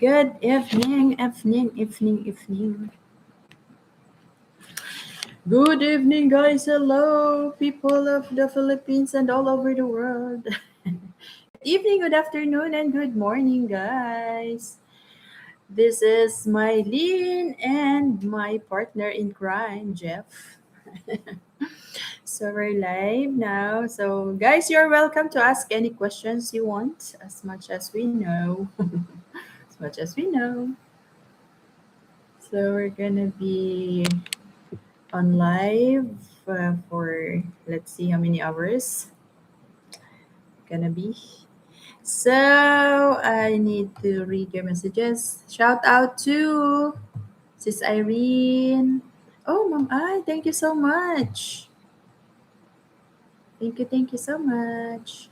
Good evening. Good evening, guys. Hello, people of the Philippines and all over the world. Good evening, good afternoon, and good morning, guys. This is Mylene and my partner in crime, Jeff. So we're live now. So, guys, you're welcome to ask any questions you want, as much as we know. As much as we know. So we're gonna be on live for let's see how many hours gonna be. So I need to read your messages. Shout out to Sis Irene. Oh, Mom I, thank you so much. Thank you so much.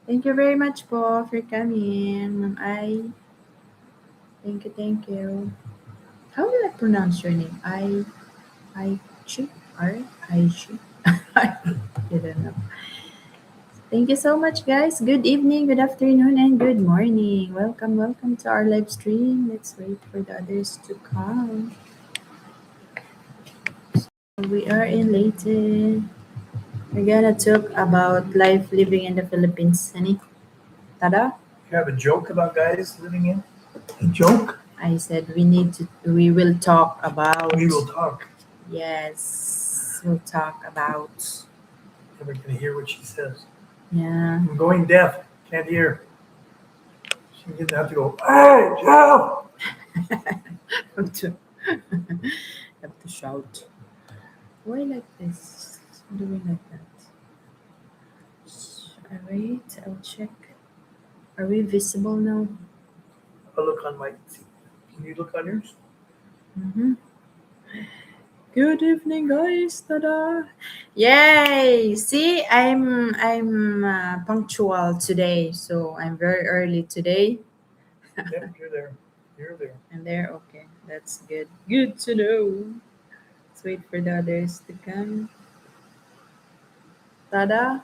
Thank you very much po for coming, Mom I. Thank you. How will I pronounce your name? I Chi I Chi. I don't know. Thank you so much, guys. Good evening, good afternoon, and good morning. Welcome to our live stream. Let's wait for the others to come. We are in Leyte. We're gonna talk about life living in the Philippines. Honey, tada! You have a joke about guys living in? A joke? I said we will talk about. We will talk. Yes, we'll talk about. Never gonna hear what she says. Yeah. I'm going deaf. Can't hear. She's gonna have to go, hey, Jeff! Have to have to shout. Why like this? Doing like that. Alright, I'll check. Are we visible now? I'll look on my. Can you look on yours? Mm-hmm. Good evening, guys. Tada! Yay! See, I'm punctual today, so I'm very early today. Yep, you're there. You're there. I'm there. Okay, that's good. Good to know. Let's wait for the others to come. Tada!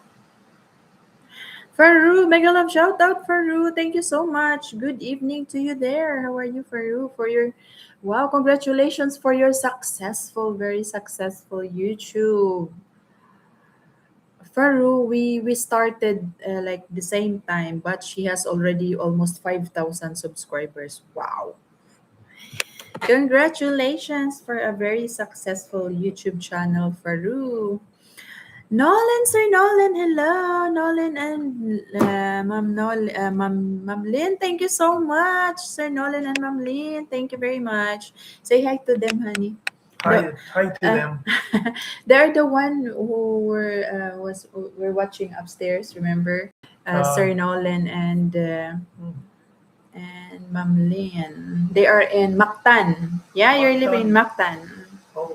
Faru, mega love shout out Faru. Thank you so much. Good evening to you there. How are you, Faru? For your wow, congratulations for your very successful YouTube. Faru, we started like the same time, but she has already almost 5,000 subscribers. Wow. Congratulations for a very successful YouTube channel, Faru. Nolan, Sir Nolan, hello, Nolan and Ma'am Lynn, thank you so much, Sir Nolan and Ma'am Lynn, thank you very much. Say hi to them, honey. Hi to Uh, them. they're the one who were watching upstairs. Remember, Sir Nolan and Ma'am Lynn. They are in Mactan. Yeah, you're living in Mactan.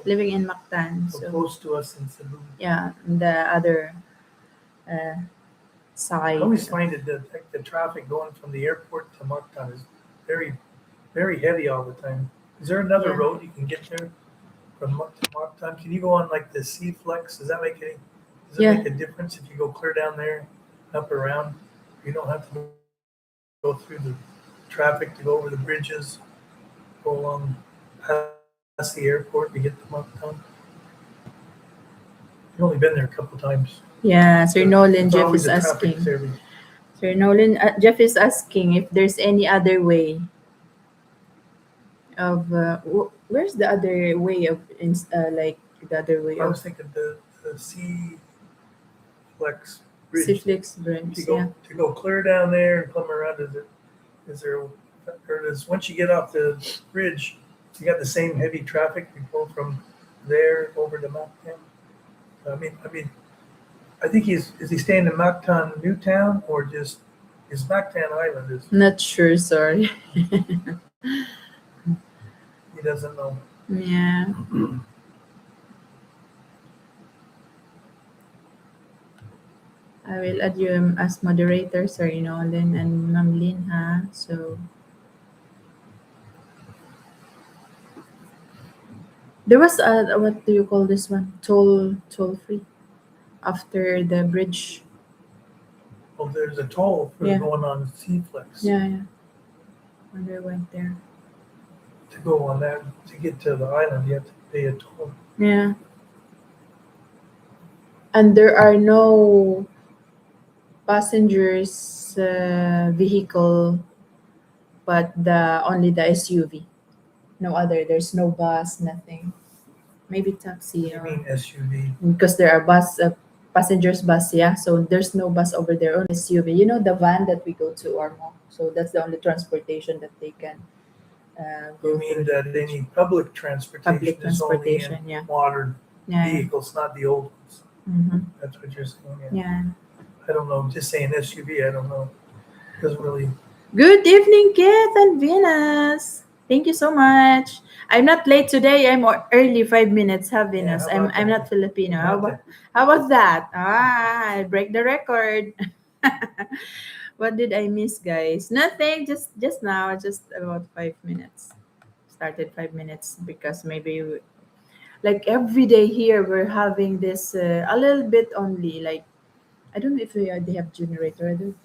Living in Mactan. So So close to us in Cebu. yeah, the other uh, I side. always find it that like, the traffic going from the airport to Mactan is very, very heavy all the time. Is there another Yeah. road you can get there from to Mactan? Can you go on like the C Flex? Does that make any? Does it Yeah. make a difference if you go clear down there, up around? You don't have to go through the traffic to go over the bridges, go along past the airport to get to Mactan. I've only been there a couple times. Yeah, Sir Nolan, It's Jeff always is the traffic's asking. heavy. Sir Nolan, Jeff is asking if there's any other way of. Where's the other way of like the other way I of was thinking the C Flex bridge. Siflex Branch? Yeah. To go clear down there and come around. Is there or does once you get off the bridge, you got the same heavy traffic you go from there over to Mactan? I think is he staying in Mactan Newtown or just is Mactan Island? Not sure. Sorry. He doesn't know. Yeah. I will add you as moderator, Sir Nolan and Ma'am Lynn, ha? So there was what do you call this one? Toll free. after the bridge. Well, there's a toll for Yeah, going on Seaflex yeah. When we went there. to go on that to get to the island. You have to pay a toll. Yeah, and there are no passengers vehicle, but the only the SUV. No other. There's no bus, nothing. Maybe What taxi do you or mean SUV? because there are passengers bus. Yeah, so there's no bus over there. Only SUV. You know the van that we go to Ormo. So that's the only transportation that they can You go mean through the that bridge. any public transportation Public is only in transportation. Yeah, modern yeah, vehicles, not the old ones? mm-hmm. That's what you're saying. Yeah. Yeah. I don't know. Just saying SUV. I don't know. Doesn't really. Good evening, Keith and Venus. Thank you so much. I'm not late today. I'm early 5 minutes. Have Yeah. Venus. How I'm about I'm that? not Filipino. How about that? How about that? I break the record. What did I miss, guys? Nothing. Just now. Just about 5 minutes. Started 5 minutes because maybe like every day here we're having this a little bit only. Like I don't know if they have generator. I don't.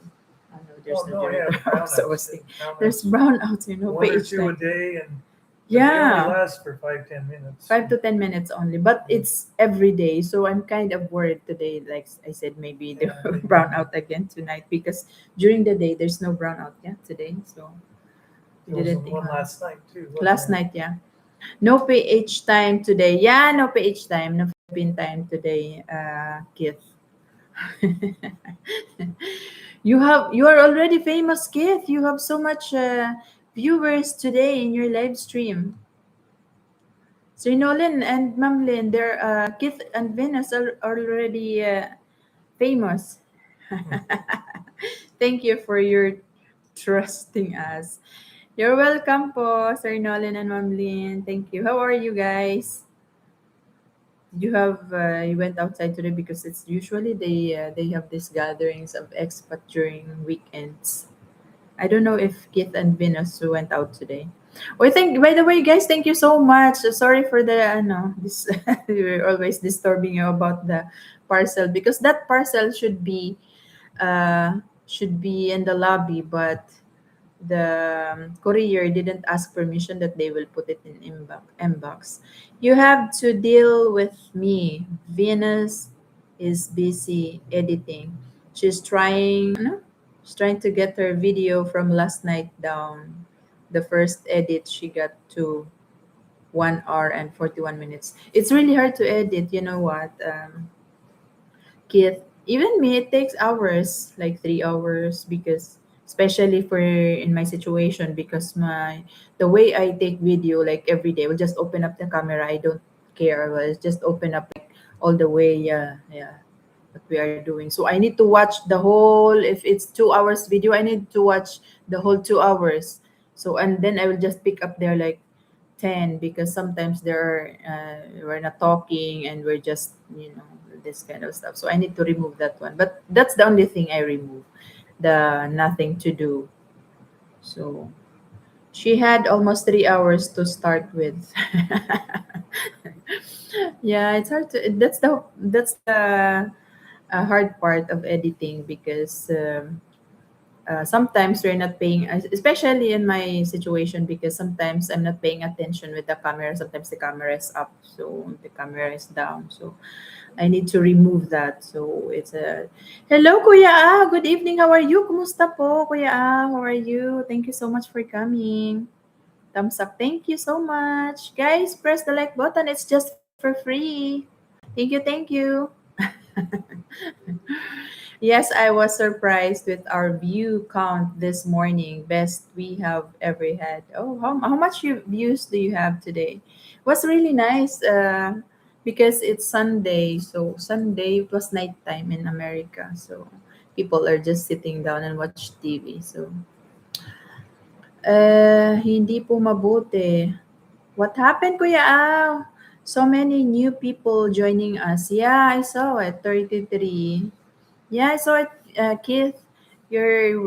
Oh no, there's Oh no no. Yeah. generator. So I was Brownouts. thinking, there's Brownouts. brownouts. One or PH two a time. day, and but they only Yeah, last for 5-10 minutes. 5 to 10 minutes only, but it's every day. So I'm kind of worried today. Like I said, maybe they Yeah. will Maybe. brown out again tonight because during the day there's no brownout. Yeah, today. So we There was didn't one have last night too, wasn't last there? night. Yeah, no PH time today. Yeah, no PH time. No Philippine time today. Kit. You are already famous, Kit. You have so much viewers today in your live stream. Sir Nolan and Mamlin, they're Kit and Venus are already famous. Hmm. Thank you for your trusting us. You're welcome po, Sir Nolan and Mamlin. Thank you. How are you guys? You went outside today because it's usually they have these gatherings of expat during weekends. I don't know if Keith and Venus went out today. Oh, thank. By the way, guys, thank you so much. Sorry for the this. We're always disturbing you about the parcel because that parcel should be in the lobby, but the courier didn't ask permission that they will put it in inbox. You have to deal with me. Venus is busy editing. She's she's trying to get her video from last night down. The first edit she got to 1 hour and 41 minutes. It's really hard to edit. You know what? Kit, even me, it takes hours, like 3 hours, because especially for in my situation, because the way I take video, like every day, I will just open up the camera. I don't care. I will just open up like all the way. Yeah, yeah. What we are doing. So I need to watch the whole. If it's 2 hours video, I need to watch the whole 2 hours. So and then I will just pick up there like 10 because sometimes we're not talking and we're just this kind of stuff, so I need to remove that one, but that's the only thing I remove, the nothing to do. So she had almost 3 hours to start with. Yeah, it's hard to that's the hard part of editing because sometimes we're not paying, especially in my situation, because sometimes I'm not paying attention with the camera. Sometimes the camera is up, so the camera is down. So I need to remove that. So it's a hello, Kuya. Good evening. How are you? Kumusta po, Kuya? How are you? Thank you so much for coming. Thumbs up. Thank you so much, guys. Press the like button. It's just for free. Thank you. Thank you. Yes, I was surprised with our view count this morning. Best we have ever had. Oh, how much views do you have today? Was really nice because it's Sunday. So Sunday it was nighttime in America. So people are just sitting down and watch TV. So hindi po mabuti. What happened, Kuya Al? So many new people joining us. Yeah, I saw it. 33. Yeah, I saw it, Keith. Your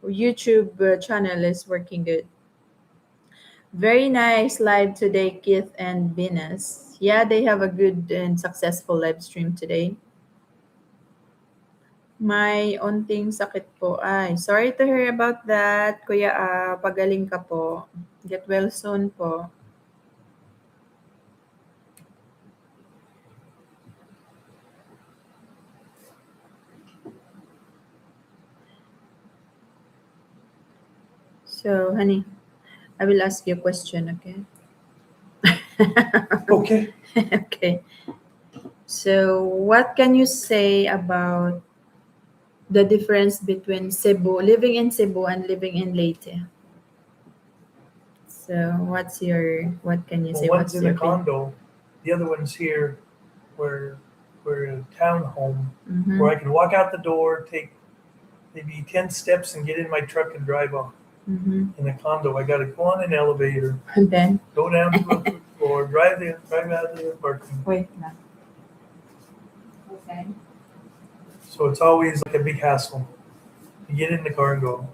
YouTube channel is working good. Very nice live today, Keith and Venus. Yeah, they have a good and successful live stream today. May onting sakit po. Ay, sorry to hear about that. Kuya, pagaling ka po. Get well soon po. So, honey, I will ask you a question, okay? Okay. Okay. So, what can you say about the difference between Cebu, living in Cebu and living in Leyte? So, what can you Well, say? one's What's in a your opinion? condo, the other one's here where we're in a townhome Mm-hmm. where I can walk out the door, take maybe 10 steps and get in my truck and drive off. Mm-hmm. In a condo, I got to go on an elevator, And then, go down to the floor, drive in, drive out of the apartment. wait na. Okay. So it's always like a big hassle. You get in the car and go.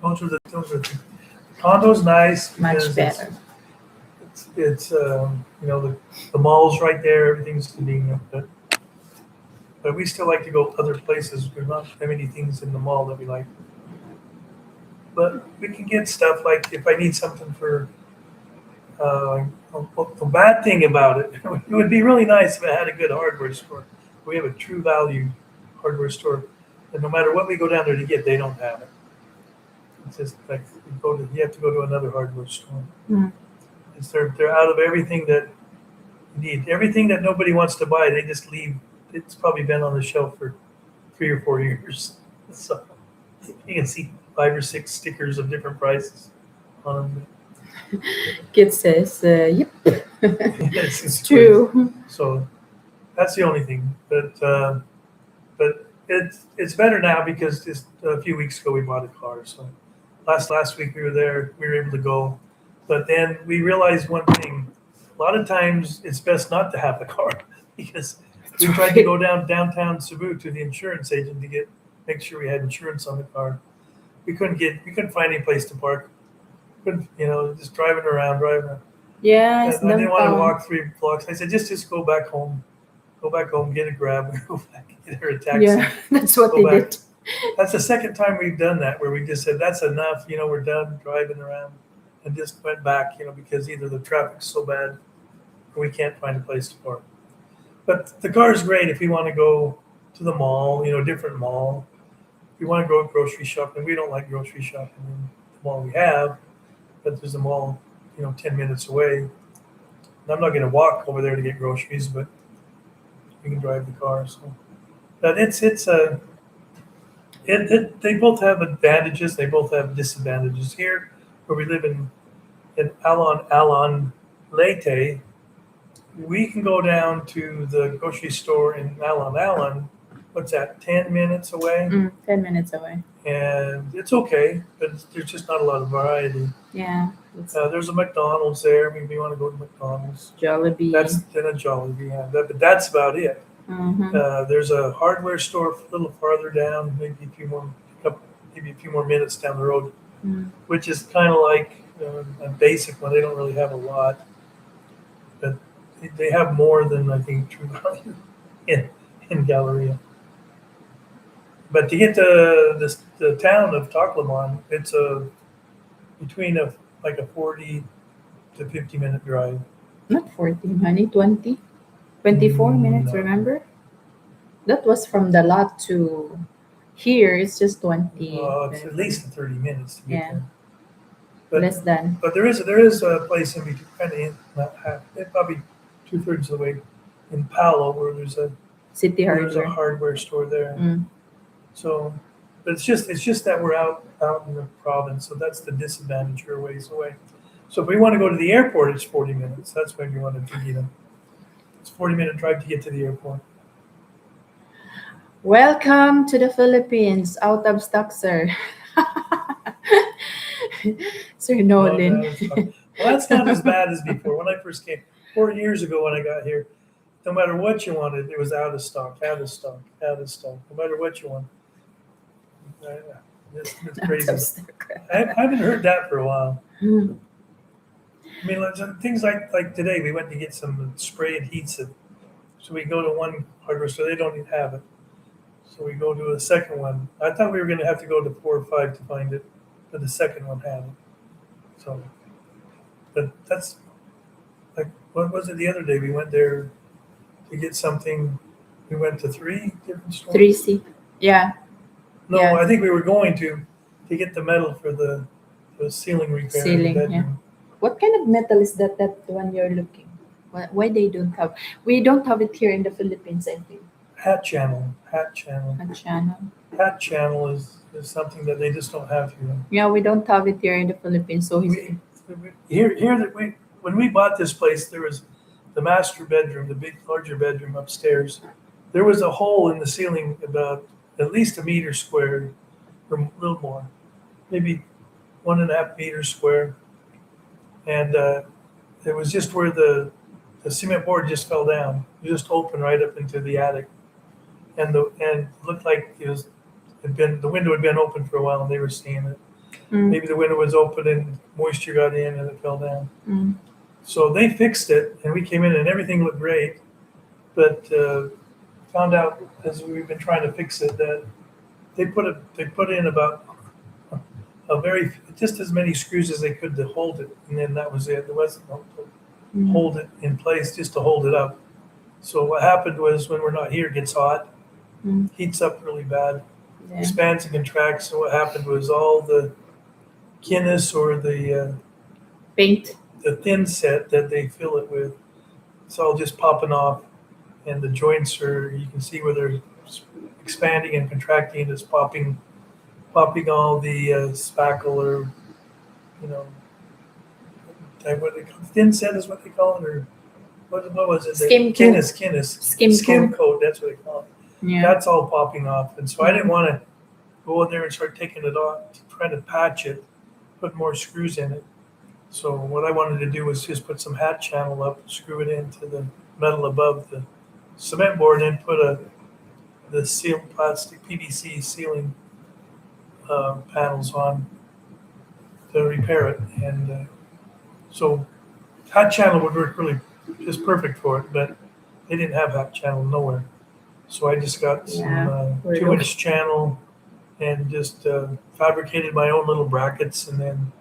Those are the condo's nice Much because better. it's the mall's right there, everything's convenient, but we still like to go other places. There's not that many things in the mall that we like. But we can get stuff like if I need something for the bad thing about it, it would be really nice if it had a good hardware store. We have a true value hardware store, and no matter what we go down there to get, they don't have it. It's just like you have to go to another hardware store. Mm. They're out of everything that you need. Everything that nobody wants to buy, they just leave. It's probably been on the shelf for 3 or 4 years. So you can see 5 or 6 stickers of different prices on them. Kid says, yep, It's it's crazy. true. So that's the only thing. But it's better now because just a few weeks ago we bought a car. So last week we were there, we were able to go. But then we realized one thing: a lot of times it's best not to have the car because we tried to go downtown Cebu to the insurance agent to make sure we had insurance on the car. We couldn't find any place to park. Couldn't just driving around, driving around. Yeah, it's And I didn't want to downtown. walk 3 blocks. I said just go back home. Go back home, get a grab, go back, get her a taxi, Yeah, that's what go they back. did. That's the second time we've done that where we just said that's enough. We're done driving around, and just went back. Because either the traffic's so bad or we can't find a place to park. But the car is great if we want to go to the mall. A different mall. If we want to go grocery shopping, we don't like grocery shopping in the mall we have, but there's a mall, 10 minutes away. And I'm not going to walk over there to get groceries, but we can drive the car. So, but it's a they both have advantages. They both have disadvantages. Here, where we live in Alon Leyte, we can go down to the grocery store in Alon. What's that? 10 minutes away, 10 minutes away. and it's okay, but there's just not a lot of variety. Yeah, it's There's a McDonald's there. Maybe you want to go to McDonald's. Jollibee. That's then a Jollibee. Yeah, but that's about it. Mm-hmm. There's a hardware store a little farther down, maybe a few more minutes down the road, Mm. which is kind of like a basic one. They don't really have a lot, but they have more than I think True Value in Galleria. But to get to the town of Tacloban, it's between like a 40 to 50 minute drive. Not 14, honey, 20. 24 minutes, No, remember? That was from the lot to here, it's just 20. it's at least 30 minutes to get Yeah, there. But less than But there is a place in between, kind of not half, probably 2/3 of the way in Palo where City there's a Hardware. hardware store there. Mm. So, but it's just that we're out in the province, so that's the disadvantage. You're a ways away. So if we want to go to the airport, it's 40 minutes. That's when you want to get them. It's 40-minute drive to get to the airport. Welcome to the Philippines. Out of stock, sir. Sir No, Nolan. no, well, that's not as bad as before. When I first came 4 years ago, when I got here, no matter what you wanted, it was out of stock, out of stock, out of stock. No matter what you want. It's Out of crazy. stock. I haven't heard that for a while. I mean, things like today, we went to get some spray adhesive. So we go to one hardware store, they don't even have it. So we go to a second one. I thought we were going to have to go to 4 or 5 to find it, but the second one had it. So, but that's like, what was it the other day? We went there to get something. We went to 3 different Three stores. C. Yeah, No, yeah. I think we were going to get the metal for the ceiling repair in the Ceiling. Yeah. bedroom. What kind of metal is that? That one you're looking? Why they don't have? We don't have it here in the Philippines. I think. Hat channel, hat channel, A channel. hat channel is something that they just don't have here. Yeah, we don't have it here in the Philippines. So he's. Here that we when we bought this place, there was the master bedroom, the big larger bedroom upstairs. There was a hole in the ceiling about at least a meter square, or a little more, maybe 1.5 meters square, and it was just where the cement board just fell down. It just opened right up into the attic, and looked like had been the window had been open for a while, and they were seeing it. Mm, Maybe the window was open and moisture got in and it fell down. mm, So they fixed it, and we came in and everything looked great. But found out as we've been trying to fix it that they put in about a very just as many screws as they could to hold it, and then that was it. There wasn't no to mm, hold it in place, just to hold it up. So what happened was when we're not here, it gets hot, mm. heats up really bad, Yeah. expands and contracts. So what happened was all the Guinness or Paint. the thin set that they fill it with, it's all just popping off, and the joints are you can see where they're expanding and contracting. It's popping all the spackle or you know what they call thin set is what they call it, or what was it? Skim coat. Skim Skim coat. coat. That's what they call it. Yeah. That's all popping off, and so I didn't want to go in there and start taking it off, trying to patch it, put more screws in it. So what I wanted to do was just put some hat channel up, screw it into the metal above the cement board, and put the seal plastic PVC ceiling panels on to repair it. And so hat channel would work really just perfect for it, but they didn't have hat channel nowhere. So I just got some Yeah. We're 2 inch channel and just fabricated my own little brackets and then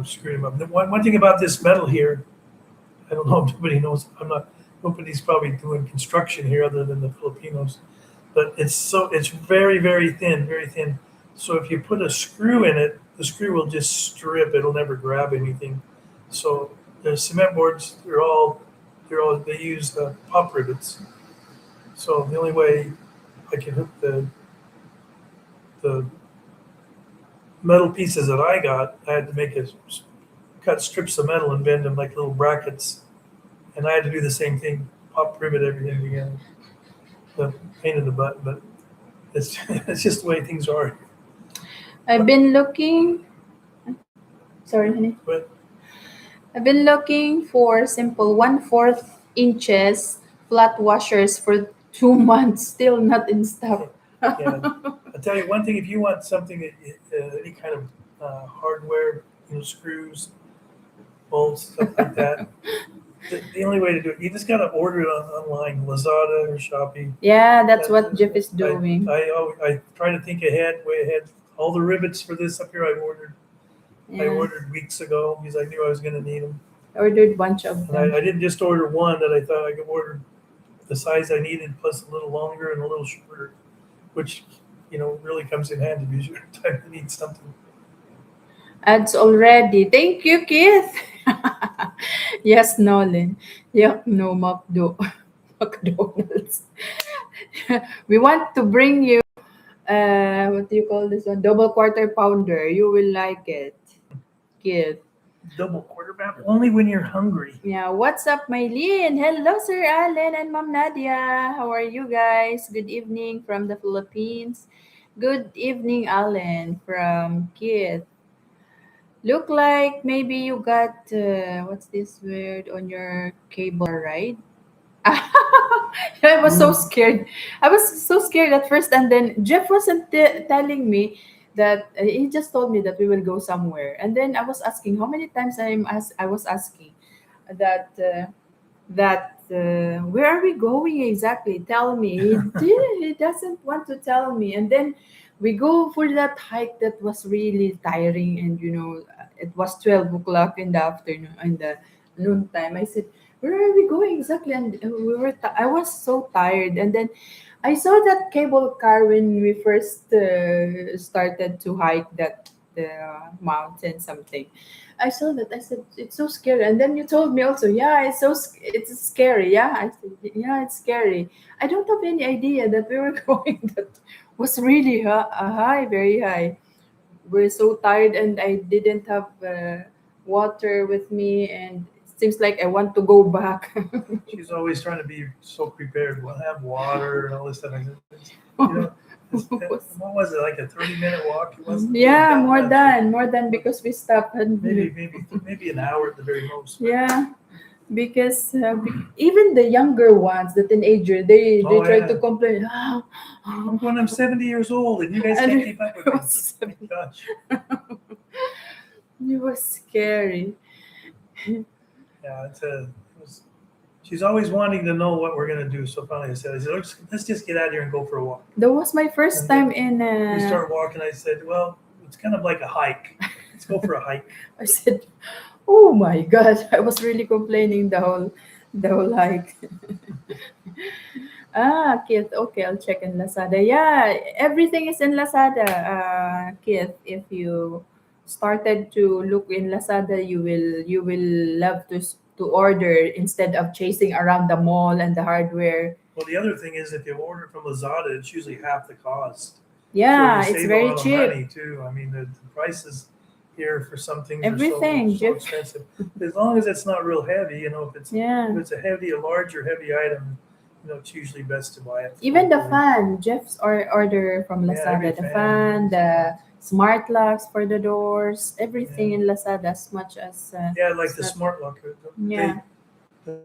screwed them up. One thing about this metal here, I don't know if nobody knows. Nobody's probably doing construction here other than the Filipinos, but it's very thin, very thin. So if you put a screw in it, the screw will just strip. It'll never grab anything. So the cement boards, they use pop rivets. So the only way I can hook the metal pieces that I got, I had to cut strips of metal and bend them like little brackets, and I had to do the same thing, pop rivet everything together. The pain in the butt, but it's it's just the way things are. I've been looking. Sorry, honey. But I've been looking for simple 1/4 inches flat washers for 2 months. Still not in stock. yeah, I'll tell you one thing: if you want something, any kind of hardware, screws, bolts, stuff like that, the only way to do it, you just got to order it online, Lazada or Shopee. Yeah, that's what Jeff is doing. I try to think ahead, way ahead. All the rivets for this up here, I Yeah. ordered weeks ago because I knew I was going to need them. Ordered a bunch of And them. I didn't just order one that I thought I could order the size I needed plus a little longer and a little shorter, which really comes in handy because you're time to need something. Ads already. Thank you, Keith. Yes, Nolan. Yuck, no McDonald's. We want to bring you, what do you call this one? Double quarter pounder. You will like it, Keith. Double quarterback only when you're hungry. Yeah, what's up, Mylene? Hello, Sir Allen and Mom Nadia. How are you guys? Good evening from the Philippines. Good evening, Allen from Keith. Look like maybe you got what's this word on your cable, right? I was so scared. I was so scared at first, and then Jeff wasn't telling me that he just told me that we will go somewhere, and then I was asking how many times I was asking that where are we going exactly? Tell me. He doesn't want to tell me, and then we go for that hike that was really tiring, and it was 12 o'clock in the afternoon, in the noontime. I said, where are we going exactly? And I was so tired, and then I saw that cable car when we first started to hike that mountain something. I saw that. I said it's so scary, and then you told me also, yeah, it's scary. Yeah, I said, yeah, it's scary. I don't have any idea that we were going. That was really high, very high. We're so tired, and I didn't have water with me, and it seems like I want to go back. She's always trying to be so prepared. We'll have water and all this stuff. I said, you know, what was it, like a 30-minute walk? It wasn't Yeah, that much. more than because we stopped and Maybe an hour at the very most. But, yeah, because even the younger ones, the teenager, they oh try to yeah, complain. when I'm 70 years old and you guys And can't it keep up with me. was My gosh. it was scary. Yeah, it was, she's always wanting to know what we're gonna do. So finally I said, let's just get out here and go for a walk. That was my first And time then in. we start walking. I said, well, it's kind of like a hike. Let's go for a hike. I said, "Oh my God!" I was really complaining the whole hike. Keith. Okay, I'll check in Lazada. Yeah, everything is in Lazada. Keith, if you started to look in Lazada, you will love to order instead of chasing around the mall and the hardware. Well, the other thing is if you order from Lazada, it's usually half the cost. So you Yeah, it's save a very lot of cheap. money too. I mean, the prices here for some things are Everything, so Jeff. expensive. As long as it's not real heavy, if Yeah. it's a large or heavy item, it's usually best to buy it Even the locally. fan, Jeff's order from Yeah, every Lazada. The fan, fan. the smart locks for the doors, everything Yeah, in Lazada as much as yeah, like it's the not. smart locker. Yeah. The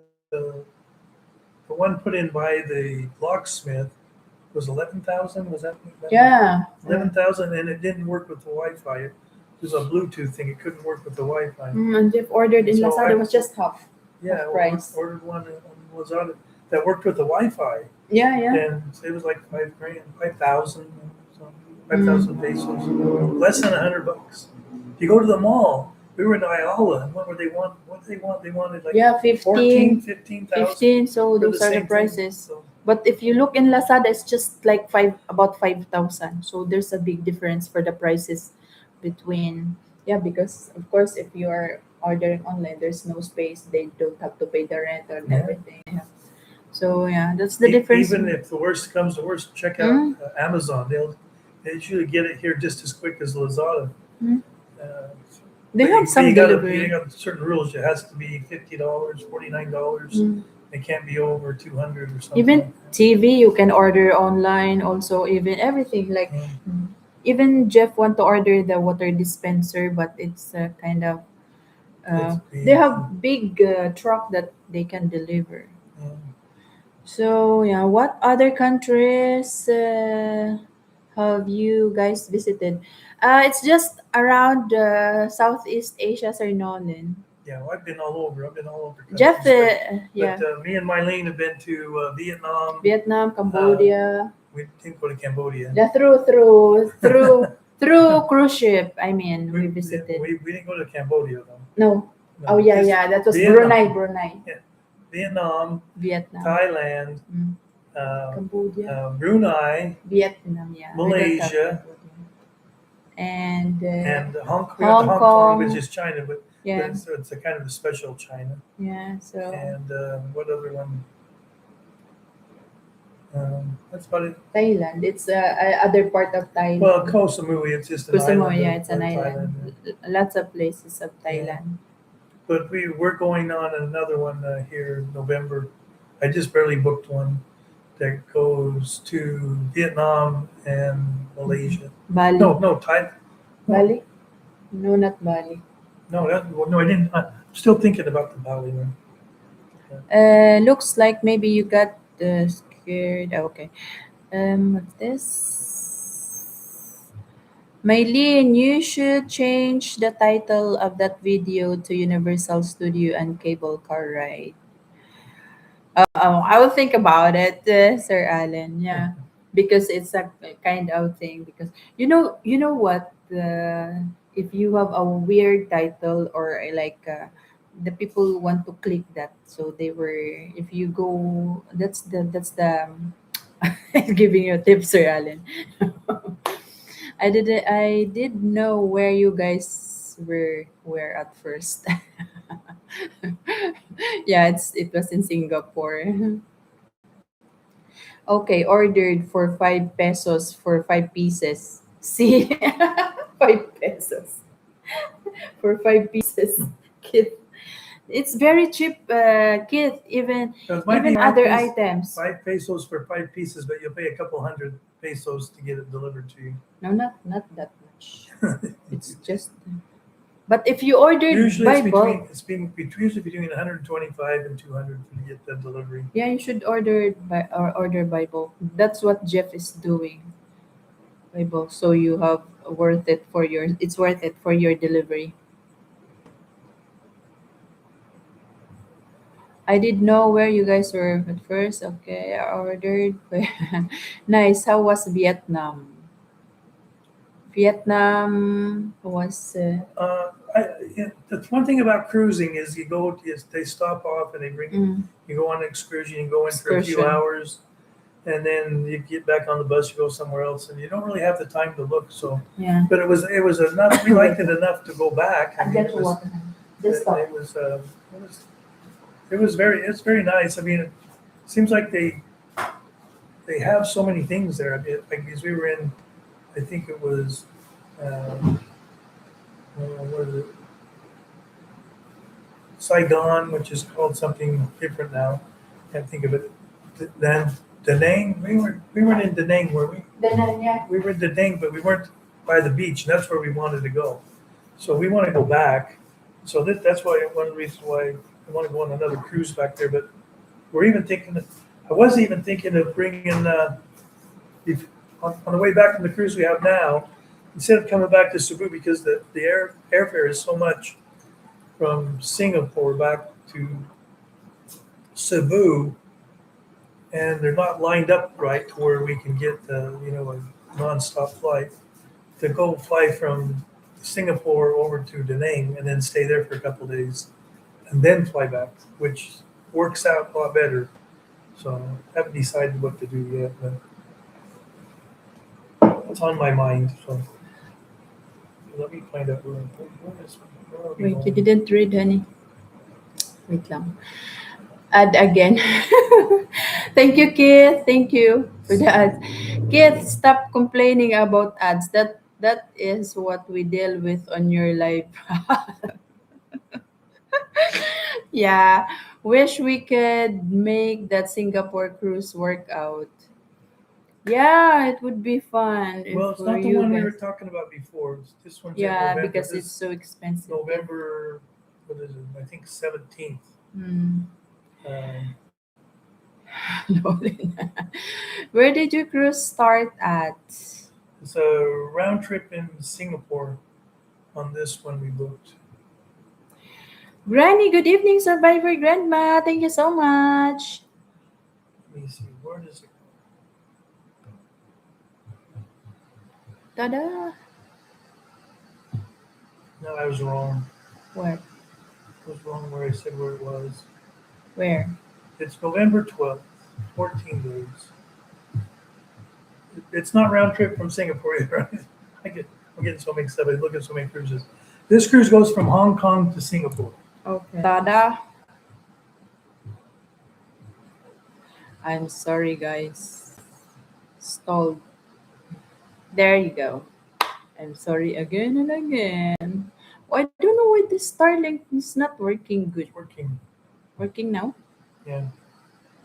the one put in by the locksmith was 11,000. Was that much? Yeah. 11,000, and it didn't work with the Wi-Fi. It was a Bluetooth thing. It couldn't work with the Wi-Fi. And Jeff ordered And in so Lazada, it was just half yeah, price. ordered one on Lazada that worked with the Wi-Fi, Yeah, yeah. and it was like 5 grand, 5,000, so 5,000 Mm. pesos, less than $100. If you go to the mall, we were in Iowa, and what were they want? What did they want? They wanted like Yeah, 14, 15, 15,000 15. So for the those are the same thing. prices. So But if you look in Lazada, it's just like about 5,000. So there's a big difference for the prices between, yeah, because of course, if you are ordering online, there's no space. They don't have to pay the rent and yeah. everything. Yeah. So yeah, that's the difference. Even if the worst comes to worst, check out Mm, Amazon. They usually get it here just as quick as Lazada. mm. Uh, They have but some you delivery. got certain rules. It has to be $50, $49. Mm. It can't be over 200 or something Even like that. TV, you can order online. Also, even everything like Yeah. even Jeff want to order the water dispenser, but it's kind of It's they big. have big truck that they can deliver. Yeah. So yeah, what other countries have you guys visited? It's just around Southeast Asia, Sir Nolan. Yeah, well, I've been all over. I've been all over Jeff, countries, but yeah, me and Mylene have been to Vietnam. Vietnam, Uh, Cambodia. we didn't go to Cambodia. Yeah, through cruise ship. I mean, we Yeah, visited. we didn't go to Cambodia though. No. Oh No, yeah, just yeah. That was Brunei, Vietnam. Brunei, Yeah, Vietnam, Vietnam, Thailand, mm. uh, Cambodia, Brunei, Vietnam. Yeah, we don't have Malaysia, Cambodia. And and We went to Hong Hong Kong, which Kong. is China, but Yeah, it's a kind of a special China. yeah. So And what other one? That's about it. Thailand. It's other part of Well, Thailand. Koh Samui, it's just an Koh island yeah, it's an of island. Thailand. Lots of places of Yeah. Thailand. But we're going on another one here in November. I just barely booked one that goes to Vietnam and Malaysia. Bali, No, Thai. No, Bali. No, not Bali. no, I didn't. I'm still thinking about the Bali one. Looks like maybe you got scared. Okay. What's this? Mylene, you should change the title of that video to Universal Studio and Cable Car Ride. I will think about it, Sir Alan. Yeah, because it's a kind of thing. Because you know what? If you have a weird title or the people want to click that, so they were. If you go, that's the giving you tips, Sir Alan. I did know where you guys were at first. Yeah, it was in Singapore. Okay, ordered for 5 pesos for 5 pieces. See, 5 pesos for 5 pieces. Kid, it's very cheap, kid. So it might be Even other items. 5 pesos for 5 pieces, but you'll pay a couple hundred pesos to get it delivered to you. No, not that much. It's just. But if you ordered Usually by bulk, usually between 125 and 200 to get the delivery. yeah, you should order by bulk. That's what Jeff is doing by bulk. So you have worth it for your. It's worth it for your delivery. I did know where you guys were at first. Okay, I ordered. Nice. How was Vietnam? Vietnam was. That's one thing about cruising is they stop off and Mm, you go on an excursion, you go in for a few excursion. hours, and then you get back on the bus, you go somewhere else, and you don't really have the time to look. So, Yeah. but it was enough. We liked it enough to go back. I I mean, get to water. Just it, stop. it was it's very nice. I mean, it seems like they have so many things there. I mean, like because we were in, I think it was, what is it? Saigon, which is called something different now. Can't think of it. Then Da Nang. We weren't in Da Nang, were we? Then yeah. We were in Da Nang, but we weren't by the beach. That's where we wanted to go. So we want to go back. So that's why one of the reasons why I want to go on another cruise back there. But we're even thinking. I was even thinking of bringing on the way back from the cruise we have now, instead of coming back to Cebu because the airfare is so much from Singapore back to Cebu, and they're not lined up right to where we can get a nonstop flight to go fly from Singapore over to Da Nang and then stay there for a couple of days and then fly back, which works out a lot better. So I haven't decided what to do yet, but it's on my mind. So let me find out where are we Wait, you going? didn't read, honey. Wait lang. Add again. Thank you, Keith. Thank you for the ads. Keith, stop complaining about ads. That is what we deal with on your live. Yeah. Wish we could make that Singapore cruise work out. Yeah, it would be fun if Well, it's for not the you one we were guys. talking about before. This one's in Yeah, November. because it's This so expensive. Yeah. November, what is it? I think 17th. Hmm. Um, Nolan. Where did your cruise start at? it's a round trip in Singapore on this one we booked. Granny, good evening, Survivor Grandma. Thank you so much. Let me see, where does it Tada. go? No, I was wrong. Where? I was wrong where I said where it was. Where? It's November 12th, 14 days. It's not round trip from Singapore either. I'm getting so mixed up. I look at so many cruises. This cruise goes from Hong Kong to Singapore. Okay. Tada. I'm sorry, guys. Stalled. There you go. I'm sorry again and again. Oh, I don't know why this Starlink is not working good. It's working. Working now? Yeah.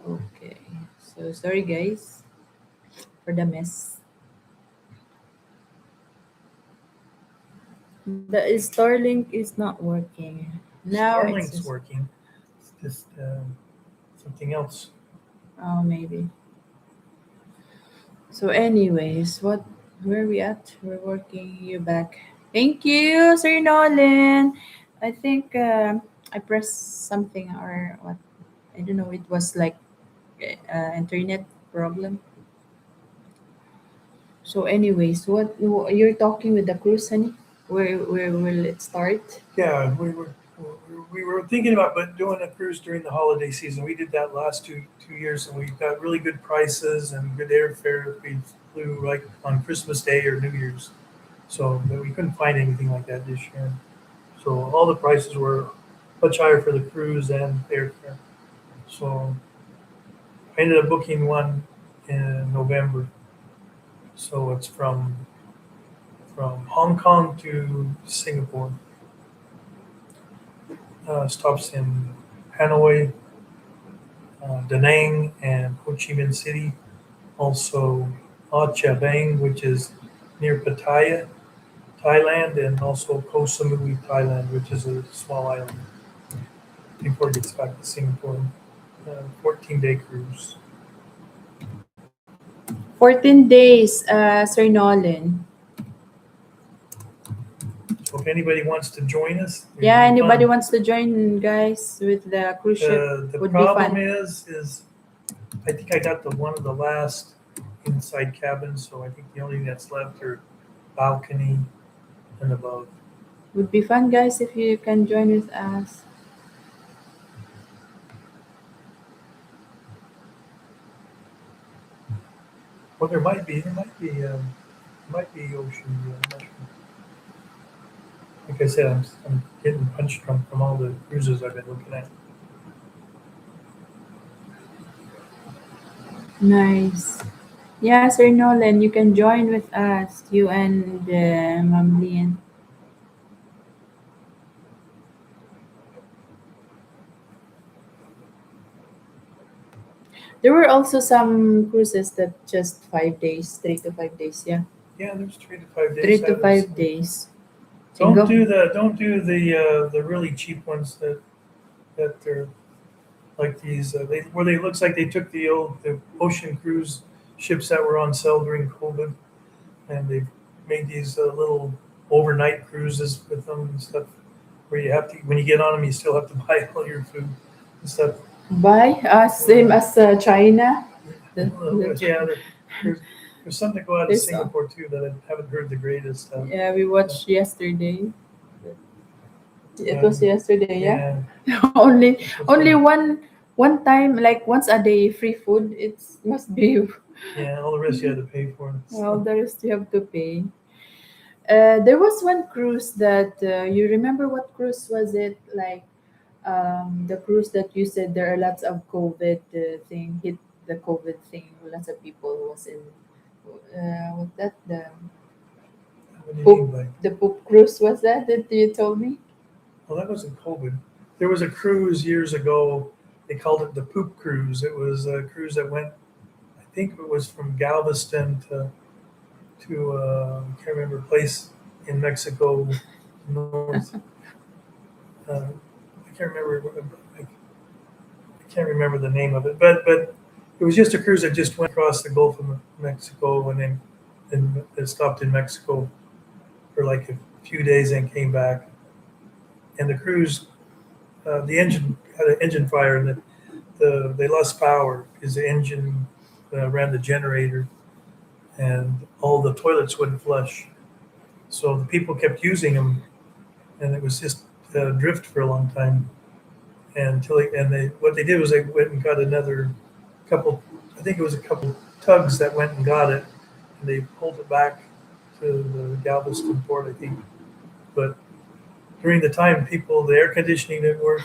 Okay. So sorry, guys, for the mess. The Starlink is not working. Now it's Starlink's just, working. It's just something else. oh maybe. So anyways, what Where are we at? We're working you back. Thank you, Sir Nolan. I think I pressed something or what? I don't know. It was like internet problem. So, anyways, you're talking with the cruise, honey? Where will it start? Yeah, we were thinking about doing a cruise during the holiday season. We did that last two years, and we got really good prices and good airfare. We flew like on Christmas Day or New Year's, so but we couldn't find anything like that this year. So all the prices were much higher for the cruise and airfare. So I ended up booking one in November. So it's from Hong Kong to Singapore. Stops in Hanoi, Da Nang, and Ho Chi Minh City. Also, Ho Chi Bang, which is near Pattaya, Thailand, and also Koh Samui, Thailand, which is a small island before it gets back to Singapore. 14-day cruise. 14 days, Sir Nolan. So if anybody wants to join us, it'd Yeah, be anybody fun. wants to join, guys, with the cruise ship The would be problem fun. is I think I got the one of the last inside cabins, so I think the only thing that's left are balcony and above. Would be fun, guys, if you can join with us. Well, there might be ocean view. I'm not sure. Like I said, I'm getting punch drunk from all the cruises I've been looking at. Nice. Yeah, Sir Nolan, you can join with us, you and Mylene. There were also some cruises that just 5 days, 3 to 5 days. Yeah, Yeah, there's 3 to 5 days. three to That was. five days. Don't Single. do the really cheap ones that they're like these where they looks like they took the ocean cruise ships that were on sale during COVID, and they made these little overnight cruises with them and stuff where you have to when you get on them you still have to buy all your food and stuff. Buy same Uh, as China. yeah, there's there's something to go out of There's Singapore too that I haven't heard the greatest of. yeah, we watched yesterday. It Yeah, was yesterday, yeah. yeah, only that's only one. one time, like once a day, free food. It must be Yeah, all the rest you had to pay for. well. The rest you have to pay. There was one cruise that you remember. What cruise was it? Like the cruise that you said there are lots of COVID thing hit the COVID thing. Lots of people was in. What that What do you mean poop by? the poop cruise was that you told me? Well, that wasn't COVID. There was a cruise years ago. They called it the Poop Cruise. It was a cruise that went. I think it was from Galveston to I can't remember a place in Mexico north. Uh, I can't remember. I can't remember the name of it, but it was just a cruise that just went across the Gulf of Mexico and it stopped in Mexico for like a few days and came back. And the cruise, the engine had an engine fire, and they lost power because the engine ran the generator, and all the toilets wouldn't flush. So the people kept using them, and it was just drift for a long time. And what they did was they went and got another couple. I think it was a couple tugs that went and got it, and they pulled it back to the Galveston port, I think. But during the time, the air conditioning didn't work,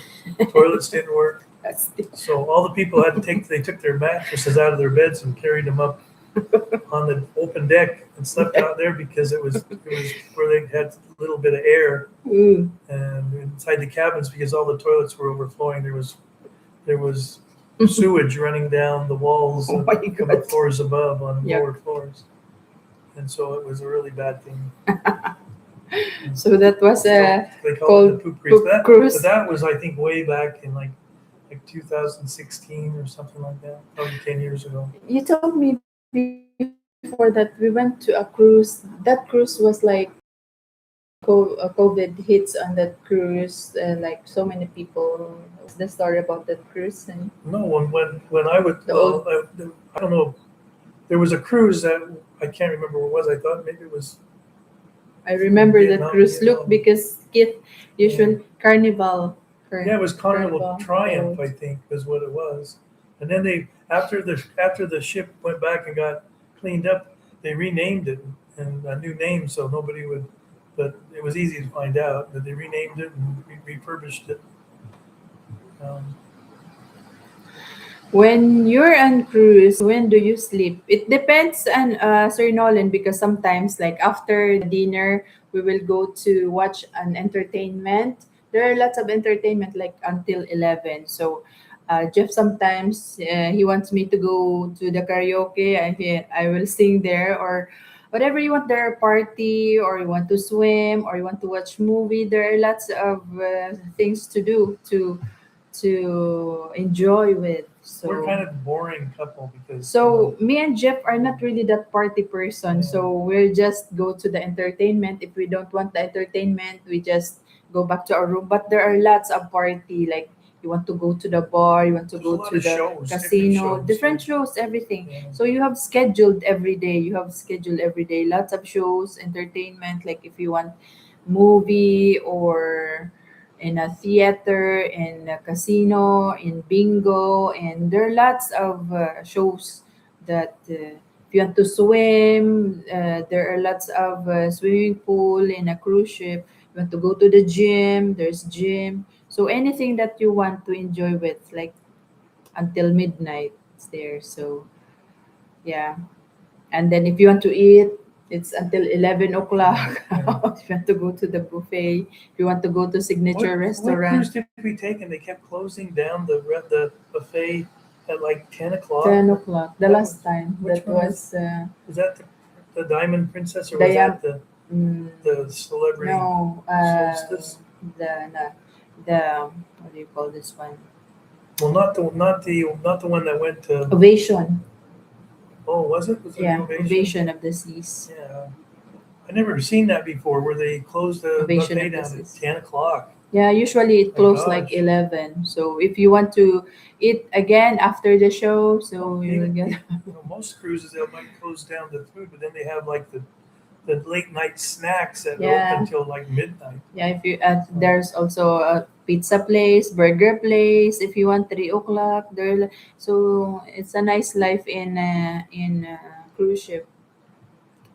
toilets didn't work. That's the, So all the people had to they took their mattresses out of their beds and carried them up on the open deck and slept out there because it was where they had a little bit of air ooh, and inside the cabins because all the toilets were overflowing. There was sewage running down the walls oh my from the god. floors above on Yeah. lower floors, and so it was a really bad thing. So that was So they call it the called poop cruise. poop But cruise. that was I think way back in like 2016 or something like that, probably 10 years ago. You told me before before that, we went to a cruise. That cruise was like COVID hits on that cruise, like so many people. What's the story about that cruise? And No, when I would, the old, I don't know. There was a cruise that I can't remember what it was. I thought maybe it was I from remember that cruise look Vietnam. because Kit Yeah, usual carnival, yeah, it was Carnival carnival Triumph, I boat. think, was what it was. And then they after the ship went back and got cleaned up, they renamed it and a new name so nobody would. But it was easy to find out that they renamed it and refurbished it. Um, When you're on cruise, when do you sleep? It depends on Sir Nolan because sometimes like after the dinner we will go to watch an entertainment. There are lots of entertainment like until 11. So Jeff sometimes he wants me to go to the karaoke. I will sing there or whatever you want. There are party or you want to swim or you want to watch movie. There are lots of things to do to enjoy with. we're So kind of boring couple because so me and Jeff are not really that party person. yeah, So we'll just go to the entertainment. If we don't want the entertainment, we just go back to our room. But there are lots of party. Like you want to go to the bar, you want to there's a go lot to of the shows, different casino, shows. different shows, everything. Yeah. So you have scheduled every day. You have scheduled every day. Lots of shows, entertainment. Like if you want movie or in a theater, in a casino, in bingo, and there are lots of shows that if you want to swim, there are lots of swimming pool in a cruise ship. You want to go to the gym, there's gym. So anything that you want to enjoy with, like until midnight, it's there. So yeah, and then if you want to eat, it's until 11 o'clock. Yeah. If you want to go to the buffet, if you want to go to signature What cruise restaurant, did we take and they kept closing down the buffet at like 10 o'clock? 10 o'clock. The That last was time which that one was was that the Diamond Princess or was Diam. that Mm, the Celebrity no, Solstice? the what do you call this one? Well, not the one that went to. Ovation. Oh, was it the Yeah, Ovation? Ovation of the Seas. Yeah, I never seen that before where they closed the Ovation buffet of the down at Seas. 10 o'clock. Yeah, usually it My closes like gosh. 11. So if you want to eat again after the show, Well, so you will get. most cruises they might close down the food, but then they have like the late night snacks that are open Yeah, till like midnight. yeah. If you So there's also a pizza place, burger place. If you want 3 o'clock, there. So it's a nice life in cruise ship.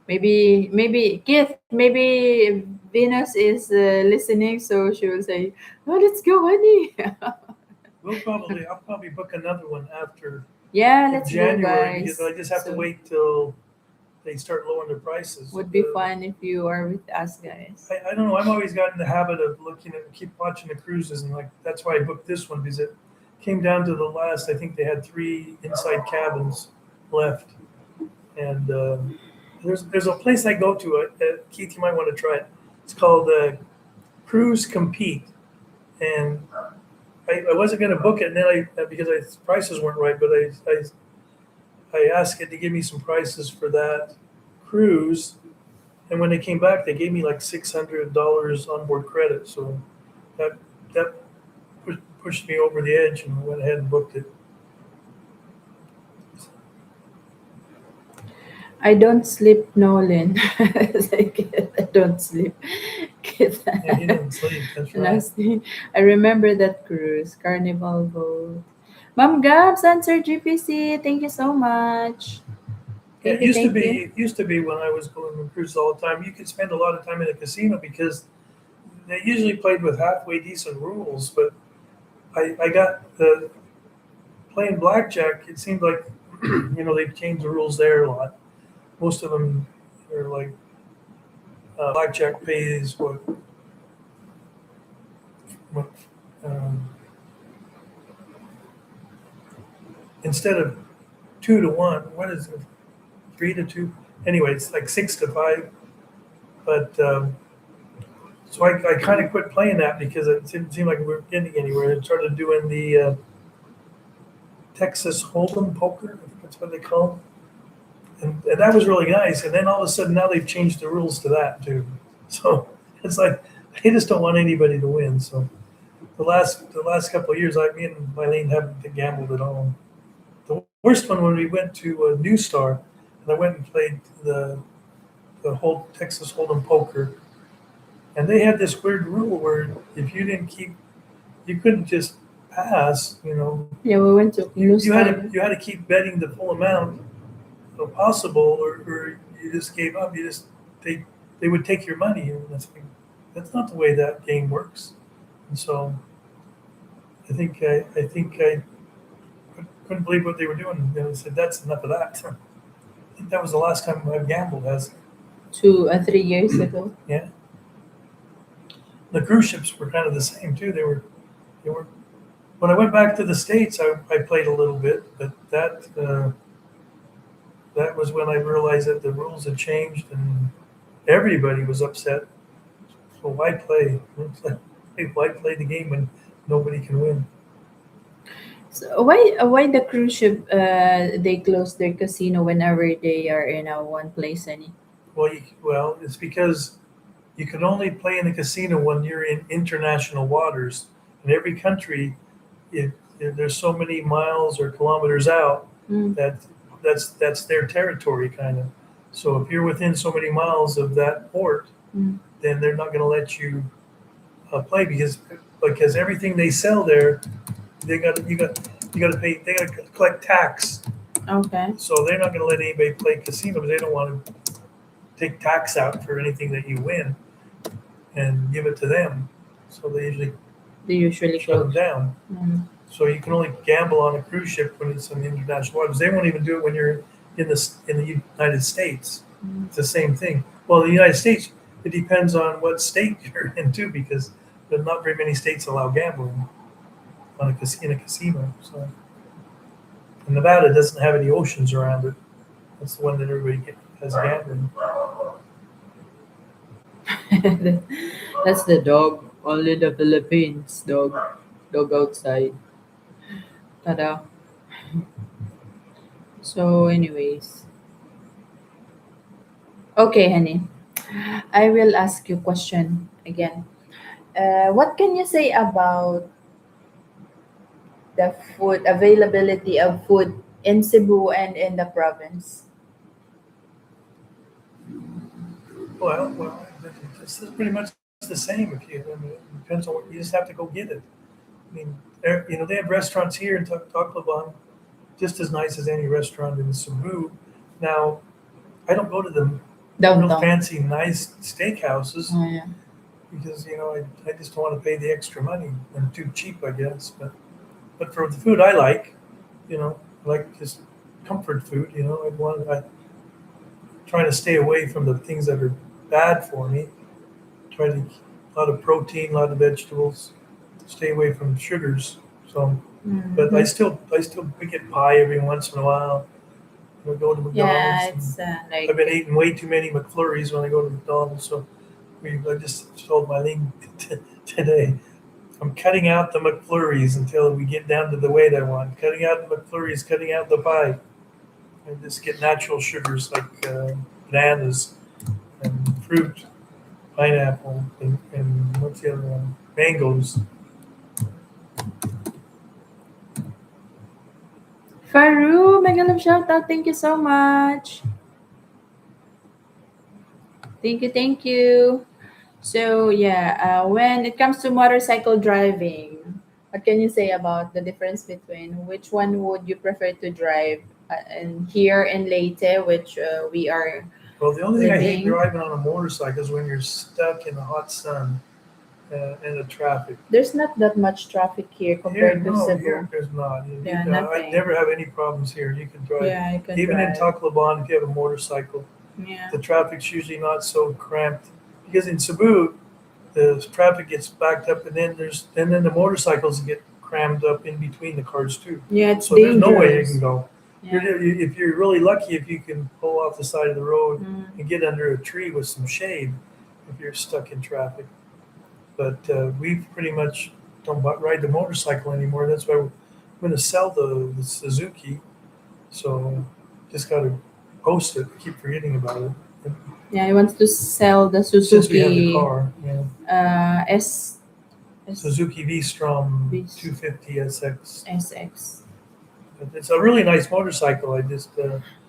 Maybe Keith, maybe Venus is listening, so she will say, "Oh, let's go, honey." I'll probably book another one after Yeah, in let's go, January because guys. I just have to So wait till they start lowering their prices. would be fun if you are with us, guys. I don't know. I've always gotten the habit of keep watching the cruises, and like that's why I booked this one because it came down to the last. I think they had three inside cabins left, and there's a place I go to. Keith, you might want to try it. It's called Cruise Compete, and I wasn't going to book it, and then because prices weren't right, but I asked it to give me some prices for that cruise, and when they came back, they gave me like $600 onboard credit. So that that pushed me over the edge, and I went ahead and booked it. I don't sleep, Nolan. I don't sleep. Yeah, he didn't sleep. That's right. Nasty. I remember that cruise, Carnival boat. Mom Gabs, answer GPC. Thank you so much. Yeah, Thank you, thank you. it used to be when I was going on cruises all the time. You could spend a lot of time in a casino because they usually played with halfway decent rules. But I got playing blackjack. It seemed like they've changed the rules there a lot. Most of them are like blackjack pays what um, instead of 2 to 1. What is it? 3 to 2. Anyway, it's like 6 to 5. But so I kind of quit playing that because it didn't seem like we were getting anywhere. I started doing the Texas Hold'em poker. I think that's what they call and that was really nice. And then all of a sudden now they've changed the rules to that too. So it's like they just don't want anybody to win. So the last couple of years, me and Mylene haven't gambled at all. The worst one when we went to New Star, and I went and played the whole Texas Hold'em poker, and they had this weird rule where if you didn't keep, you couldn't just pass. Yeah, we went to You New you had Star. to you had to keep betting the full amount possible, or you just gave up. They would take your money, and that's not the way that game works. And so I think I couldn't believe what they were doing. They said that's enough of that. I think that was the last time I've gambled. Has 3 years ago. Yeah, the cruise ships were kind of the same too. They were when I went back to the states. I played a little bit, but that was when I realized that the rules had changed and everybody was upset. So why play? It's like, hey, why play the game when nobody can win? So why the cruise ship they close their casino whenever they are in a one place any? Well, it's because you can only play in a casino when you're in international waters. In every country, if there's so many miles or kilometers out Mm, that that's their territory, kind of. So if you're within so many miles of that port, mm. then they're not going to let you play because everything they sell there, they got you got to pay. They got to collect tax. Okay. So they're not going to let anybody play casino because they don't want to take tax out for anything that you win and give it to them. So they usually They usually shut them close. down. Mm, So you can only gamble on a cruise ship when it's in international waters. They won't even do it when you're in the United States. mm. It's the same thing. Well, in the United States, it depends on what state you're in too, because there's not very many states allow gambling in a casino. So and Nevada doesn't have any oceans around it. That's the one that has gambling. That's the dog. Only the Philippines dog. Dog outside. Tada. So, anyways. Okay, honey. I will ask you question again. What can you say about the food availability of food in Cebu and in the province? Well, this is pretty much the same. I mean, it depends on what you just have to go get it. I mean, they have restaurants here in Tacloban just as nice as any restaurant in Cebu. Now, I don't go to the real Downtown. fancy, nice steakhouses Oh, yeah. because I just don't want to pay the extra money. I'm too cheap, I guess. But for the food I like, I like just comfort food. I trying to stay away from the things that are bad for me. Try to a lot of protein, a lot of vegetables. Stay away from sugars. So, but I Mm-hmm. still I still we get pie every once in a while. We go to Yeah, McDonald's. And it's I've like been eating way too many McFlurries when I go to McDonald's. So I just told Mylene today, I'm cutting out the McFlurries until we get down to the weight I want. Cutting out the McFlurries, cutting out the pie, and just get natural sugars like bananas and fruit, pineapple, and what's the other one? Mangoes. Faru, mega love shout out. Thank you so much. Thank you, thank you. So yeah, when it comes to motorcycle driving, what can you say about the difference between which one would you prefer to drive? And here in Leyte, which we are Well, the only thing I hate living, driving on a motorcycle is when you're stuck in the hot sun and the traffic. there's not that much traffic here Here, compared to no, here Cebu. there's not. Yeah, I nothing. never have any problems here. You can drive, Yeah, I can even in drive. Tacloban, if you have a motorcycle. Yeah. The traffic's usually not so cramped because in Cebu, the traffic gets backed up, and then the motorcycles get crammed up in between the cars too. Yeah, it's So there's no way you can dangerous. go. Yeah. If you're really lucky, if you can pull off the side of the road Mm. and get under a tree with some shade, if you're stuck in traffic. But we pretty much don't ride the motorcycle anymore. That's why we're going to sell the Suzuki. So just got to post it. I keep forgetting about it. And Yeah, I want to sell the since we have the Suzuki car, yeah, S S Suzuki V-Strom V 250 SX. SX. It's a really nice motorcycle. I just,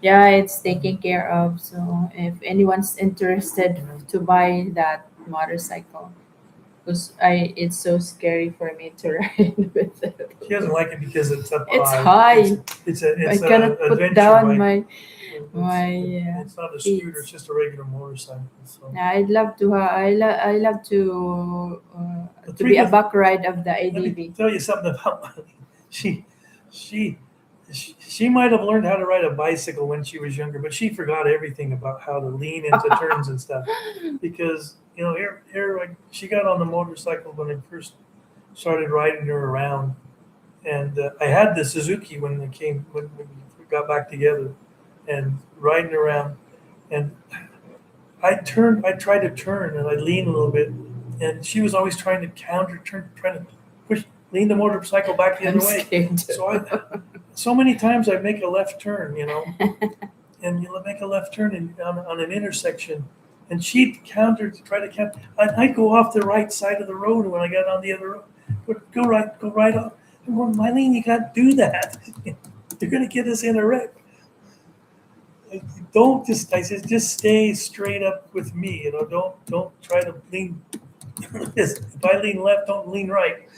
Yeah, it's um, taken care of. So if anyone's interested you know, to buy that motorcycle, because I it's so scary for me to ride with it. she doesn't like it because it's up It's high. high. I It's a cannot put adventure down bike. my It's not a feet. scooter. It's just a regular motorcycle. So Yeah, I'd love to. I love the to be truth a of back ride of the let me ADV. tell you something about Mylene. She, she, she might have learned how to ride a bicycle when she was younger, but she forgot everything about how to lean into turns and stuff. Because here, like she got on the motorcycle when I first started riding her around, and I had the Suzuki when we got back together, and riding around, and I tried to turn and I lean a little bit, and she was always trying to counter turn, trying to push, lean the motorcycle back the I'm other way. scared. So many times I make a left turn, and you make a left turn on an intersection, and she'd counter to try to counter. I'd go off the right side of the road when I got on the other road. Go right off. I'm going, Mylene, you can't do that. You're going to get us in a wreck. Don't just, I said, just stay straight up with me. Don't try to lean. If I lean left, don't lean right.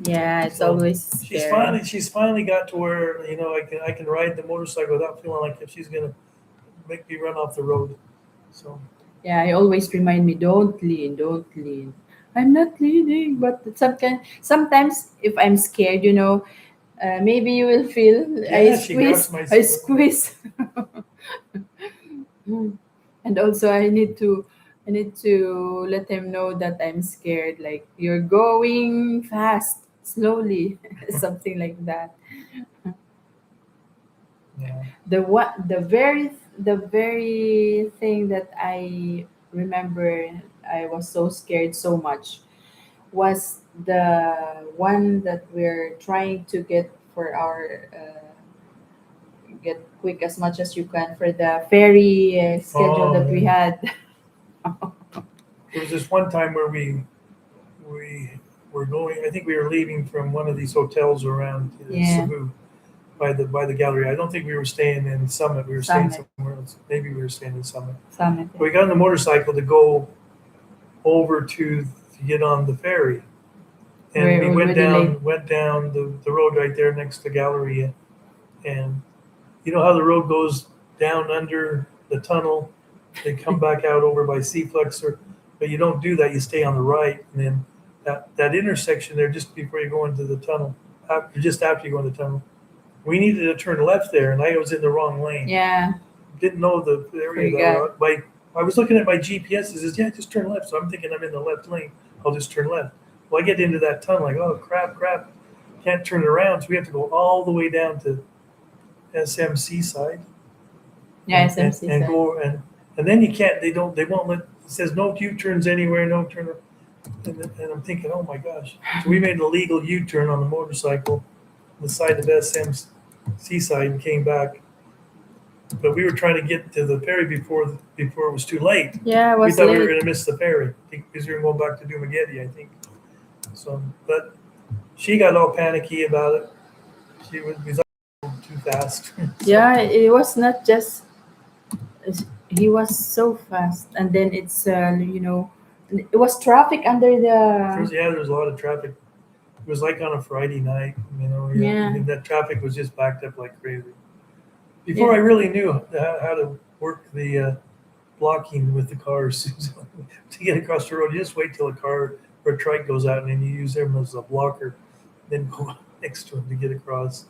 Yeah, it's So always scary. she's finally got to where I can ride the motorcycle without feeling like if she's gonna make me run off the road. So Yeah, I always remind me, don't lean, don't lean. I'm not leaning, but sometimes if I'm scared, maybe you will feel yeah, she grabs my I squeeze. And also I need to let him know that I'm scared. Like you're going fast, slowly, something like that. yeah. The very thing that I remember I was so scared so much was the one that we're trying to get for our get quick as much as you can for the ferry schedule Oh that we yeah. had. There was this one time where we were going. I think we were leaving from one of these hotels around Yeah, Cebu by the gallery. I don't think we were staying in Summit. We were staying summit, somewhere else. Maybe we were staying in Summit. summit. We got on the motorcycle to go over to get on the ferry, and We're we already late. went down the road right there next to Galleria, and you know how the road goes down under the tunnel, they come back out over by Seaflexer, but you don't do that. You stay on the right, and then that intersection there just before you go into the tunnel, just after you go in the tunnel, we needed to turn left there, and I was in the wrong lane. Yeah, Didn't know the area that forgot. we're by. I was looking at my GPS. It says, "Yeah, just turn left." So I'm thinking I'm in the left lane. I'll just turn left. Well, I get into that tunnel, like, oh crap, can't turn around. So we have to go all the way down to SMC side Yeah, SMC and side. go and then you can't. They won't let. It says no U turns anywhere, no turn. And I'm thinking, oh my gosh. So we made a legal U turn on the motorcycle, on the side of SMC side, and came back. But we were trying to get to the ferry before it was too late. Yeah, I We was thought we were late. going to miss the ferry because we were going back to Dumageddon, I think. So, but she got all panicky about it. We thought we were too fast. So Yeah, it was not just he was so fast, and then it was traffic under the. there was a lot of traffic. It was like on a Friday night, yeah, Yeah, and that traffic was just backed up like crazy. Before yeah, I really knew how to work the blocking with the cars to get across the road, you just wait till a car or a trike goes out, and then you use them as a blocker, then go next to them to get across.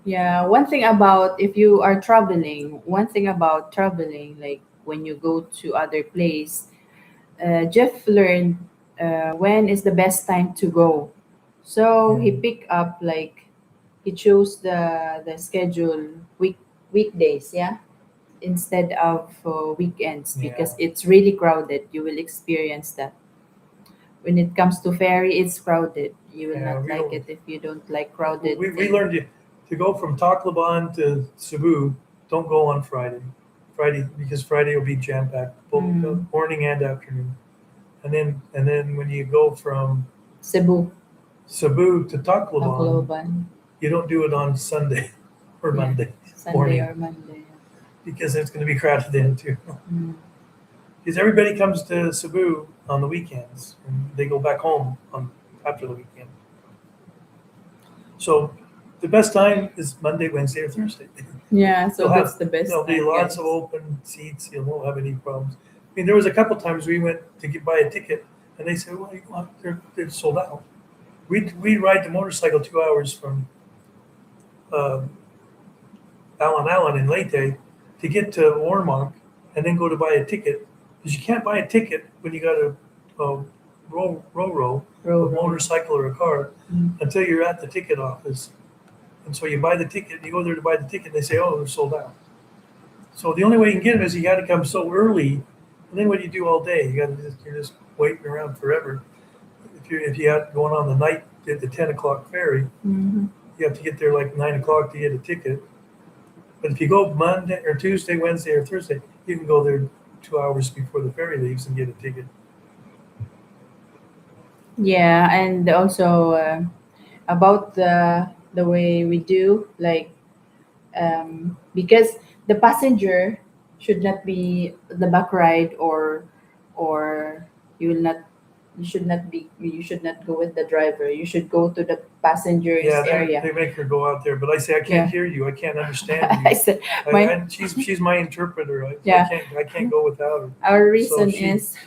yeah. One thing about if you are traveling, one thing about traveling, like when you go to other place, Jeff learned when is the best time to go. So Yeah, he picked up like he chose the schedule weekdays, yeah, instead of weekends yeah, because it's really crowded. You will experience that. When it comes to ferry, it's crowded. You will Yeah, not we like don't. it if you don't like crowded We thing. learned to go from Tacloban to Cebu. Don't go on Friday. Friday because Friday will be jam packed, both Mm. morning and afternoon. And then when you go from Cebu, Cebu to Tacloban, Tacloban. you don't do it on Sunday or Yeah, Monday Sunday morning or Monday. because it's going to be crowded in too. Mm. Because everybody comes to Cebu on the weekends and they go back home on after the weekend. So the best time is Monday, Wednesday, or Thursday. Yeah, so You'll that's have the best there'll be time, lots of guys. open seats. You won't have any problems. I mean, there was a couple times we went to buy a ticket, and they said, "Well, they're sold out." We ride the motorcycle 2 hours from uh, Allen in Leyte to get to Warmark, and then go to buy a ticket because you can't buy a ticket when you got a row Row, of row. motorcycle or a car Mm. until you're at the ticket office. And so you buy the ticket, and you go there to buy the ticket, and they say, "Oh, they're sold out." So the only way you can get them is you got to come so early, and then what do you do all day? You're just waiting around forever. If you have going on the night at the 10 o'clock ferry, Hmm. you have to get there like 9 o'clock to get a ticket. But if you go Monday or Tuesday, Wednesday or Thursday, you can go there 2 hours before the ferry leaves and get a ticket. Yeah, and also about the way we do, like because the passenger should not be the back ride, or you will not you should not go with the driver. You should go to the passengers Yeah, area. they make her go out there, but I say I can't Yeah. hear you. I can't understand I you. said my She's my interpreter. yeah, I can't go without her. our So reason is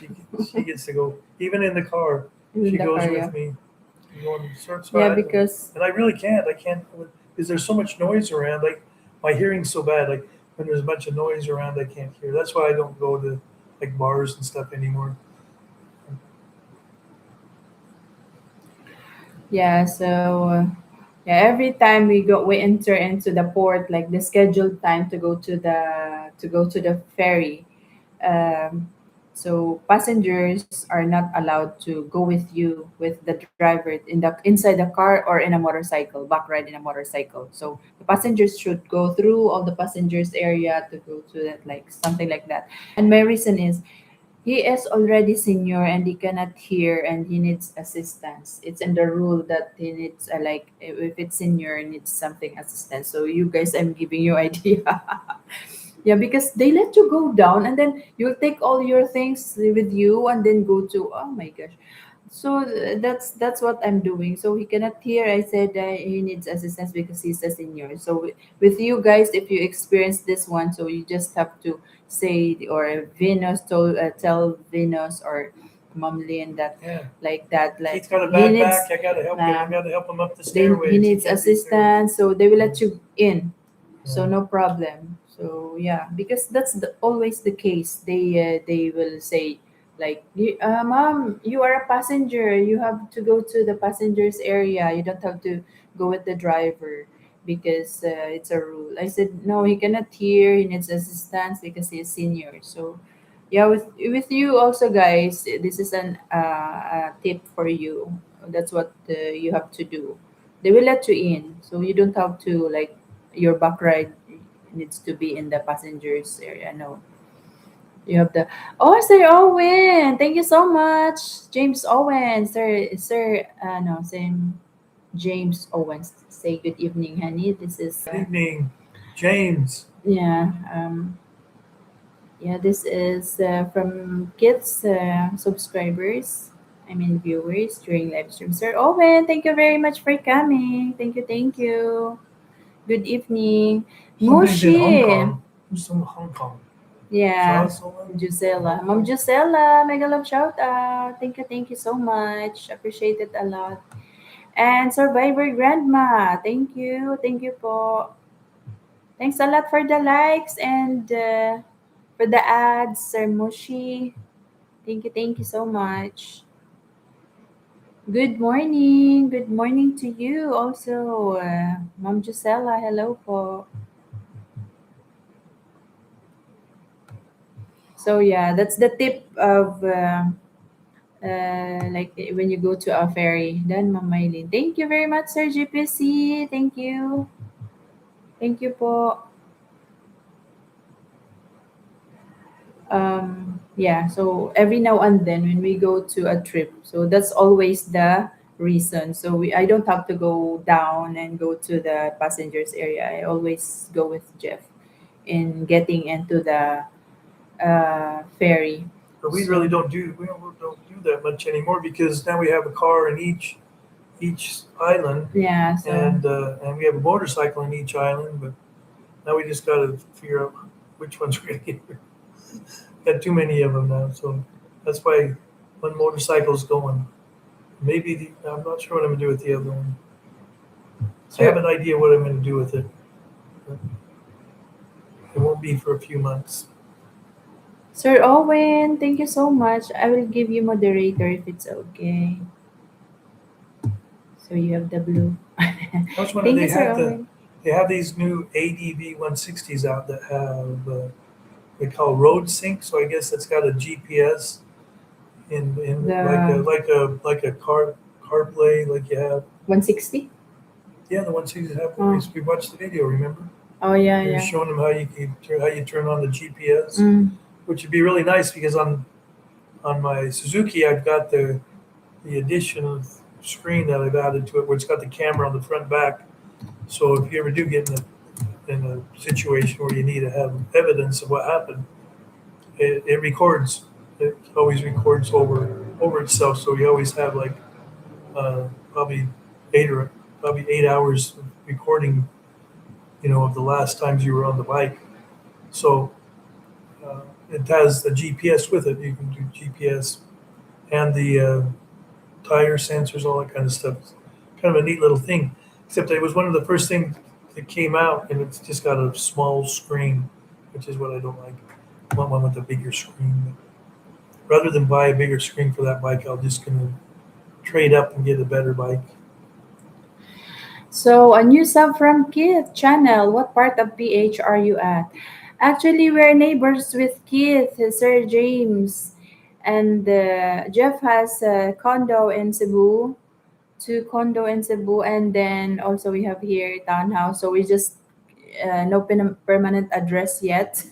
she gets to go even in the car. in She the goes car, yeah. with me. I'm going Yeah, so because and I really can't. I can't because there's so much noise around. Like my hearing's so bad. Like when there's a bunch of noise around, I can't hear. That's why I don't go to like bars and stuff anymore. yeah, so yeah, every time we enter into the port, like the scheduled time to go to the ferry. Um, so passengers are not allowed to go with you with the driver in the inside the car or in a motorcycle, back ride in a motorcycle. So the passengers should go through all the passengers area to go to that, like something like that. And my reason is he is already senior and he cannot hear and he needs assistance. It's in the rule that he needs like if it's senior needs something assistance. So you guys, I'm giving you idea. Yeah, because they let you go down and then you'll take all your things with you and then go to, oh my gosh. So that's what I'm doing. So he cannot hear. I said he needs assistance because he's a senior. So with you guys, if you experience this one, so you just have to say, or Venus told tell Venus or Mylene that Yeah, like that, like Keith's got a he bad needs back. I gotta help him. I um, gotta help him up the he stairways. He needs can't do stairs. assistance, so they will let you in, so Yeah. no problem. So yeah, because that's always the case. They will say like, mom, you are a passenger, you have to go to the passengers area, you don't have to go with the driver because it's a rule. I said no, he cannot hear, he needs assistance because he's senior. So yeah, with you also, guys, this is an a tip for you. That's what you have to do. They will let you in, so you don't have to like your back ride needs to be in the passengers area. No, you have the, oh, Sir Owen, thank you so much, James Owen, sir. No, same. James Owens, say good evening, honey. This is Good evening, James. yeah. Yeah, this is from kids subscribers. I mean viewers during live stream. Sir Owen, thank you very much for coming. Thank you, thank you. Good evening, Somebody's in Hong Mushi. Kong. Who's from Hong Kong? Yeah, Jocelyn in Gisela, Hong Mom Kong. Gisela, mega love shout out. Thank you so much. Appreciate it a lot. And Survivor Grandma, thank you po. Thanks a lot for the likes and for the ads, Sir Mushi. Thank you so much. Good morning. Good morning to you also, Mom Gisela. Hello po. So yeah, that's the tip of Like when you go to a ferry. Then, Ma'am Mylene. Thank you very much, Sir GPC. Thank you. Thank you po. Yeah, so every now and then when we go to a trip, so that's always the reason. So I don't have to go down and go to the passengers area. I always go with Jeff in getting into the ferry. But So we don't do that much anymore because now we have a car in each island, yeah, so and we have a motorcycle in each island. But now we just got to figure out which ones we're gonna get. Got too many of them now, so that's why one motorcycle's going. Maybe I'm not sure what I'm gonna do with the other one. I have Sir an idea what I'm gonna do with it. But it won't be for a few months. Sir Owen, thank you so much. I will give you moderator if it's okay. So you have the blue. I was wondering Thank you, Sir Owen. they have these new ADV 160s out that have they call road sync. So I guess it's got a GPS in The like a CarPlay like you have. 160? Yeah, the 160s have. Oh, We watched the video. Remember? oh yeah, They were yeah. showing them how you turn on the GPS, Mm. which would be really nice because on my Suzuki I've got the additional screen that I've added to it, where it's got the camera on the front and back. So if you ever do get in a situation where you need to have evidence of what happened, it records. It always records over itself. So you always have like uh, probably eight or probably 8 hours of recording, of the last times you were on the bike. So it has the GPS with it. You can do GPS and the tire sensors, all that kind of stuff. It's kind of a neat little thing. Except it was one of the first things that came out, and it's just got a small screen, which is what I don't like. I want one with a bigger screen. Rather than buy a bigger screen for that bike, I'll just gonna trade up and get a better bike. So, a new sub from Keith channel. What part of PH are you at? Actually, we're neighbors with Keith, Sir James, and Jeff has a condo in Cebu, two condo in Cebu, and then also we have here townhouse. So we just no permanent address yet.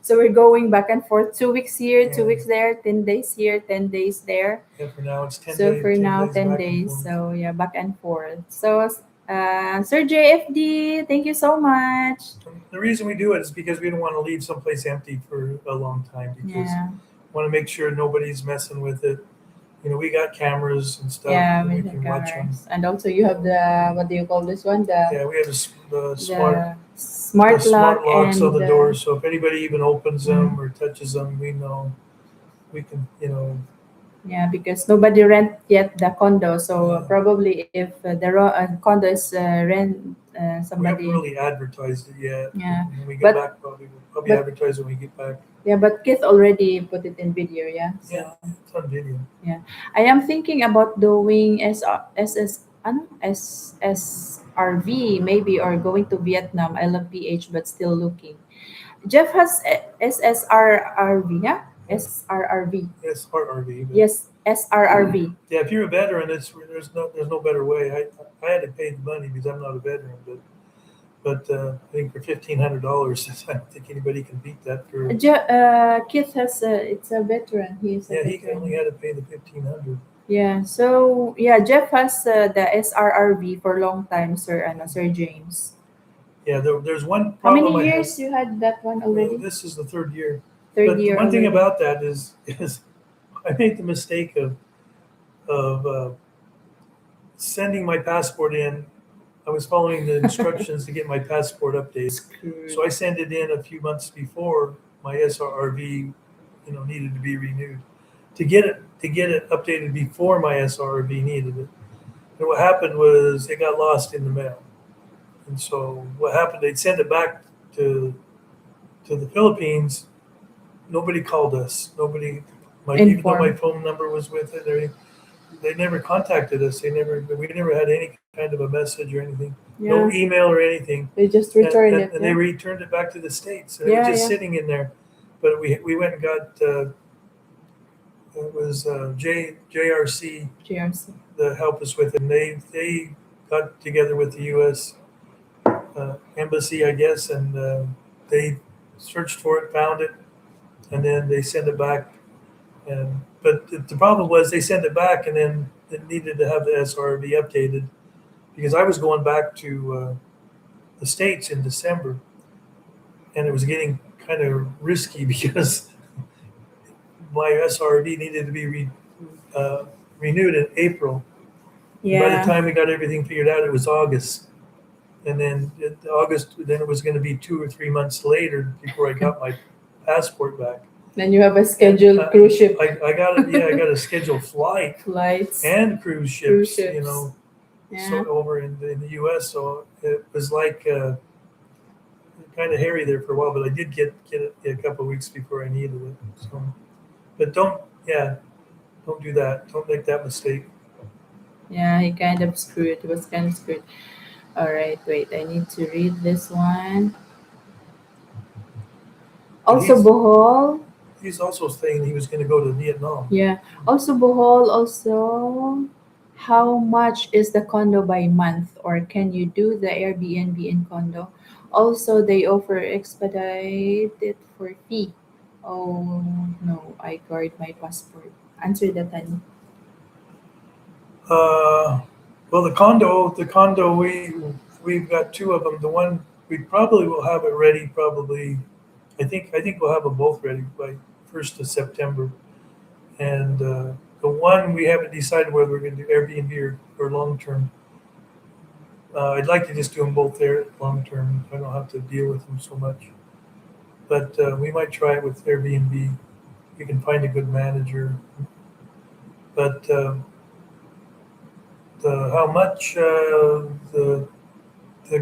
So we're going back and forth, 2 weeks here, two Yeah, weeks there, 10 days here, 10 days there. yeah. For now, it's So for ten now, days 10 back and days. forth. So yeah, back and forth. So, Sir JFD, thank you so much. The reason we do it is because we don't want to leave someplace empty for a long time because Yeah, we want to make sure nobody's messing with it. We got cameras and stuff, yeah, and we with the can watch them. cameras. And also you have the, what do you call this one? Yeah, we have The the smart lock smart locks on and the doors, so if anybody even opens mm, them or touches them, we know we can. yeah, because nobody rent yet the condo. So Uh, probably if condo is rent, we haven't somebody, really advertised it yet. yeah. When we get But back, probably but advertise when we get back. yeah, but Keith already put it in video, yeah. Yeah, So it's on video. yeah, I am thinking about doing SSRV maybe, or going to Vietnam. I love PH, but still looking. Jeff has SSRRV, yeah, Yeah, SRRV. it's hard RV, but Yes, SRRV. yeah, if you're a veteran, there's no better way. I had to pay the money because I'm not a veteran, but I think for $1,500, I don't think anybody can beat that. For Keith has it's a veteran. He is a Yeah, he only veteran. had to pay the 1,500. Yeah. So yeah, Jeff has the SRRV for long time, Sir James. Yeah, there's one How problem many I had. years you had that one already? This is the third year. Third But the year one thing already. about that is I made the mistake of sending my passport in. I was following the instructions to get my passport updated, Screwed. so I sent it in a few months before my SRRV, needed to be renewed. To get it updated before my SRRV needed it. And what happened was it got lost in the mail. And so what happened? They'd send it back to the Philippines. Nobody called us. Nobody, even though my Inform. phone number was with it, they never contacted us. We never had any kind of a message or anything, no Yeah. email or anything. They just And, return and, it. and they Yeah. returned it back to the States. And it was Yeah. just Yeah. sitting in there. But we went and got it was JRC GRC. that helped us with it. And they got together with the U.S. Embassy, I guess, and they searched for it, found it, and then they sent it back. And but the problem was they sent it back, and then it needed to have the SRV updated because I was going back to the States in December, and it was getting kind of risky because my SRV needed to be uh, renewed in April. And by the Yeah. time we got everything figured out, it was August. And then then it was going to be 2 or 3 months later before I got my passport back. Then you have a And scheduled cruise ship I got it. Yeah, I got a scheduled flight flights, and cruise cruise ships. ships. So Yeah. over in the U.S. So it was like kind of hairy there for a while, but I did get it a couple of weeks before I needed it. So, but don't do that. Don't make that mistake. Yeah, he kind of screwed. He was kind of screwed. All right, wait. I need to read this one. But Also, Bohol. he's also saying he was going to go to Vietnam. Yeah. Also, Bohol. Also, how much is the condo by month, or can you do the Airbnb in condo? Also, they offer expedited for fee. Oh no, I guard my passport. Answer that, honey. Uh, well, the condo we've got two of them. The one we probably will have it ready. Probably, I think we'll have them both ready by 1st of September. And the one we haven't decided whether we're going to do Airbnb or long term. I'd like to just do them both there long term. I don't have to deal with them so much. But we might try it with Airbnb. We can find a good manager. But the how much the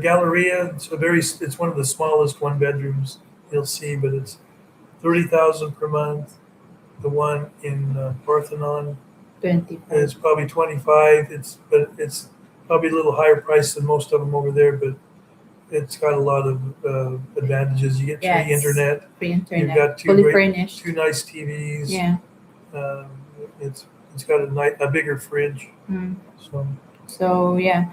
Galleria? It's one of the smallest one bedrooms you'll see, but it's 30,000 per month. The one in Parthenon 25. is probably 25. It's probably a little higher price than most of them over there, but it's got a lot of advantages. You get Yeah, free it's internet. free You've internet, got fully furnished. two nice TVs. Yeah. Um, it's got a bigger fridge. Mm. So So yeah,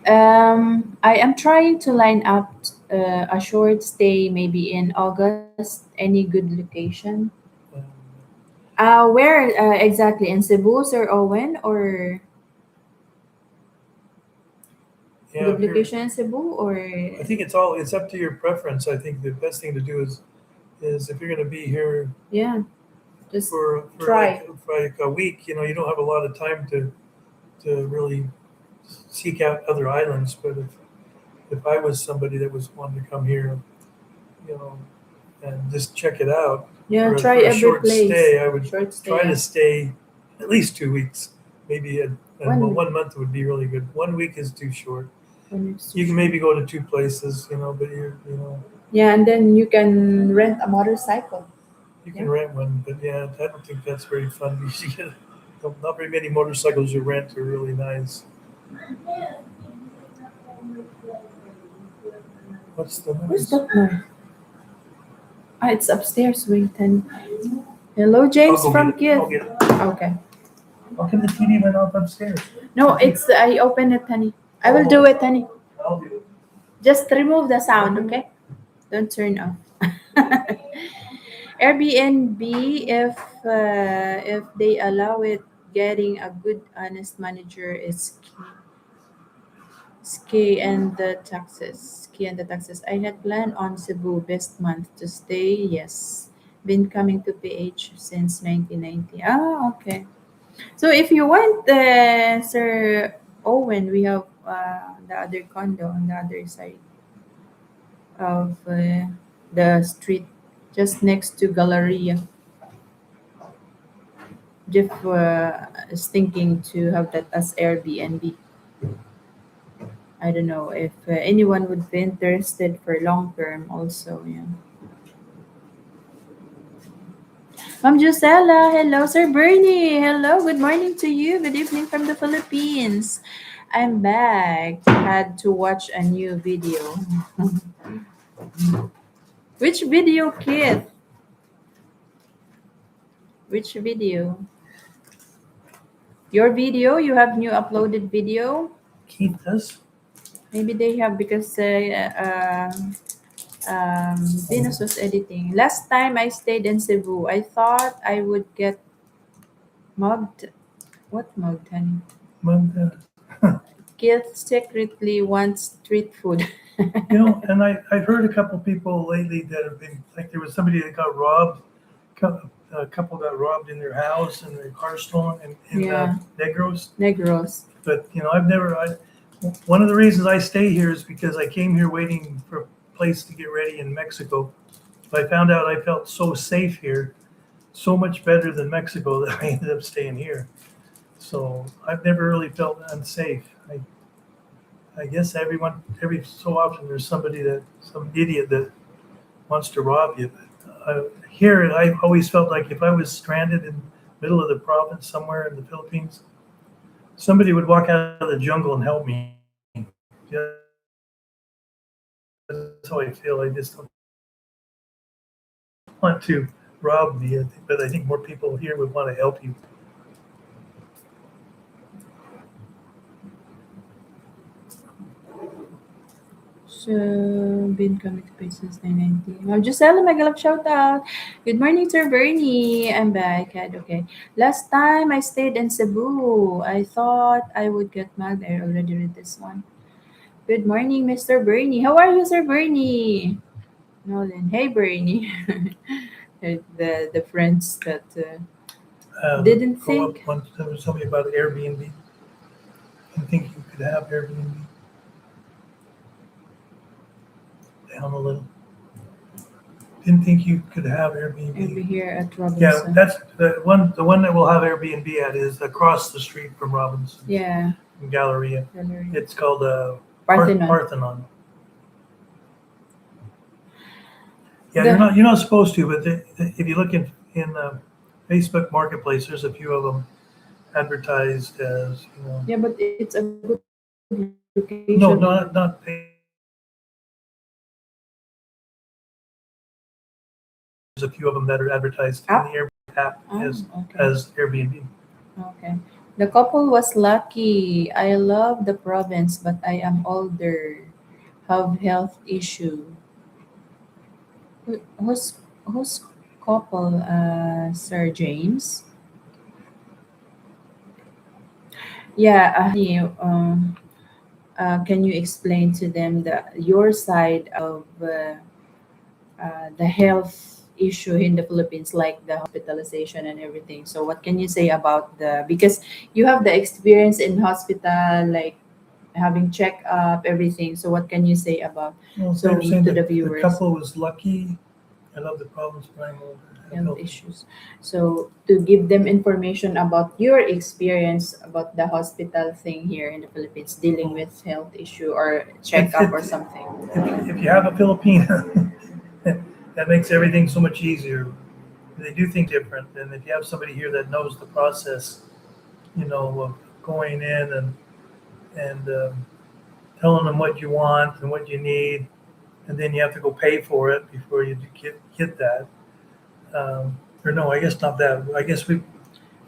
I am trying to line up a short stay, maybe in August. Any good location? um, Where exactly in Cebu, Sir Owen, or yeah, good if you're, location in Cebu, or I think it's up to your preference. I think the best thing to do is if you're going to be here yeah, just for try. like a week, you don't have a lot of time to really seek out other islands. But if I was somebody that was wanting to come here, you know, and just check it out Yeah, try for a every short place. stay, I would Short stay. try to Yeah, stay at least 2 weeks. Maybe and one week. 1 month would be really good. 1 week is too short. One week's too You can short. maybe go to two places, but Yeah, and then you can rent a motorcycle. you Yeah. can rent one. But yeah, I don't think that's very fun because you get not very many motorcycles you rent are really nice. What's the Where's noise? that noise? Ah, it's upstairs. Wait, and hello, I'll James go get from it. Kid. I'll get it. Okay. How come the TV went off upstairs? No, it's I open it, honey. I will do it, honey. I'll do it. Just remove the sound, okay? Don't turn off. Airbnb, if they allow it, getting a good, honest manager is key. Ski and the taxes. I had planned on Cebu best month to stay. Yes, been coming to PH since 1990. Ah, okay. So if you want, Sir Owen, we have the other condo on the other side of the street, just next to Galleria. Jeff is thinking to have that as Airbnb. I don't know if anyone would be interested for long term also. Yeah. Ma'am Josella, hello. Sir Bernie, hello. Good morning to you. Good evening from the Philippines. I'm back. Had to watch a new video. Which video, Kid? Which video? Your video, you have new uploaded video. Keith does. Maybe they have because Venus was editing. Last time I stayed in Cebu, I thought I would get mugged. What mugged, honey? But, Keith secretly wants street food. and I've heard a couple people lately that have been like there was somebody that got robbed. A couple got robbed in their house and their car stolen in Yeah, Negros. Negros. But I've never. One of the reasons I stay here is because I came here waiting for a place to get ready in Mexico. But I found out I felt so safe here, so much better than Mexico that I ended up staying here. So I've never really felt unsafe. I guess every so often there's some idiot that wants to rob you. But here, I always felt like if I was stranded in the middle of the province somewhere in the Philippines, somebody would walk out of the jungle and help me. Yeah, that's how I feel. I just don't want to rob me, but I think more people here would want to help you. So, been coming to places 990. Ma'am Giselle, Magalap shout out. Good morning, Sir Bernie. I'm back. Okay. Last time I stayed in Cebu, I thought I would get mad. I already read this one. Good morning, Mr. Bernie. How are you, Sir Bernie? Nolan. Hey, Bernie. The friends that didn't Go up think. once. There was something about Airbnb. I think you could have Airbnb down a little. Didn't think you could have Over Airbnb. here at Yeah, Robinson. that's the one. The one that we'll have Airbnb at is across the street from Robinson's Yeah. in Galleria. Gallery. It's called Parthenon. Parthenon. Yeah, The you're not supposed to, but if you look in Facebook Marketplace, there's a few of them advertised as yeah, but it's a good location. no, not there's a few of them that are advertised in App? the Airbnb app Oh, okay. as Airbnb. Okay. The couple was lucky. I love the province, but I am older, have health issue. Who's couple? Sir James. Yeah. Can you explain to them your side of the health issue in the Philippines, like the hospitalization and everything? So, what can you say about the because you have the experience in hospital, like having check up everything. So, what can you say about Well, they're so saying to the that the viewers? couple was lucky. I love the province, but I'm older. Have Health health issues. issues. So to give them information about your experience about the hospital thing here in the Philippines, dealing Well, with health issue or it, checkup or it, something. if you have a Filipino, that makes everything so much easier. They do things different, and if you have somebody here that knows the process, of going in and telling them what you want and what you need, and then you have to go pay for it before you get that. Or no, I guess not that. I guess we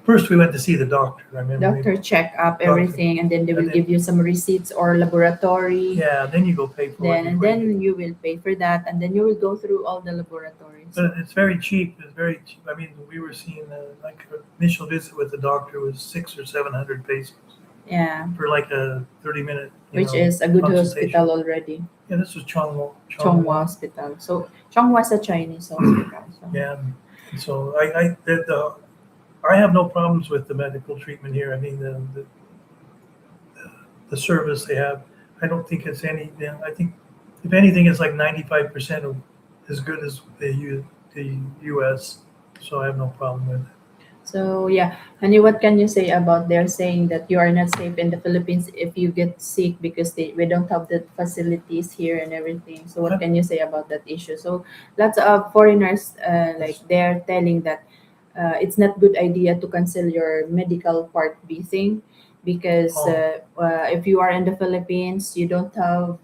went to see the doctor. I remember Doctor check up doctor, everything, and then they and will then give you some receipts or laboratory. yeah, then you go pay for it Then and before you get. then you will pay for that, and then you will go through all the laboratories. But it's very cheap. It's very cheap. I mean, we were seeing like an initial visit with the doctor was 600 or 700 pesos Yeah, for like a 30-minute, which is a good consultation. hospital already. Yeah, this was Chongwa. Chonghua Hospital. So Chonghua is a Chinese hospital. So Yeah, and so I have no problems with the medical treatment here. I mean, the service they have, I don't think it's any. I think if anything, it's like 95% of as good as the U.S. So I have no problem with it. So yeah, honey, what can you say about they're saying that you are not safe in the Philippines if you get sick because we don't have the facilities here and everything. So what I, can you say about that issue? So lots of foreigners like they're telling that it's not good idea to cancel your medical part B thing because oh, if you are in the Philippines, you don't have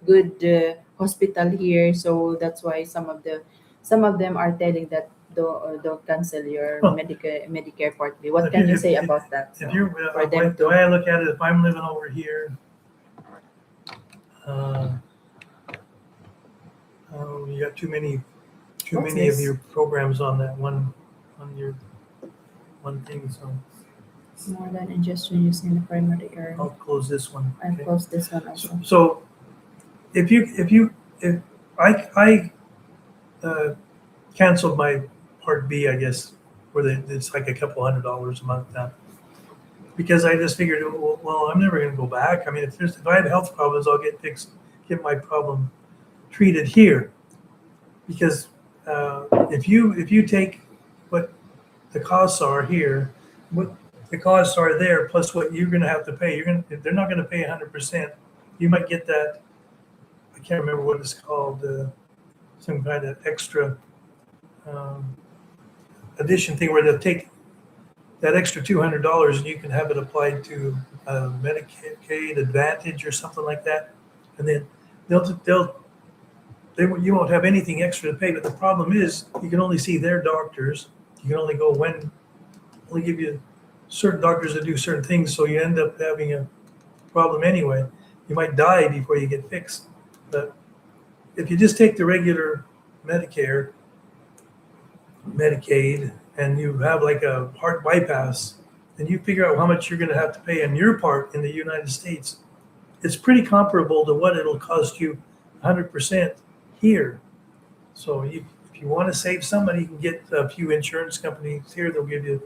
good hospital here. So that's why some of them are telling that don't cancel your Huh. Medicare Part B. What If you can you if, say if, about that? if So you're for them the to, way I look at it, if I'm living over here, uh, you got too what's many of this? your programs on that one on your one thing. So More than ingestion using the primary area. I'll close this one. I'll Okay. close this one So, also. so if I canceled my Part B, I guess, where it's like a couple $100 a month now, because I just figured, well, I'm never going to go back. I mean, if I have health problems, I'll get my problem treated here. Because if you take what the costs are here, what the costs are there, plus what you're going to have to pay, they're not going to pay 100%. You might get that. I can't remember what it's called. Some kind of extra um, addition thing where they'll take that extra $200 and you can have it applied to Medicaid Advantage or something like that, and then they'll you won't have anything extra to pay. But the problem is you can only see their doctors. You can only go when only give you certain doctors that do certain things, so you end up having a problem anyway. You might die before you get fixed. But if you just take the regular Medicare, Medicaid, and you have like a heart bypass, and you figure out how much you're going to have to pay on your part in the United States, it's pretty comparable to what it'll cost you 100% here. So if you want to save some money, you can get a few insurance companies here. They'll give you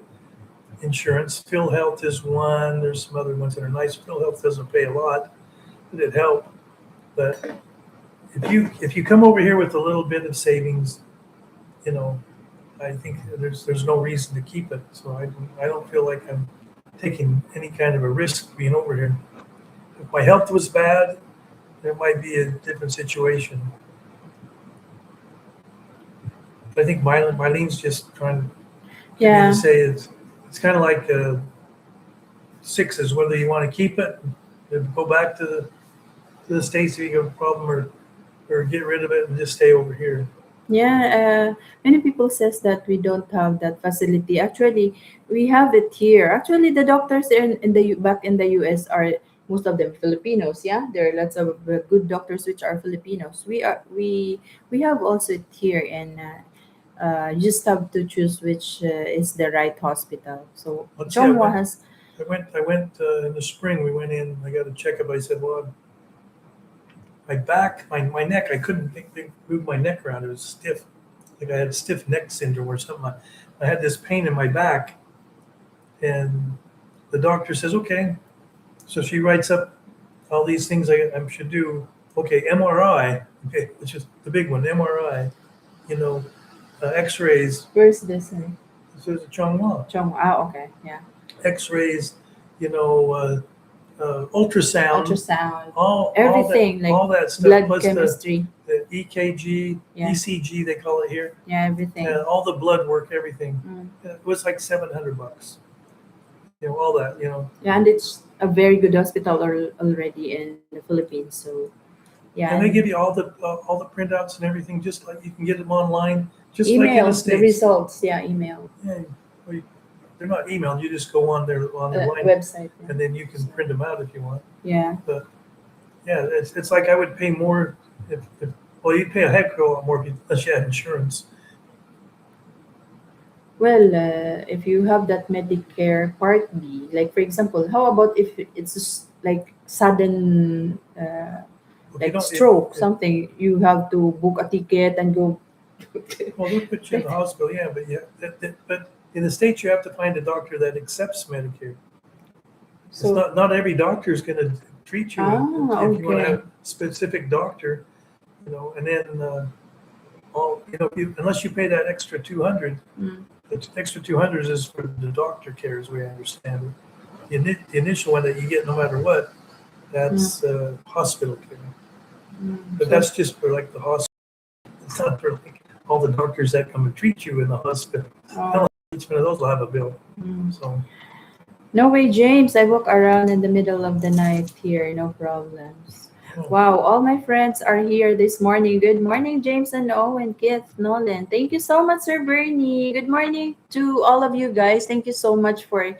insurance. Phil Health is one. There's some other ones that are nice. Phil Health doesn't pay a lot, but it helps. But if you come over here with a little bit of savings, you know, I think there's no reason to keep it. So I don't feel like I'm taking any kind of a risk being over here. If my health was bad, there might be a different situation. I think Mylene's just trying to get me to Yeah, say it's kind of like sixes, whether you want to keep it, go back to the States if you have a problem, or get rid of it and just stay over here. yeah. Many people says that we don't have that facility. Actually, we have it here. Actually, the doctors in the back in the US are most of them Filipinos. Yeah, there are lots of good doctors which are Filipinos. We have also it here, and you just have to choose which is the right hospital. So Let's see, Chonghua has. I went in the spring. We went in. I got a checkup. I said, well, my back, my neck, I couldn't move my neck around. It was stiff, like I had stiff neck syndrome or something. I had this pain in my back, and the doctor says, okay. So she writes up all these things I should do. Okay, MRI. Okay, which is the big one. MRI. You know, X-rays. Where's this? This is Chonghua. Chong. Ah, okay, yeah. X-rays. You know, ultrasound. Ultrasound, All that everything like all that stuff. blood Plus chemistry. the EKG, Yeah, ECG, they call it here. yeah, everything. All the blood work, everything. Mm. It was like $700. All that. Yeah, and it's a very good hospital already in the Philippines. So yeah, And they and give you all the printouts and everything, just like you can get them online, just like in the email the States. results. Yeah, email Yeah, well, they're not emailed. You just go on the line, website. Yeah. and then you can print them out if you want. Yeah. But yeah, it's like I would pay more if well, you'd pay a heck of a lot more unless you had insurance. Well, if you have that Medicare Part B, like for example, how about if it's just like sudden, If you like don't, stroke, something, you have to book a ticket and go. well, they'll put you in the hospital, yeah, but but in the States you have to find a doctor that accepts Medicare. It's So, not every doctor is going to treat you if you want to okay. have a specific doctor, and then unless you pay that extra 200, Mm. the extra 200 is for the doctor care, as we understand it. The initial one that you get no matter what, that's hospital care. But So, that's just for like the hospital. It's not for like all the doctors that come and treat you in the hospital. uh, Each one of those will have a bill. mm. So No way, James. I walk around in the middle of the night here, no problems. Oh, Wow, all my friends are here this morning. Good morning, James and Owen, Keith, Nolan. Thank you so much, Sir Bernie. Good morning to all of you guys. Thank you so much for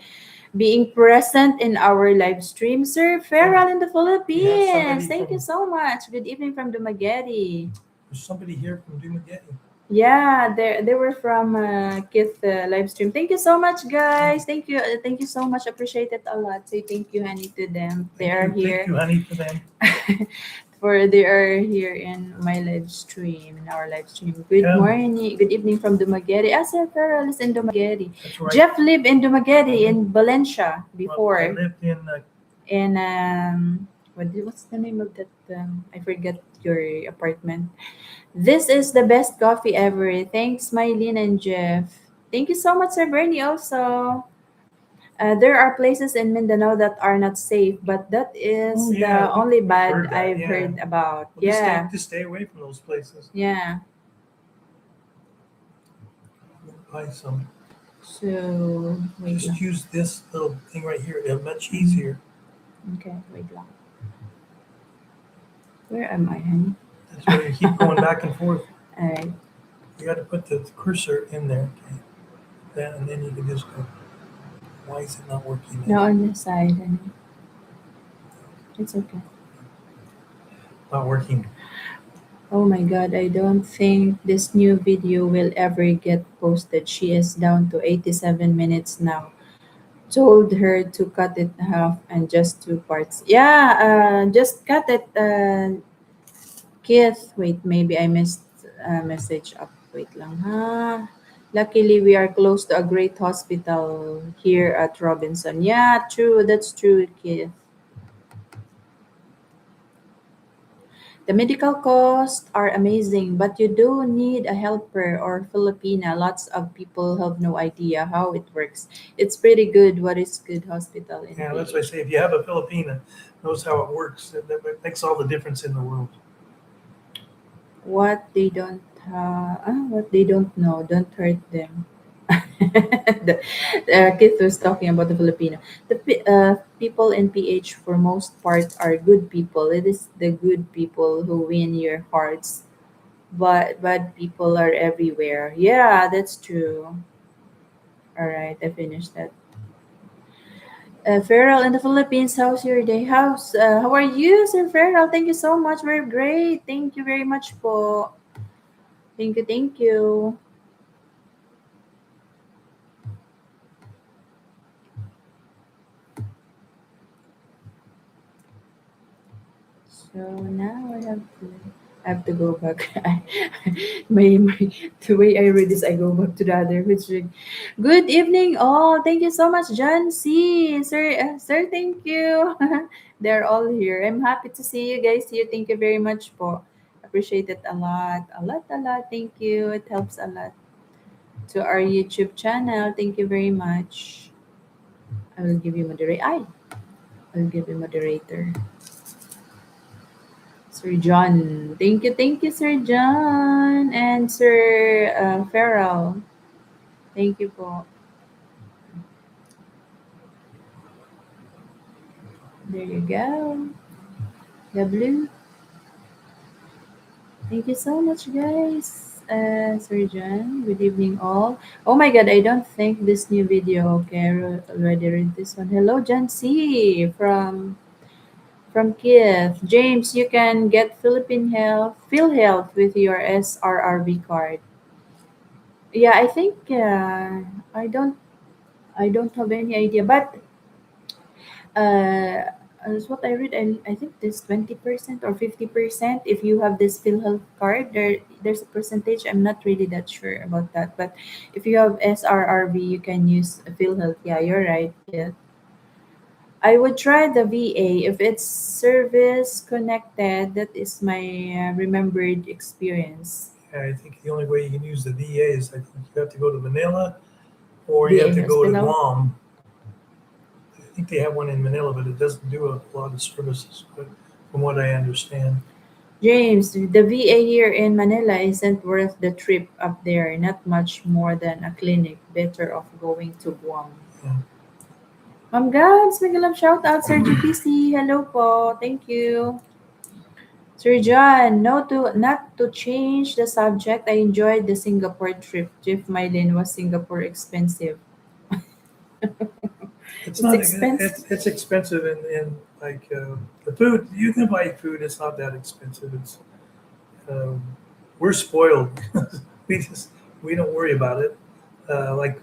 being present in our live stream. Sir oh, Farrell in the we have Philippines. somebody Thank you from. so much. Good evening from Dumaguete. There's somebody here from Dumaguete. Yeah, they were from Kith live stream. Thank you so much, Oh, guys. Thank you so much. Appreciate it a lot. Say thank you, honey, to them. They are thank here. you, honey, to them. For they are here in my live stream, in our live stream. Good Yeah, morning, good evening from Dumaguete. Sir Farrell is in Dumaguete. that's right. Jeff lived in Dumaguete Hmm. in Valencia Well, I before. lived in. And what's the name of that? I forget your apartment. This is the best coffee ever. Thanks, Mylene and Jeff. Thank you so much, Sir Bernie. Also, there are places in Mindanao that are not safe, but that Oh is yeah, the only we've bad heard that. I've Yeah. heard about. Well, Yeah, just stay away from those places. yeah. Buy some. So wait Just lang. use this little thing right here. It's much Mm, easier. okay, wait lang. Where am I, honey? That's where you keep going back and forth. Alright. You got to put the cursor in there. Okay. That, and then you can just go. Why is it not working now? Now on the side, honey. It's okay. Not working. Oh my god, I don't think this new video will ever get posted. She is down to 87 minutes now. Told her to cut it half and just two parts. Yeah, just cut it, Keith. Wait, maybe I missed a message up. Wait lang, ha? Luckily, we are close to a great hospital here at Robinson. Yeah, true. That's true, Keith. The medical costs are amazing, but you do need a helper or Filipina. Lots of people have no idea how it works. It's pretty good. What is good hospital in Yeah, that's why I PH? say if you have a Filipina, knows how it works, that makes all the difference in the world. What they don't know, don't hurt them. the kid was talking about the Filipino. People in PH for most part are good people. It is the good people who win your hearts, but bad people are everywhere. Yeah, that's true. All right, I finished that. Farrell in the Philippines, how's your day? How are you, Sir Farrell? Thank you so much. We're great. Thank you very much po. Thank you, thank you. So now I have to go back. My the way I read this, I go back to the other which good evening all. Thank you so much, John C. Sir, thank you. They're all here. I'm happy to see you guys here. Thank you very much po. Appreciate it a lot. A lot, a lot. Thank you. It helps a lot to our YouTube channel. Thank you very much. I will give you moderator. I'll give you moderator. Sir John. Thank you, Sir John. And Sir Farrell. Thank you po. There you go. W. Thank you so much, guys. Sir John, good evening all. Oh my god, I don't think this new video. Okay, I already read this one. Hello, John C. From Kiev. James, you can get Philippine Health, PhilHealth with your SRRV card. Yeah, I think I don't I don't have any idea, but uh, as what I read, I think this 20% or 50%. If you have this PhilHealth card, there's a percentage. I'm not really that sure about that, but if you have SRRV, you can use PhilHealth. Yeah, you're right. Yeah, I would try the VA if it's service connected. That is my remembered experience. Yeah, I think the only way you can use the VA is I think you have to go to Manila or you have VA to go to hospital. Guam. I think they have one in Manila, but it doesn't do a lot of services. But from what I understand, James, the VA here in Manila isn't worth the trip up there. Not much more than a clinic. Better off going to Guam. yeah. Ma'am Gans, may shout out Sir GPC. Hello po. Thank you. Sir John, no to not to change the subject. I enjoyed the Singapore trip. If Mylene was Singapore expensive. It's It's not. expensive. It's expensive in like the food. You can buy food. It's not that expensive. It's um, we're spoiled. we just we don't worry about it. Like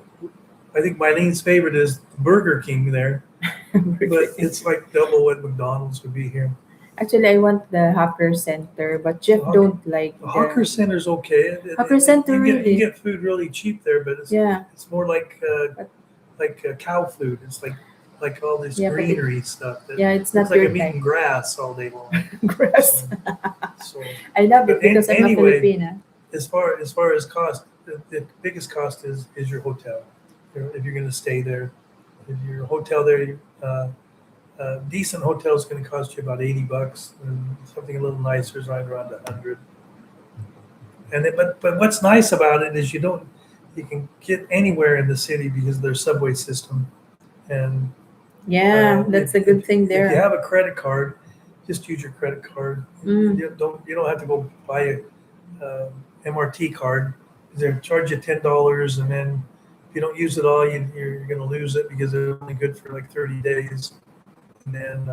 I think Mylene's favorite is Burger King there, but it's like double what McDonald's would be here. Actually, I want the Hawker Center, but The Jeff hawker, don't like the hawker the center's okay. Hawker Center You really. get food really cheap there, but Yeah, it's more but like cow food. It's like all this yeah, but greenery stuff that yeah, it's looks not like your I'm type. eating grass all day long. Grass. So so, I love but it because I'm a anyway, Filipina. as far as cost, the biggest cost is your hotel. If you're going to stay there, if your hotel there, decent hotel is going to cost you about $80, and something a little nicer is right around 100. But what's nice about it is you can get anywhere in the city because of their subway system. And Yeah, that's a good thing if you there. have a credit card, just use your credit card. Mm. You don't have to go buy a MRT card. They charge you $10, and then if you don't use it all, you're going to lose it because it's only good for like 30 days. And then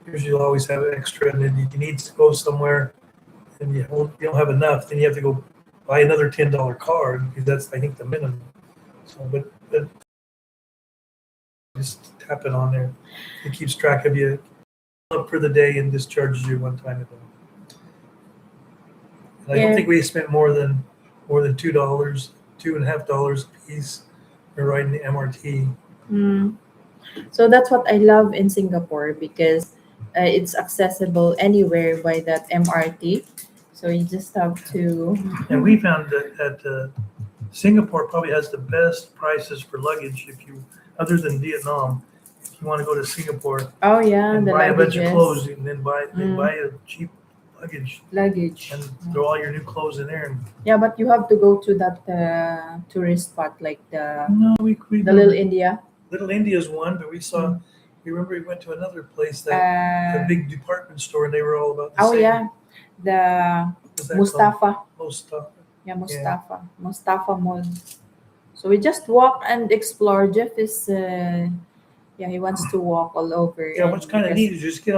usually you'll always have extra, and then you need to go somewhere and you don't have enough, then you have to go buy another $10 card because that's I think the minimum. So, but just tap it on there. It keeps track of you up for the day and discharges you one time a day. And I don't Yeah. think we spent more than $2, $2.50 a piece for riding the MRT. Mm. So that's what I love in Singapore because it's accessible anywhere by that MRT. So you just have to. And we found that Singapore probably has the best prices for luggage if you, other than Vietnam, if you want to go to Singapore Oh yeah, and the buy a bunch of luggages, clothes and then mm, buy a cheap luggage luggage. and throw all your new clothes in there. And Yeah, but you have to go to that tourist spot like no, we the Little India. Little India's one, but we saw. Mm. You remember we went to another place that a Uh, big department store, and they were all about the oh same. yeah, the What's that called? Mustafa. Most stuff. Yeah, Yeah, Mustafa Mall. So we just walk and explore. Jeff is yeah, he wants to walk all over yeah. What's and kind of because neat is just get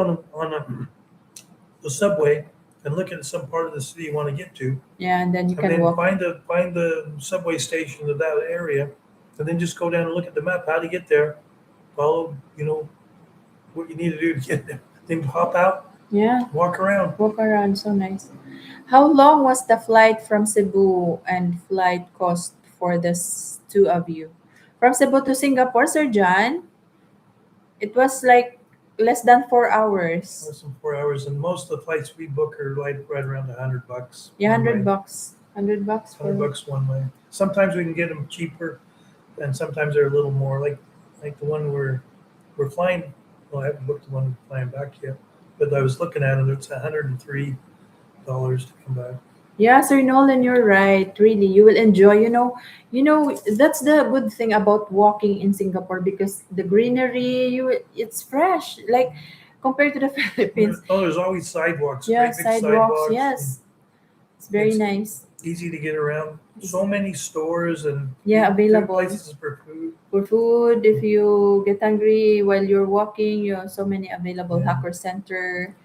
the subway and look at some part of the city you want to get to, yeah, and then you and can then walk. find the subway station of that area, and then just go down and look at the map how to get there. Follow, what you need to do to get there. Then hop out, Yeah, walk around. walk around. So nice. How long was the flight from Cebu and flight cost for the two of you? From Cebu to Singapore, Sir John, it was like less than 4 hours. Less than 4 hours, and most of the flights we book are right around $100 Yeah, one hundred way. bucks. 100 bucks hundred for. bucks one way. Sometimes we can get them cheaper, and sometimes they're a little more. Like the one we're flying. Well, I haven't booked the one we're flying back yet, but I was looking at it. It's $103 to come back. Yeah, Sir Nolan, you're right. Really, you will enjoy. That's the good thing about walking in Singapore because the greenery, it's fresh. Like compared to the Philippines. There's always sidewalks, Yeah, great big sidewalks. sidewalks. And Yes, it's very it's nice. easy to get around. So Easy. many stores and Yeah, good available places for food. for food. If you get hungry while you're walking, you have so many available Yeah. hacker center.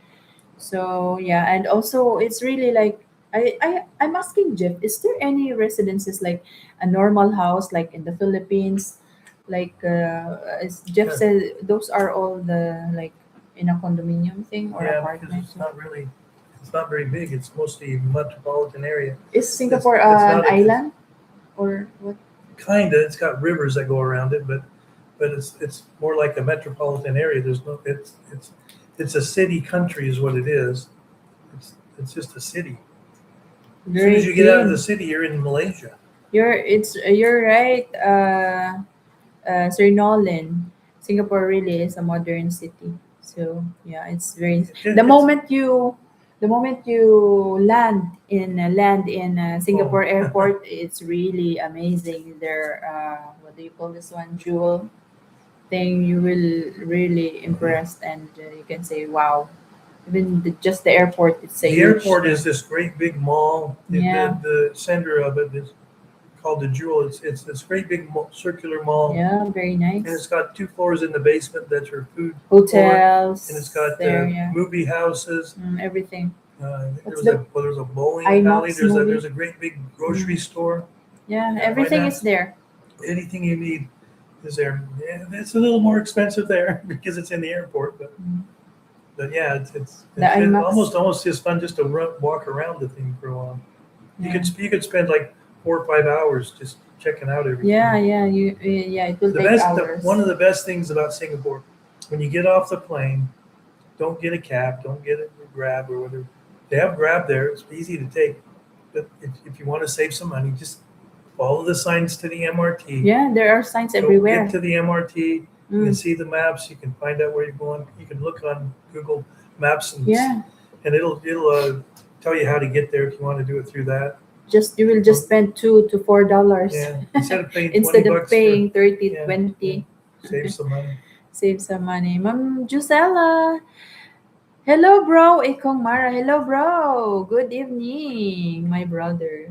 So yeah, and also it's really like I'm asking Jeff, is there any residences like a normal house like in the Philippines? Like as Jeff Yeah, said, those are all the like in a condominium thing or yeah, because apartment. it's not very big. It's mostly metropolitan area. Is It's Singapore it's an not a island or what? kinda. It's got rivers that go around it, but it's more like a metropolitan area. There's no it's a city country is what it is. It's just a city. As soon Very as you get out of the clean. city, you're in Malaysia. You're right, Sir Nolan. Singapore really is a modern city. So yeah, it's very. It, The it's moment you, the moment you land in oh Singapore airport, it's really amazing. Their what do you call this one? Jewel thing. You will really impressed, and you can say, "Wow, Even just the airport, it's a The huge airport is thing. this great big mall. Yeah, The center of it is called the Jewel. It's this great big circular mall, yeah, very and it's nice. got two floors in the basement that's your food floor, and it's Hotels got there, yeah, movie houses. everything. I think What's the there was a bowling alley. IMAX movie? There's a great big grocery Mm, store. yeah, Yeah, right everything now is there. anything you need is there. Yeah, it's a little more expensive there because it's in the airport, Mm. but yeah, The it's IMAX, almost just fun just to walk around the thing for a while. yeah, You could spend like 4 or 5 hours just checking out yeah, everything. yeah. Yeah, it will take One hours. of the best things about Singapore, when you get off the plane, don't get a cab, don't get a Grab or whatever. They have Grab there; it's easy to take. But if you want to save some money, just follow the signs to the MRT. Yeah, there are signs Go get everywhere. to the MRT. You can Mm, see the maps. You can find out where you're going. You can look on Google Maps yeah, and it'll tell you how to get there if you want to do it through that. just you will just Or spend $2 to $4 yeah, instead of paying twenty instead of bucks for paying 30, yeah yeah 20. save some money. Save some money. Ma'am Jusella. Hello, bro. Ikong Mara. Hello, bro. Good evening, my brother.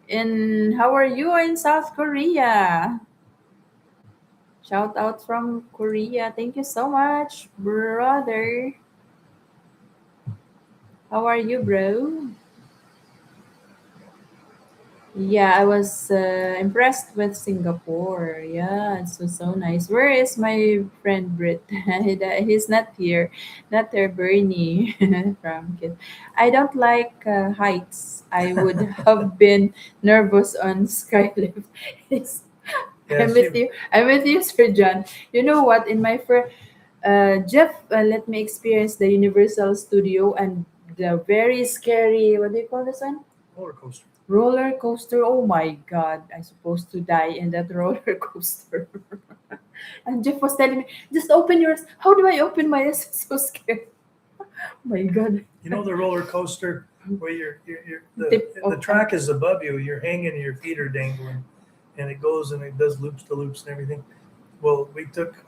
And how are you in South Korea? Shout out from Korea. Thank you so much, brother. How are you, bro? Yeah, I was impressed with Singapore. Yeah, it was so nice. Where is my friend Brit? He's not here. Not there, Bernie from Kid. I don't like heights. I would have been nervous on skylift. It's, Yeah, I'm with you. I'm with you, Sir John. You know what? In my first Jeff, let me experience the Universal Studio and the very scary. What do you call this one? roller coaster. Roller coaster. Oh my god, I'm supposed to die in that roller coaster. And Jeff was telling me, just open yours. How do I open my eyes? I'm so scared. Oh my god. You know the roller coaster where Tip the of track is above you. You're hanging, and your feet are dangling, and it goes and it does loops to loops and everything. Well,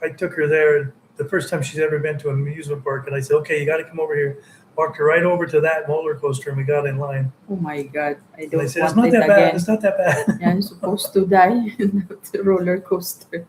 I took her there the first time she's ever been to an amusement park, and I said, okay, you got to come over here. Walked her right over to that roller coaster, and we got in line. oh my god, I And I don't said, it's want not it that bad. again. It's not that bad. Yeah, I'm supposed to die in that roller coaster.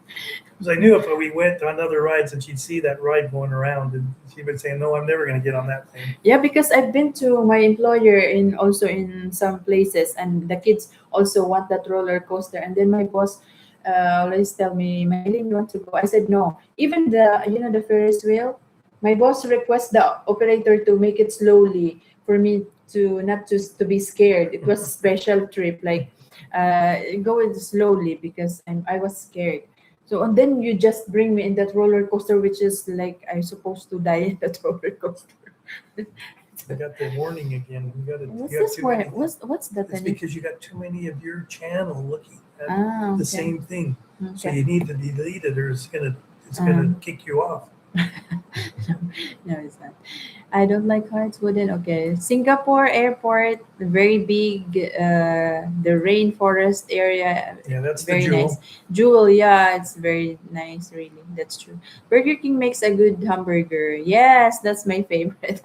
Because I knew if we went on other rides and she'd see that ride going around, and she would say, no, I'm never going to get on that thing. Yeah, because I've been to my employer in also in some places, and the kids also want that roller coaster. And then my boss always tell me, Mylene, you want to go? I said no. Even the Ferris wheel, my boss request the operator to make it slowly for me to not just to be scared. It was a special trip, like go it slowly because I was scared. So and then you just bring me in that roller coaster, which is like I'm supposed to die in that roller coaster. I got the warning again. What's You got this too for? many. What's that? It's because you got too many of your channel looking at Ah, the okay. same thing. So Okay. you need to delete it, or it's gonna Um, kick you off. no, it's not. I don't like heights. Wooden. Okay. Singapore airport, very big. The rainforest area, Yeah, that's the very nice. jewel. Jewel, yeah, it's very nice. Really, that's true. Burger King makes a good hamburger. Yes, that's my favorite.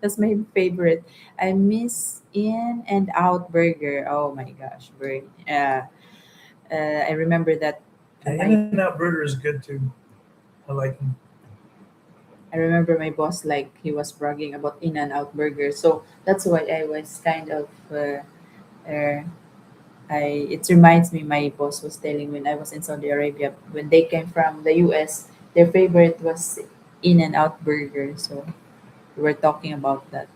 That's my favorite. I miss In and Out Burger. Oh my gosh, I remember that. The My In-N-Out burger is good too. I like them. I remember my boss like he was bragging about In and Out Burger, so that's why I was kind of uh, I. It reminds me my boss was telling when I was in Saudi Arabia when they came from the U.S. Their favorite was In and Out Burger, so we were talking about that.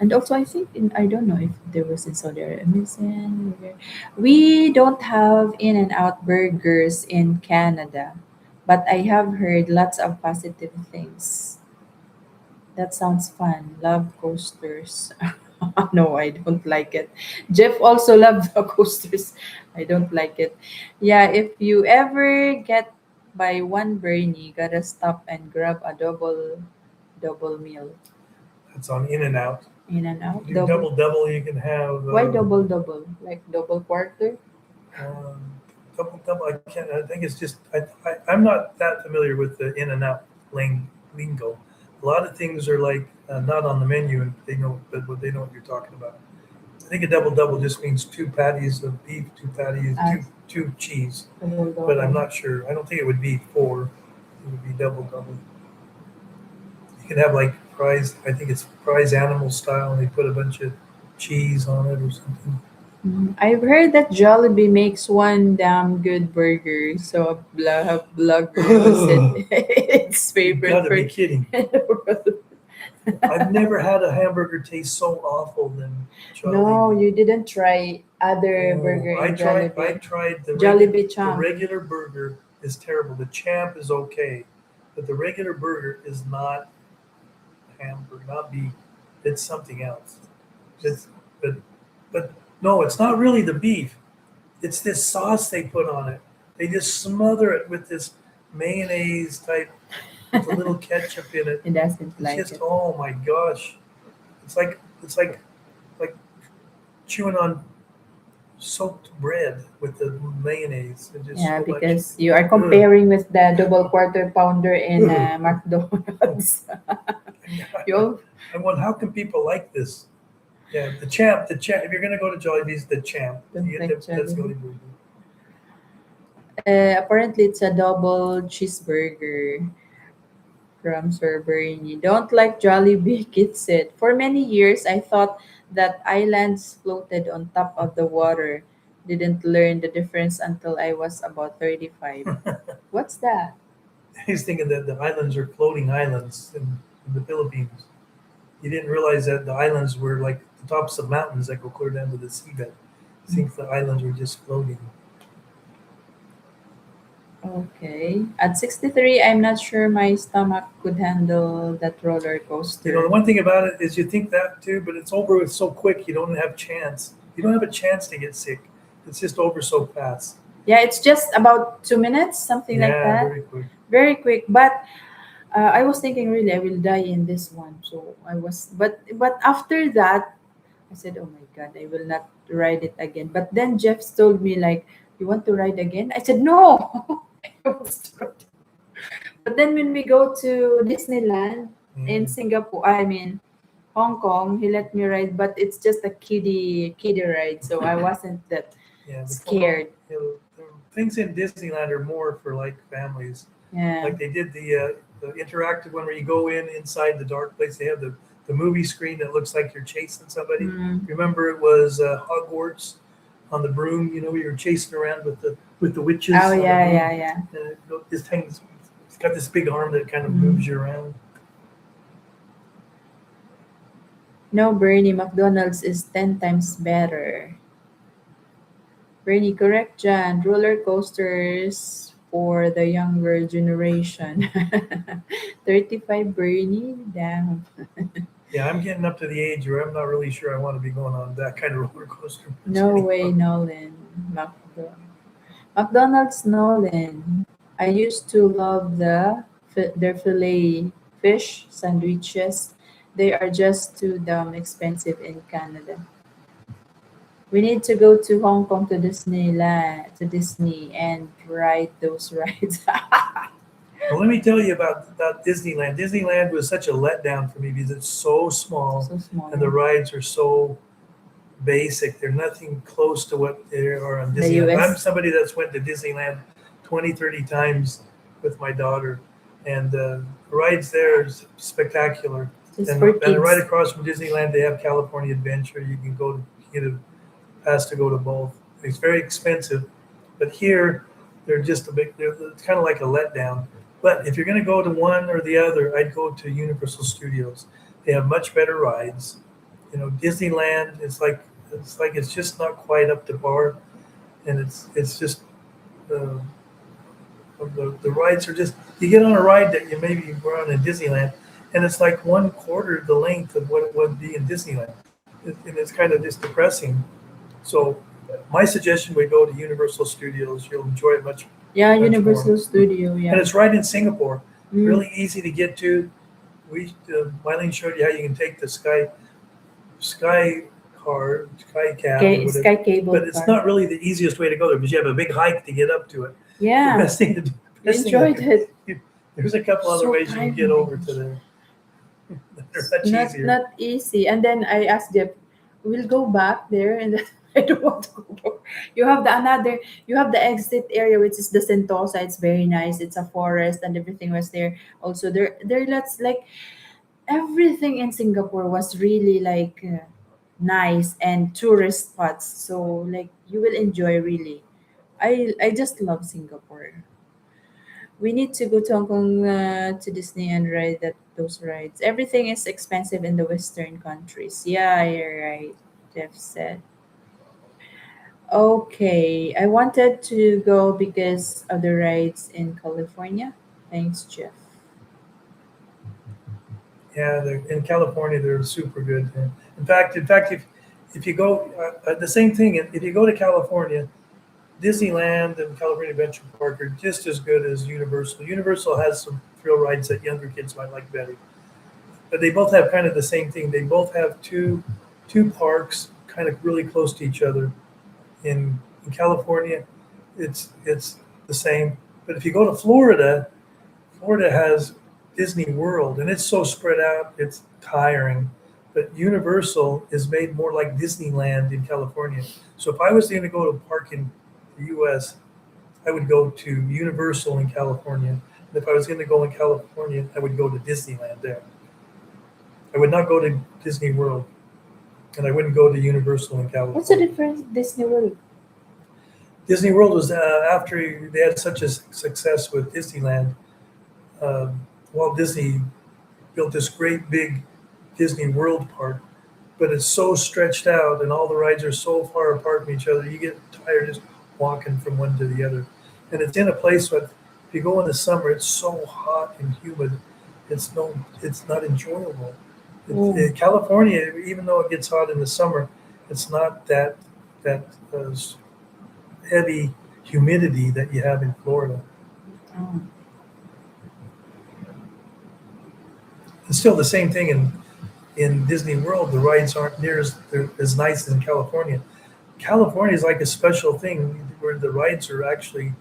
And also, I think I don't know if there was in Saudi Arabia. We don't have In and Out burgers in Canada, but I have heard lots of positive things. That sounds fun. Love coasters. No, I don't like it. Jeff also loves the coasters. I don't like it. Yeah, if you ever get by one Bernie, gotta stop and grab a double meal. That's on In-N-Out. In and You can out do double. double. You can have Why double? Like double quarter? um, double. I can't. I think it's just. I'm not that familiar with the In-N-Out lingo. A lot of things are like not on the menu, and they know, but they know what you're talking about. I think a double double just means two patties of beef, two patties, Ah, two cheese. double But I'm double. not sure. I don't think it would be four. It would be double double. You can have like fries. I think it's fries animal style, and they put a bunch of cheese on it or something. I've heard that Jollibee makes one damn good burger. So a blogger who said its You got favorite to be burger kidding! in the world. I've never had a hamburger taste so awful than No, Jollibee. you didn't try other Oh, burger in I Jollibee. tried Jollibee the Champ. regular burger is terrible. The champ is okay, but the regular burger is not hamburger, not beef. It's something else. It's but but no, it's not really the beef. It's this sauce they put on it. They just smother it with this mayonnaise type with a little ketchup in it. He doesn't It's like just it. oh my gosh. It's like chewing on soaked bread with the mayonnaise. It's just Yeah, so much. because you are Ugh. comparing with the double quarter pounder in Ugh. Oh, McDonald's. You I wonder how can people like this? Yeah, the champ. If you're gonna go to Jollibee's, the champ. don't You get like that's the Jollibee. only burger. Apparently, it's a double cheeseburger from Sir Bernie. Don't like Jollibee, kid said. For many years, I thought that islands floated on top of the water. Didn't learn the difference until I was about 35. What's that? He's thinking that the islands are floating islands in the Philippines. He didn't realize that the islands were like the tops of mountains that go clear down to the seabed. He thinks the islands were just floating. Okay. At 63, I'm not sure my stomach could handle that roller You know, the coaster. one thing about it is you think that too, but it's over with so quick. You don't have chance. You don't have a chance to get sick. It's just over so fast. Yeah, it's just about 2 minutes, something like Yeah, that. very quick. Very quick. But I was thinking, really, I will die in this one. So I was, but after that, I said, oh my God, I will not ride it again. But then Jeff told me, like, you want to ride again? I said, no. I was trying. But then when we go to Disneyland in Yeah. Singapore, I mean, Hong Kong, he let me ride, but it's just a kiddie ride. So I wasn't that Yeah, scared. the things in Disneyland are more for like families. Yeah. Like they did the interactive one where you go in inside the dark place. They have the movie screen that looks like you're chasing somebody. Mm. Remember, it was Hogwarts on the broom. You know, we were chasing around with the Oh, witches on the yeah, broom. yeah, yeah. And this thing's it's got this big arm that kind of Mm. moves you around. No, Bernie, McDonald's is 10 times better. Bernie, correct, Jan. Roller coasters for the younger generation. 35, Bernie? Damn. Yeah, I'm getting up to the age where I'm not really sure I want to be going on that kind of roller coaster much No way, anymore. Nolan. McDonald's, Nolan. I used to love their filet fish sandwiches. They are just too damn expensive in Canada. We need to go to Hong Kong to Disney and ride those rides. Well, let me tell you about Disneyland. Disneyland was such a letdown for me because it's so small So small. and the rides are so basic. They're nothing close to what they are on The Disneyland. I'm US, somebody that's went to Disneyland 20, 30 times with my daughter, and the rides there is spectacular. just for And right kids. across from Disneyland, they have California Adventure. You can go to get a pass to go to both. It's very expensive, but here they're just a big. It's kind of like a letdown. But if you're going to go to one or the other, I'd go to Universal Studios. They have much better rides. You know, Disneyland is like it's just not quite up to par, and it's just uh, the rides are just you get on a ride that you maybe were on in Disneyland, and it's like one quarter the length of what it would be in Disneyland, and it's kind of just depressing. So my suggestion would go to Universal Studios. You'll enjoy it Yeah, much more, Universal Studio. and Yeah. it's right in Singapore. Mm. Really easy to get to. Mylene showed you how you can take the Sky car, Sky cab, or whatever. Sky Cable But it's Car. not really the easiest way to go there because you have a big hike to get up to it. The Yeah, best thing to do, you best thing to enjoyed do. it. There's a couple other So ways you can get tiring. over to there. They're much not easier. not easy. And then I asked Jeff, "We'll go back there," and then I don't want to go back. You have the another, you have the exit area, which is the Sentosa. It's very nice. It's a forest, and everything was there. Also, there lots like everything in Singapore was really like nice and tourist spots. So like you will enjoy really. I just love Singapore. We need to go to Hong Kong to Disney and ride those rides. Everything is expensive in the Western countries. Yeah, you're right. Jeff said. Okay, I wanted to go because of the rides in California. Thanks, Jeff. Yeah, in California they're super good. And in fact, if you go, the same thing. If you go to California, Disneyland and California Adventure Park are just as good as Universal. Universal has some thrill rides that younger kids might like better, but they both have kind of the same thing. They both have two parks kind of really close to each other. In California, it's the same. But if you go to Florida, Florida has Disney World, and it's so spread out, it's tiring. But Universal is made more like Disneyland in California. So if I was going to go to a park in the U.S., I would go to Universal in California. And if I was going to go in California, I would go to Disneyland there. I would not go to Disney World, and I wouldn't go to Universal in What's the California. difference Disney World? Disney World was after they had such a success with Disneyland. Walt Disney built this great big Disney World park, but it's so stretched out and all the rides are so far apart from each other. You get tired just walking from one to the other. And it's in a place where if you go in the summer, it's so hot and humid. It's not enjoyable. Oh, California, even though it gets hot in the summer, it's not that heavy humidity that you have in Florida. oh. It's still the same thing in Disney World. The rides aren't near as nice as in California. California is like a special thing where the rides are actually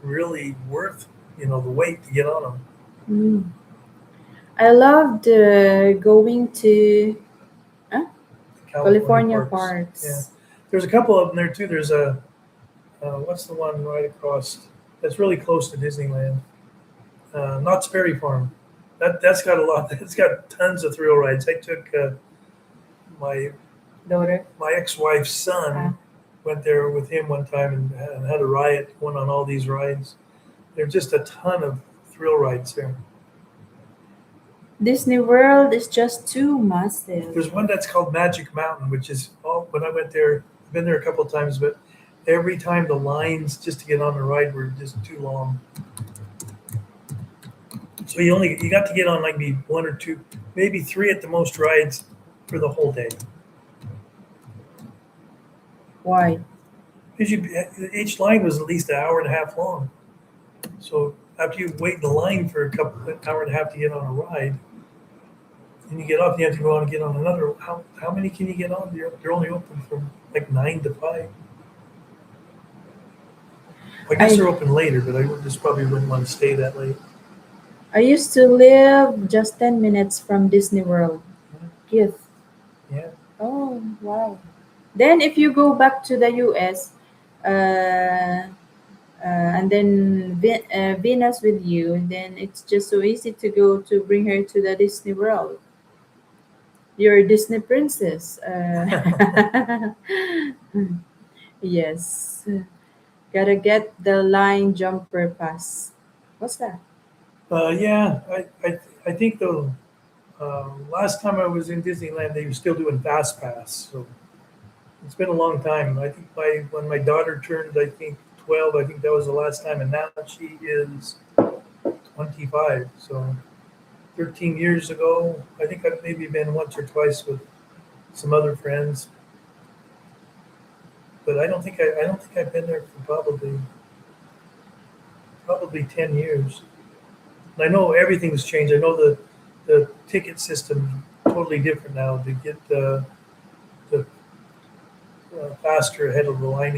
really worth the wait to get on them. Mm. I loved going to huh? California California parks. Yeah, parks. there's a couple of them there too. There's a what's the one right across that's really close to Disneyland? Knott's Berry Farm. That's got a lot. It's got tons of thrill rides. I took my Daughter. my ex-wife's Ah. son went there with him one time and had a riot going on all these rides. There's just a ton of thrill rides there. Disney World is just too massive. There's one that's called Magic Mountain, which is when I went there, I've been there a couple of times, but every time the lines just to get on the ride were just too long. So you got to get on like maybe one or two, maybe three at the most rides for the whole day. Why? Because each line was at least an hour and a half long. So after you wait in the line for an hour and a half to get on a ride, and you get off, you have to go on and get on another. How many can you get on? They're only open from like 9 to 5. I guess they're I open later, but I just probably wouldn't want to stay that late. I used to live just 10 minutes from Disney World. Keith. Yeah. Oh wow. Then if you go back to the US, and then Venus with you, then it's just so easy to go to bring her to the Disney World. You're a Disney princess. Yes. Gotta get the line jumper pass. What's that? Yeah. I think the last time I was in Disneyland, they were still doing Fast Pass. So it's been a long time. I think when my daughter turned, I think 12, I think that was the last time, and now she is 25. So 13 years ago, I think I've maybe been once or twice with some other friends, but I don't think I've been there for probably 10 years. And I know everything's changed. I know the ticket system totally different now to get the faster ahead of the line.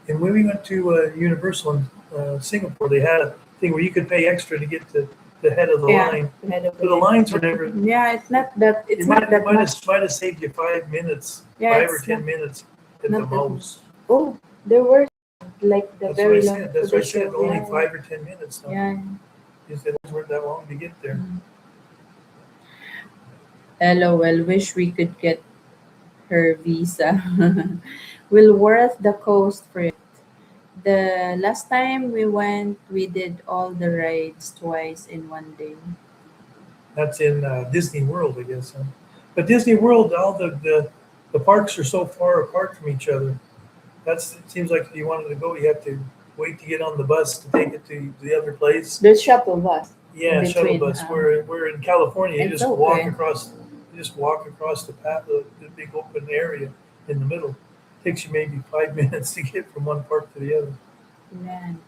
And when we went to Universal in Singapore, they had a thing where you could pay extra to get to the head of the Yeah, line. the head of So the the line. lines were never. Yeah, it's not that. It It's might not it that might much. have might have saved you 5 minutes, Yeah, 5 or 10 minutes at the not that much. most. Oh, there were like the That's what I very long said. for That's what the I said. show. Only Yeah, 5 or 10 minutes. No, yeah. you said those weren't that long to get there. Mm. LOL. Wish we could get her visa. We'll worth the cost for it. The last time we went, we did all the rides twice in one day. That's in Disney World, I guess. Huh? But Disney World, all the parks are so far apart from each other. It seems like if you wanted to go, you have to wait to get on the bus to take it to the other place. There's shuttle bus in Yeah, shuttle between. bus. Where in California, you It's just walk okay. across. You just walk across the path, the big open area in the middle. Takes you maybe 5 minutes to get from one park to the other. Land.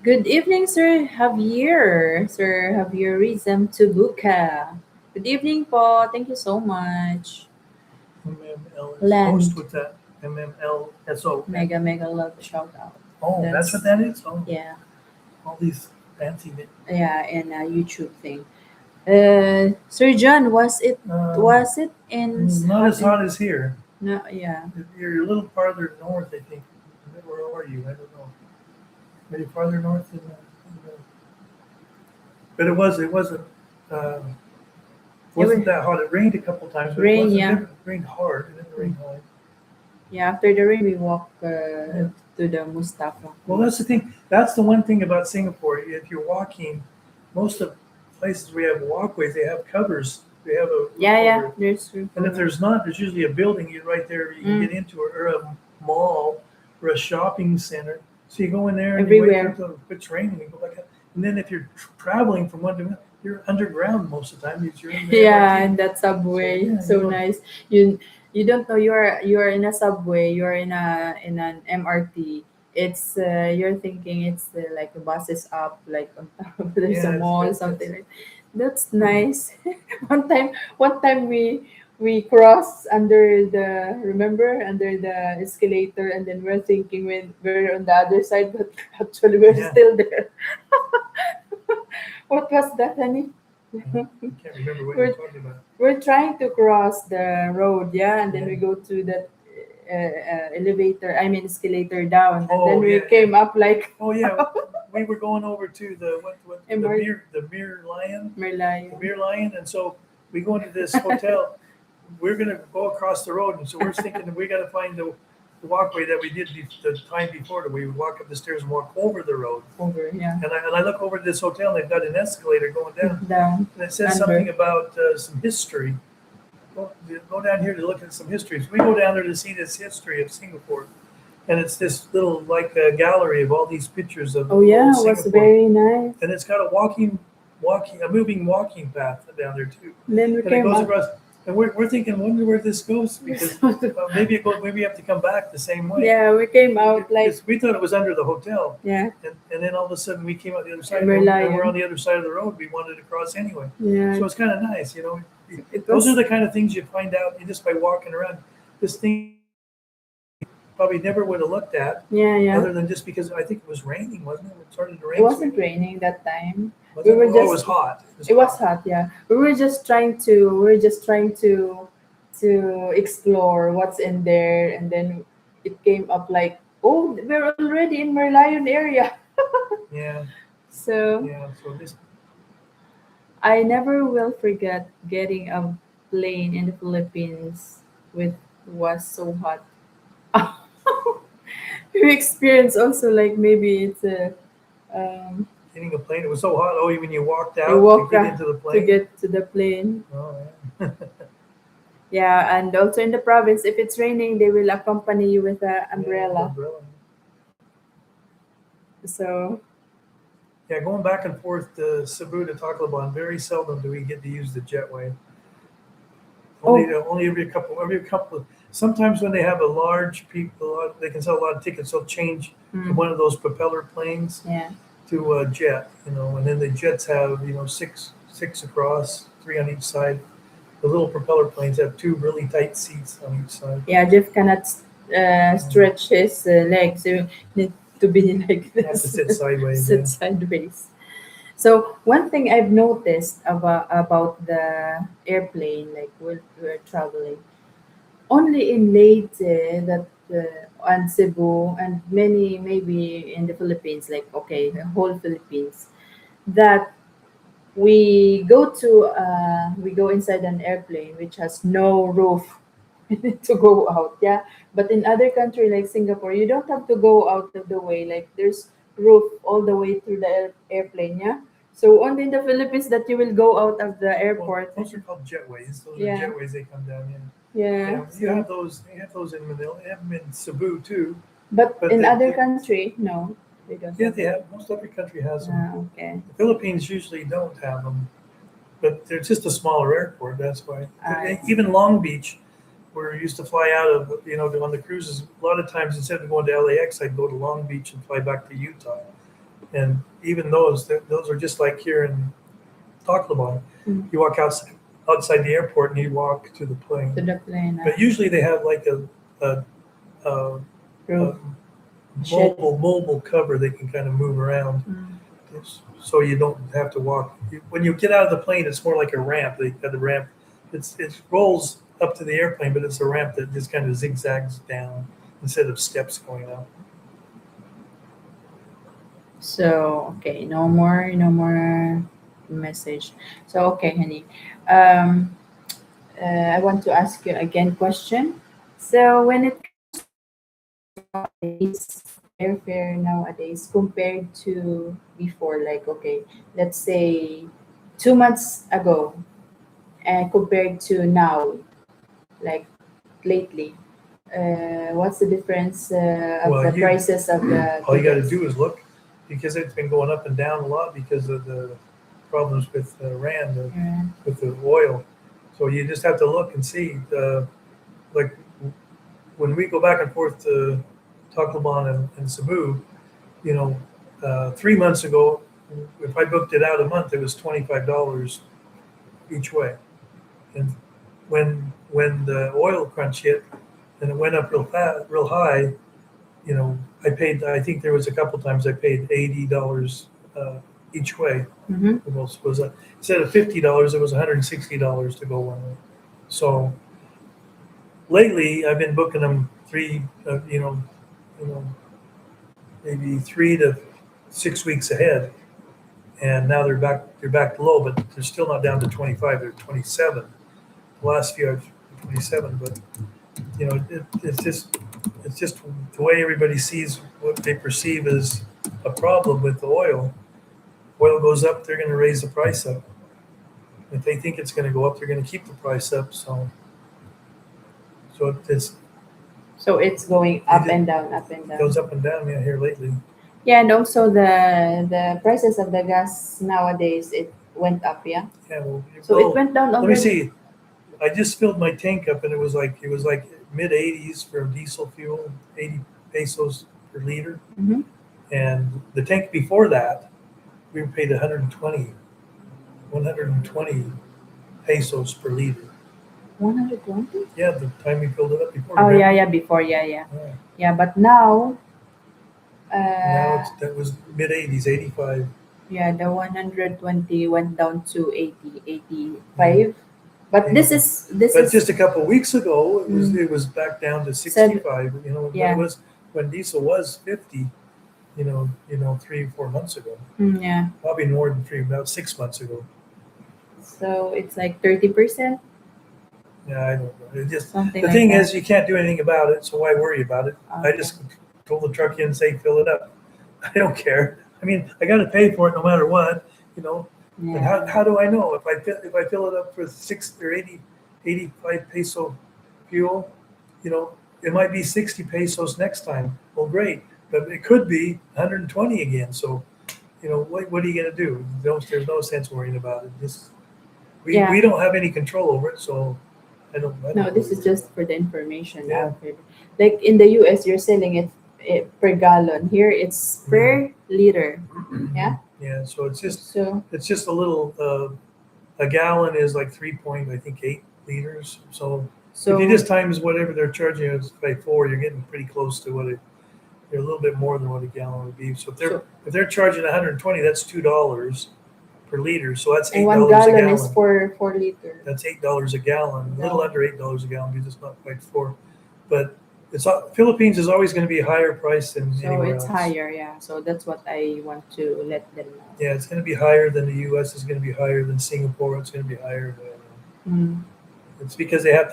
Good evening, Sir Javier. Sir Javier Rizam Tubuka. Good evening po. Thank you so much. MMLS host. Land. What's that? MMLSO. Mega, mega love shout out. Oh, that's what That's, that is. Oh, yeah, all these fancy. yeah, and a YouTube thing. Sir John, Um, was it in Not hot as in hot as here. no, yeah. You're a little farther north, I think. Where are you? I don't know. Maybe farther north but it wasn't uh, It was wasn't that hot. It rained a couple times, but it rain, wasn't yeah. never rained hard. It didn't rain hard. Yeah, after the rain we walk Yeah. to the Mustafa. Well, that's the thing. That's the one thing about Singapore. If you're walking, most of places we have walkways, they have covers. They have a roof Yeah, over yeah, it. there's room And if for there's not, there's usually a building you right there you can mm, get into, or a mall, or a shopping center. So you go in there and you wait everywhere. until it's raining, you go back out. And then if you're traveling from one to another, you're underground most of the time because you're in the Yeah, MRT. and that So subway, yeah, you so don't. nice. You don't know you're in a subway, you're in an MRT. It's you're thinking it's like the bus is up, like on top. There's a Yeah, mall, that's something like. That's nice. One time we crossed under the remember under the escalator, and then we're thinking we're on the other side, but actually we're yeah. still there. What was that, honey? I can't remember what you're we're talking about. we're trying to cross the road, yeah, and then Yeah. we go to that elevator, I mean escalator down, and then Oh we yeah, yeah. came up like Oh yeah. We were going over to the what Emer- the Mirror Lion, the Merlion. Mirror Lion, and so we go into this hotel. We're gonna go across the road, and so we're thinking that we got to find the walkway that we did the time before. That we would walk up the stairs and walk over the road. Over, yeah. And I look over to this hotel, and they've got an escalator going down, Down, and it says something under. about some history. Go down here to look at some history. So we go down there to see this history of Singapore, and it's this little like gallery of all these pictures of Oh yeah, old it was Singapore, very nice. and it's got a a moving walking path down there too, And then we and it came goes up. across. And we're thinking, wonder where this goes because maybe you have to come back the same way. Yeah, we came out like Because we thought it was under the hotel, yeah, and then all of a sudden we came out the other side, and we're Merlion. on the other side of the road. We wanted to cross anyway, Yeah, so it's kind of nice, you know. it Those are was. the kind of things you find out just by walking around. This thing probably never would have looked at, Yeah, yeah. other than just because I think it was raining, wasn't it? It started to It rain. So wasn't raining that time. was We it? were Oh, it was just hot. it was hot, yeah. We were just trying to explore what's in there, and then it came up like, oh, we're already in Merlion area. Yeah, So yeah. So this, I never will forget getting a plane in the Philippines with was so hot. We experienced also like maybe it's a getting a plane, it was so hot. Oh, when you walked you out to walk get into the to plane. get to the plane. Oh, yeah. Yeah, and also in the province, if it's raining, they will accompany you with an Yeah, the umbrella. umbrella. So Yeah, going back and forth to Cebu to Tacloban, very seldom do we get to use the jetway. oh Only every couple. Sometimes when they have a large people, they can sell a lot of tickets. They'll change from mm, one of those propeller planes yeah, to a jet, and then the jets have six across, three on each side. The little propeller planes have two really tight seats on each side. yeah. Jeff cannot stretch his legs. So to be like You have to this, sit sideways. sit Yeah. sideways. So one thing I've noticed about the airplane, like when we're traveling, only in Leyte that and Cebu and many maybe in the Philippines, like okay, the whole Philippines, that we go inside an airplane which has no roof to go out. Yeah, but in other country like Singapore, you don't have to go out of the way. Like there's roof all the way through the airplane. Yeah. So only in the Philippines that you will go out of the Well, airport. those are called jetways. Those are Yeah, jetways. They come down in. yeah. You So, have those. You have those in Manila. You have them in Cebu too. but But in other country, no, they don't yeah, have they that. have. Most every country has them. Ah, okay. The Philippines usually don't have them, but they're just a smaller airport. That's why. I Even Long Beach, where I used to fly out of, on the cruises. A lot of times instead of going to LAX, I'd go to Long Beach and fly back to Utah. And even those are just like here in Tacloban. mm, You walk outside the airport and you walk to the plane. to the plane But usually they have like a, a, roof a shed. mobile cover they can kind of move around, Mm. so you don't have to walk. When you get out of the plane, it's more like a ramp. They got the ramp. It rolls up to the airplane, but it's a ramp that just kind of zigzags down instead of steps going up. So okay, no more message. So okay, honey. Um, I want to ask you again question. So when it comes nowadays, airfare nowadays compared to before, like okay, let's say 2 months ago, and compared to now, like lately, what's the difference of Well, the prices of the all you got to tickets? do is look, because it's been going up and down a lot because of the problems with Rand, Yeah. with the oil. So you just have to look and see. Like when we go back and forth to Tacloban and Cebu, 3 months ago, if I booked it out a month, it was $25 each way. And when the oil crunch hit and it went up real high, I paid. I think there was a couple times I paid $80 each way. Mm-hmm. Almost was instead of $50, it was $160 to go one way. So lately, I've been booking them you know, maybe 3 to 6 weeks ahead, and now they're back low, but they're still not down to 25. They're 27. The last few are 27, but it's just the way everybody sees what they perceive as a problem with the oil. Oil goes up, they're going to raise the price up. If they think it's going to go up, they're going to keep the price up. So So it's going up it and down, up and goes down. up and down, yeah, here lately. Yeah, and also the prices of the gas nowadays it went up. Yeah, Yeah, so it went down let me already. see. I just filled my tank up, and it was like mid 80s for diesel fuel, 80 pesos per liter. Mm-hmm. And the tank before that, we paid 120 pesos per liter. 120. Yeah, the time we filled it up before, Oh yeah, remember? yeah. Before, yeah, yeah, Yeah. yeah. But now, Now uh, that was mid 80s, 85. yeah, the 120 went down to 80, Yeah, 85. But 85. this But is just a couple of weeks ago, it was mm, it was back down to said 65. yeah, When diesel was 50. 3 or 4 months ago. yeah. Probably more than three, about 6 months ago. So it's like 30%, Yeah, I don't know. It just something the like thing that. is, you can't do anything about it, so why worry about it? I Okay. just told the truck in and say fill it up. I don't care. I mean, I got to pay for it no matter what, you know. And how, Yeah. how do I know if I fill it up for 85 peso fuel, it might be 60 pesos next time. Well, great, but it could be 120 again. So, what are you going to do? There's no sense worrying about it. We Yeah. don't have any control over it, so I No, don't this really is worry about just for the information it. Yeah. out there. Like in the US, you're selling it per gallon. Here, it's Yeah. per liter. Yeah. Yeah, so So it's just a little. A gallon is like 3.8 liters. So if you so just times whatever they're charging us by four, you're getting pretty close to what it They're a little bit more than what a gallon would be. So So if they're charging 120, that's $2 per liter. So that's and eight one dollars a gallon is gallon. for 4 liter. That's $8 a gallon, a little No. under $8 a gallon because it's not quite four. But Philippines is always going to be a higher price than So anywhere it's else. higher, yeah. So that's what I want to let them know. Yeah, it's going to be higher than the U.S. It's going to be higher than Singapore. It's going to be higher than. Mm. It's because they have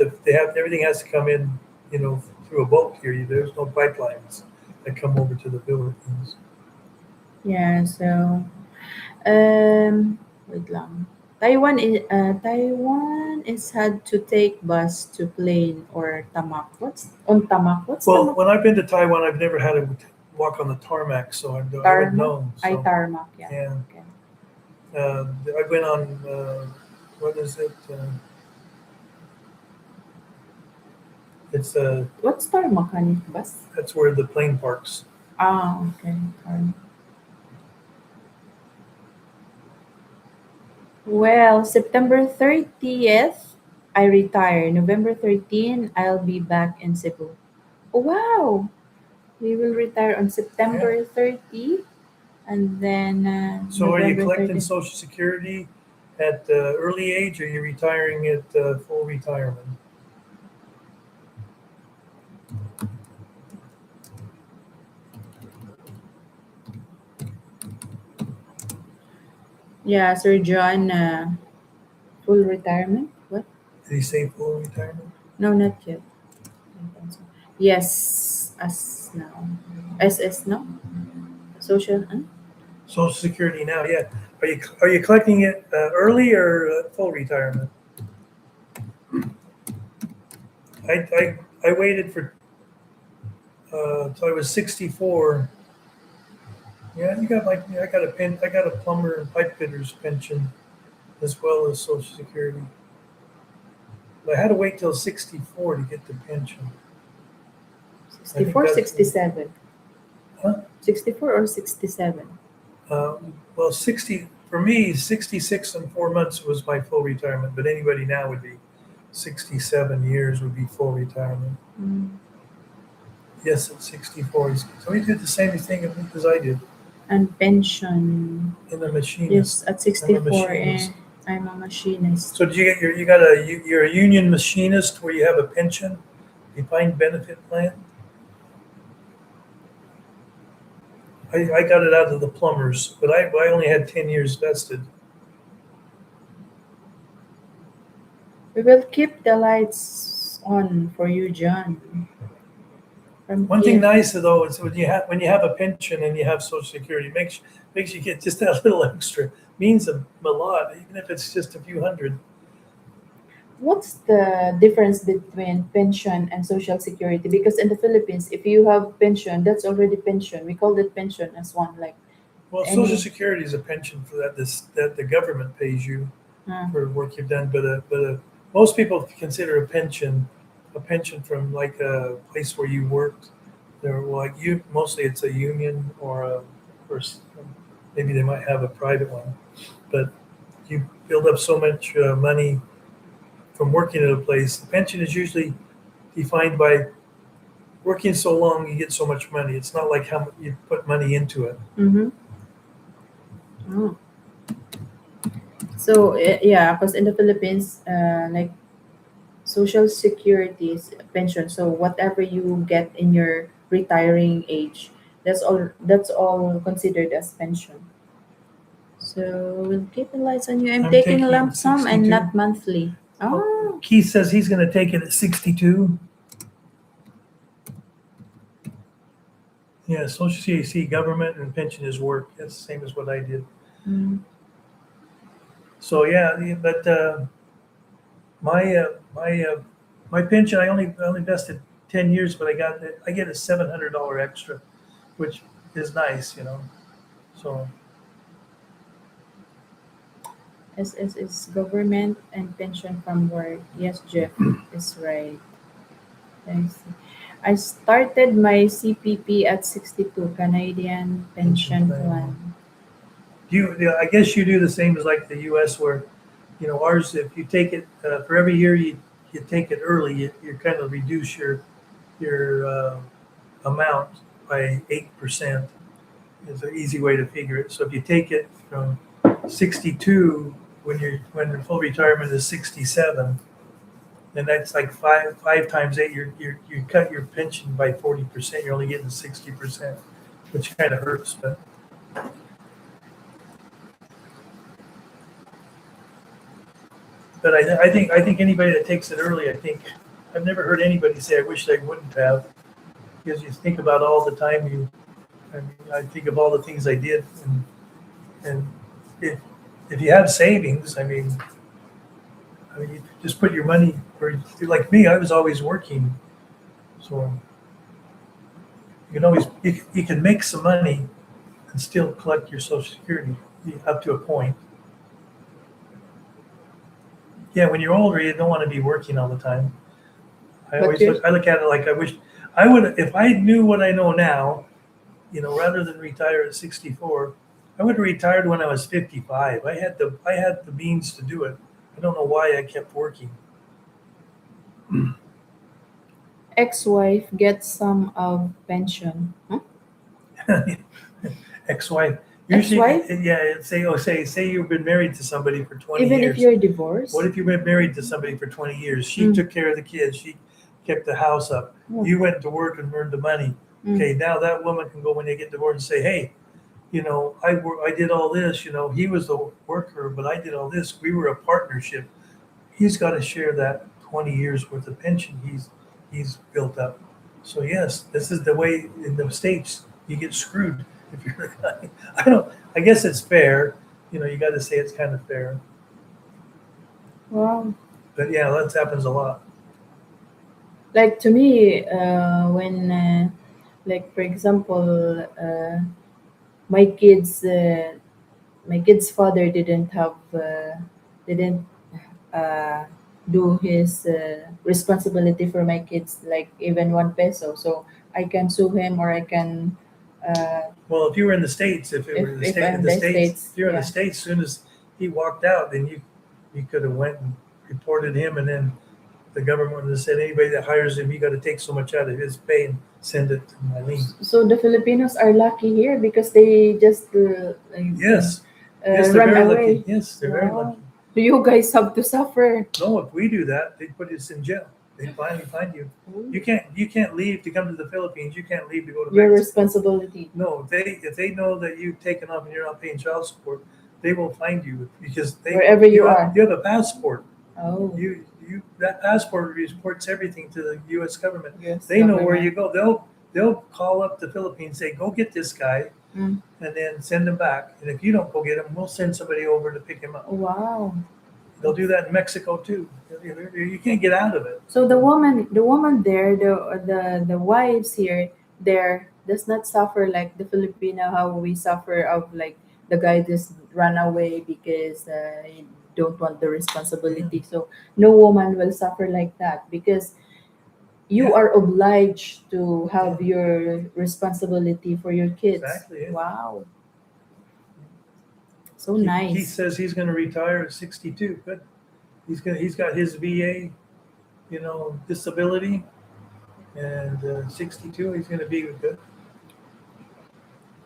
everything has to come in, through a boat here. There's no pipelines that come over to the Philippines. Yeah, so wait lang. Taiwan is had to take bus to plane or tamak. What's on tamak? What's Well, tamak? when I've been to Taiwan, I've never had to walk on the tarmac, so I wouldn't Tarmac? know. Ay, So tarmac, yeah. yeah, Okay. I went on what is it? It's What's tarmac, honey? Bus? That's where the plane parks. Ah, okay. Tarmac. Well, September 30th, I retire. November 13, I'll be back in Cebu. Oh, wow! We will retire on Yeah. September 30 and then So are you November collecting 13. Social Security at early age, or are you retiring at full retirement? Yeah, Sir John, full retirement? What? Did he say full retirement? No, not yet. I don't think so. Yes, as now. SS, no? Social, Social Security now, yeah. Are you collecting it early or full retirement? I waited for till I was 64. Yeah, you got like I got a plumber and pipe fitters pension as well as Social Security. But I had to wait till 64 to get the pension. I think 64, that's 67. huh? 64 or 67? Well, 60 for me, 66 and 4 months was my full retirement. But anybody now would be 67 years would be full retirement. Mm. Yes, at 64. So he did the same thing as I did. And pension. I'm a machinist. Yes, at I'm a 64, machinist. I'm a machinist. So did you get you're a union machinist where you have a pension, defined benefit plan? I got it out of the plumbers, but I only had 10 years vested. We will keep the lights on for you, John. From One thing Kim. nice though is when you have a pension and you have Social Security, makes you get just that little extra. Means a lot, even if it's just a few hundred. What's the difference between pension and social security? Because in the Philippines, if you have pension, that's already pension. We call it pension as one, like Well, Social any. Security is a pension for that the government pays you Uh, for work you've done, but most people consider a pension from like a place where you worked. They're like you mostly it's a union or maybe they might have a private one, but you build up so much money from working at a place. The pension is usually defined by working so long you get so much money. It's not like how you put money into it. mm-hmm. Oh. So yeah, because in the Philippines, like social security is pension. So whatever you get in your retiring age, that's all considered as pension. So we'll keep the lights on you. I'm I'm taking a taking lump sum and 62. not monthly. Oh, Oh, Keith says he's going to take it at 62. Yeah, Social Security, government, and pension is work. That's the same as what I did. mm, So yeah, but my uh, my uh, my pension I only vested 10 years, but I get a $700 extra, which is nice. So SS is government and pension from work. Yes, Jeff is right. I see. I started my CPP at 62, Canadian pension pension plan. plan. Yeah, I guess you do the same as like the U.S. where ours if you take it for every year you take it early, you kind of reduce your amount by 8% is an easy way to figure it. So if you take it from 62 when your full retirement is 67, then that's like five times eight. You cut your pension by 40%. You're only getting 60%, which kind of hurts. But I think anybody that takes it early, I think I've never heard anybody say I wish they wouldn't have, because you think about all the time you. I mean, I think of all the things I did, and if if you have savings, I mean, you just put your money where, like me, I was always working, so you can always you can make some money and still collect your Social Security up to a point. Yeah, when you're older, you don't want to be working all the time. But you I look at it like I wish I would if I knew what I know now. Rather than retire at 64, I would have retired when I was 55. I had the means to do it. I don't know why I kept working. ex-wife gets some of pension. Huh? Ex-wife. Usually, Ex-wife, yeah. Say you've been married to somebody for 20 even if years. you're What divorced. if you've been married to somebody for 20 years? She Mm. took care of the kids. She kept the house up. Mm. You went to work and earned the money. Mm. Okay, now that woman can go when they get divorced and say, hey, I did all this. He was the worker, but I did all this. We were a partnership. He's got to share that 20 years worth of pension he's built up. So yes, this is the way in the states you get screwed if you're a guy. I don't. I guess it's fair. You got to say it's kind of fair. Wow. But yeah, that happens a lot. Like to me, when, like for example, my kids, my kid's father didn't uh, do his responsibility for my kids, like even 1 peso. So I can sue him, or I can, uh, Well, if you were in the states, if it were if I'm in the the states, states, if you're in the yeah. states, as soon as he walked out, then you could have went and reported him, and then the government would have said anybody that hires him, you got to take so much out of his pay and send it to Mylene. So the Filipinos are lucky here because they just Yes, yes, they're run very lucky. away. Yes, they're very Wow. lucky. So you guys have to suffer. No, if we do that, they put us in jail. They finally find you. Ooh. You can't leave to come to the Philippines. You can't leave to go to Your Mexico. responsibility. No, if they know that you've taken off and you're not paying child support, they will find you because Wherever you you have are. you have a passport. Oh, That passport reports everything to the U.S. government. yes, They know where government. you go. They'll call up the Philippines, say go get this guy, Mm. and then send him back. And if you don't go get him, we'll send somebody over to pick him up. Wow. They'll do that in Mexico too. You can't get out of it. So the woman there, the wives here, there does not suffer like the Filipino, how we suffer of like the guy just run away because he don't want the Yeah, responsibility. So no woman will suffer like that because you yeah, are obliged to yeah. have your responsibility for your kids. Exactly. Yeah. Wow, so He nice. says he's going to retire at 62. Good. He's got his VA, disability, and 62 he's going to be good.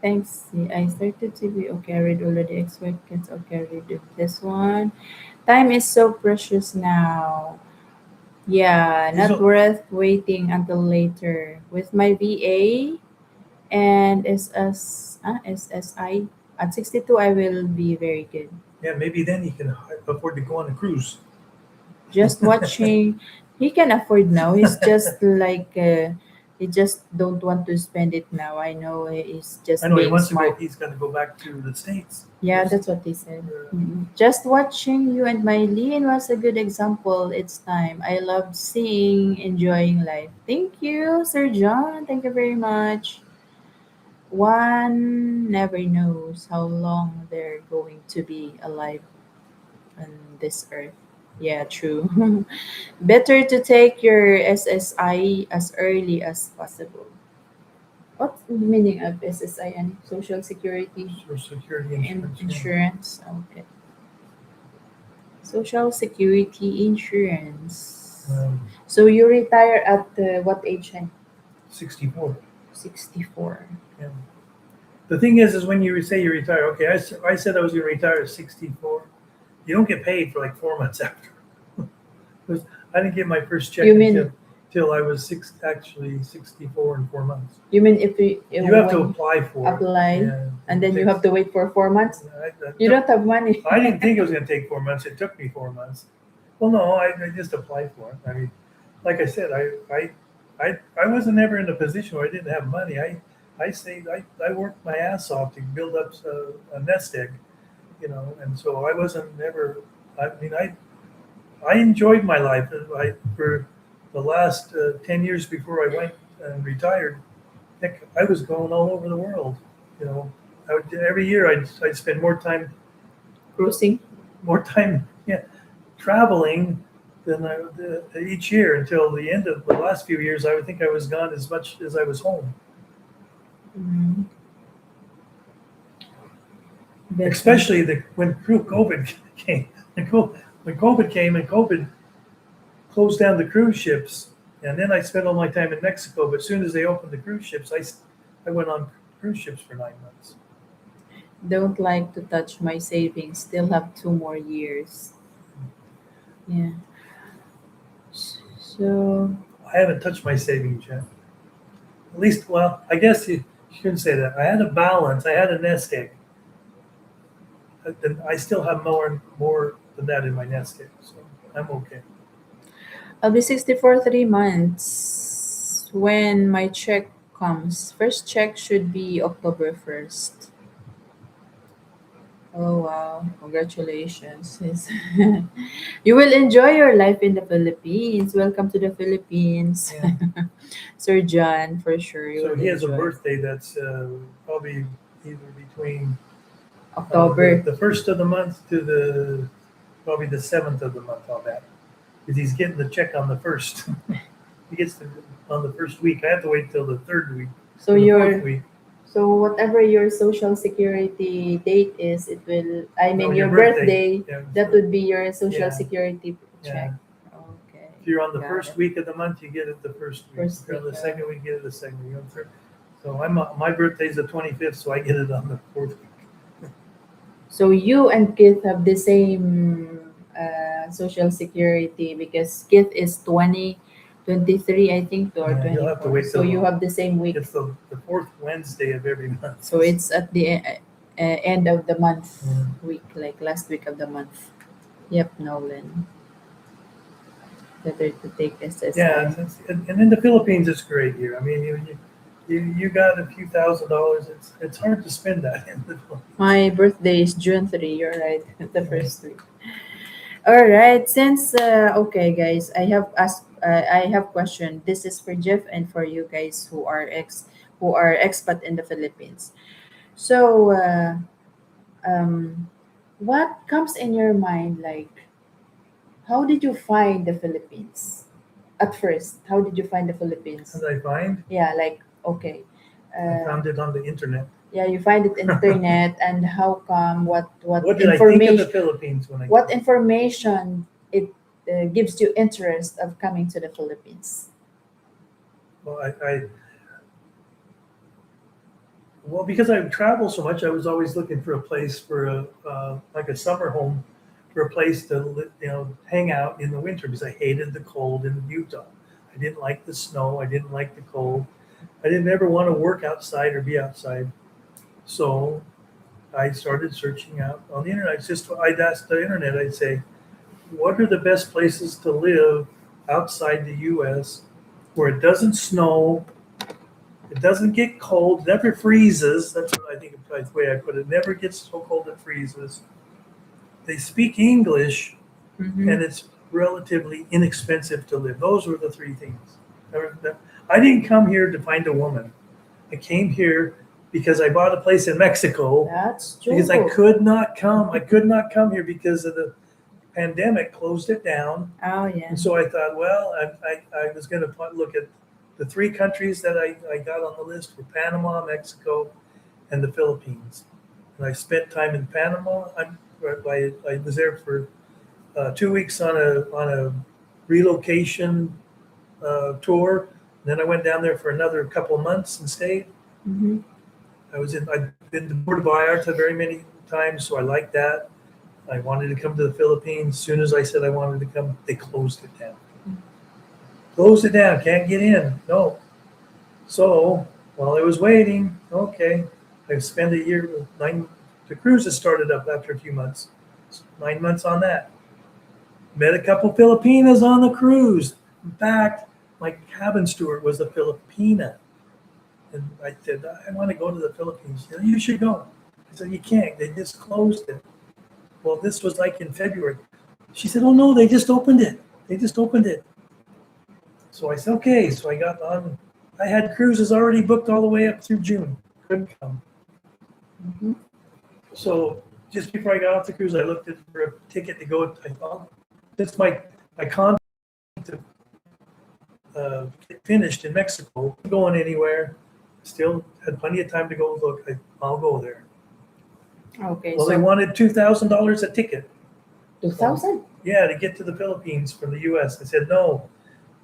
Thanks. See, I started to be okay. I read already. Expert kids. Okay, read this one. Time is so precious now. Yeah, He's not worth waiting until later. With my VA and SSI at 62, I will be very good. Yeah, maybe then he can afford to go on a cruise. Just watching, he can afford now. He's just like he just don't want to spend it now. I know he's I just know he being wants to go. smart. He's going to go back to the states Yeah, first. that's what they said. Just watching you and Mylene was a good example. It's time. I loved seeing, enjoying life. Thank you, Sir John. Thank you very much. One never knows how long they're going to be alive on this earth. Yeah, true. Better to take your SSI as early as possible. What's the meaning of SSI and Social Security Social Security and insurance. Yeah. insurance? Okay. Social Security insurance. Um, So you retire at what age? Hen? 64. 64. Yeah. The thing is when you say you retire, okay, I said I was going to retire at 64. You don't get paid for like 4 months after. 'Cause I didn't get my first check You mean until I was actually 64 in 4 months. you mean if You have to when apply for it. apply Yeah, and it then you takes. have to wait for 4 months? It You took. don't have money. I didn't think it was going to take 4 months. It took me 4 months. Well, no, I just applied for it. I mean, like I said, I wasn't ever in a position where I didn't have money. I saved. I worked my ass off to build up a nest egg, and so I wasn't ever. I mean, I enjoyed my life. For the last 10 years before I went and retired, heck, I was going all over the world. You know, every year I'd spend Cruising. more time, yeah, traveling than each year until the end of the last few years. I would think I was gone as much as I was home. Mm, but Especially when COVID came. When COVID came and COVID closed down the cruise ships, and then I spent all my time in Mexico. But as soon as they opened the cruise ships, I went on cruise ships for 9 months. don't like to touch my savings. Still have 2 more years. Yeah. So I haven't touched my savings yet. At least, well, I guess you shouldn't say that. I had a balance. I had a nest egg. I still have more than that in my nest egg, so I'm okay. I'll be 64 3 months when my check comes. First check should be October 1st. Oh wow, congratulations. Yes. You will enjoy your life in the Philippines. Welcome to the Philippines. Yeah. Sir John, for sure you So will he has a enjoy. birthday that's probably either between October. the first of the month to the probably the seventh of the month. I'll bet because he's getting the check on the first. He gets on the first week. I have to wait till the third week So or the fourth your week. so whatever your social security date is, it will I No, mean your your birthday. birthday, Yeah, that would be your social yeah, security check. yeah. Okay. If you're on the Got first it. week of the month, you get it the first week. First If you're week. on the second week, you get it the second week. So my birthday's the 25th, so I get it on the fourth week. So you and Keith have the same social security because Keith is 2023, I think, or Yeah, you'll have to 24. wait So till you have the same week. it's the fourth Wednesday of every month. So it's at the end of the month Yeah. week, like last week of the month. Yep, Nolan. Better to take Yeah, SSI. and in the Philippines, it's great here. I mean, you got a few $1,000s. It's hard to spend that in the Philippines. My birthday is June 3. You're right. The Yeah. first week. All right. Since okay, guys, I have question. This is for Jeff and for you guys who are expat in the Philippines. So, um, what comes in your mind? Like, how did you find the Philippines at first? How did you find the As Philippines? I find, Yeah, like okay, I uh, found it on the internet. yeah, you find it internet, and how come? What did I think of the Philippines when I what came? information it gives you interest of coming to the Philippines? Well, because I travel so much, I was always looking for a place for like a summer home, for a place to hang out in the winter because I hated the cold in Utah. I didn't like the snow. I didn't like the cold. I didn't ever want to work outside or be outside. So I started searching out on the internet. I'd ask the internet. I'd say, what are the best places to live outside the U.S. where it doesn't snow, it doesn't get cold, never freezes. That's what I think the way I put it. Never gets so cold it freezes. They speak English, Mm-hmm. and it's relatively inexpensive to live. Those were the three things. I didn't come here to find a woman. I came here because I bought a place in Mexico That's because I true. could not come. I could not come here because of the pandemic closed it down. Oh yeah. And so I thought, well, I was going to look at the three countries that I got on the list were Panama, Mexico, and the Philippines. And I spent time in Panama. I was there for 2 weeks on a relocation tour then I went down there for another couple of months and stayed. Mm-hmm. I've been to Puerto Vallarta very many times, so I like that. I wanted to come to the Philippines. As soon as I said I wanted to come, they closed it down. Closed it down. Can't get in. No. So while I was waiting, okay, I spent a year. Nine. The cruise has started up after a few months. 9 months on that. Met a couple Filipinas on the cruise. In fact, my cabin steward was a Filipina. And I said, I want to go to the Philippines. She said, you should go. I said, you can't. They just closed it. Well, this was like in February. She said, oh no, they just opened it. They just opened it. So I said, okay. So I got on. I had cruises already booked all the way up through June. Couldn't come. Mm-hmm. So just before I got off the cruise, I looked at for a ticket to go. I thought, since my contract to get finished in Mexico, going anywhere, still had plenty of time to go look. I'll go there. Okay, Well, they so wanted $2,000 a ticket. 2000. Yeah, to get to the Philippines from the U.S. I said no.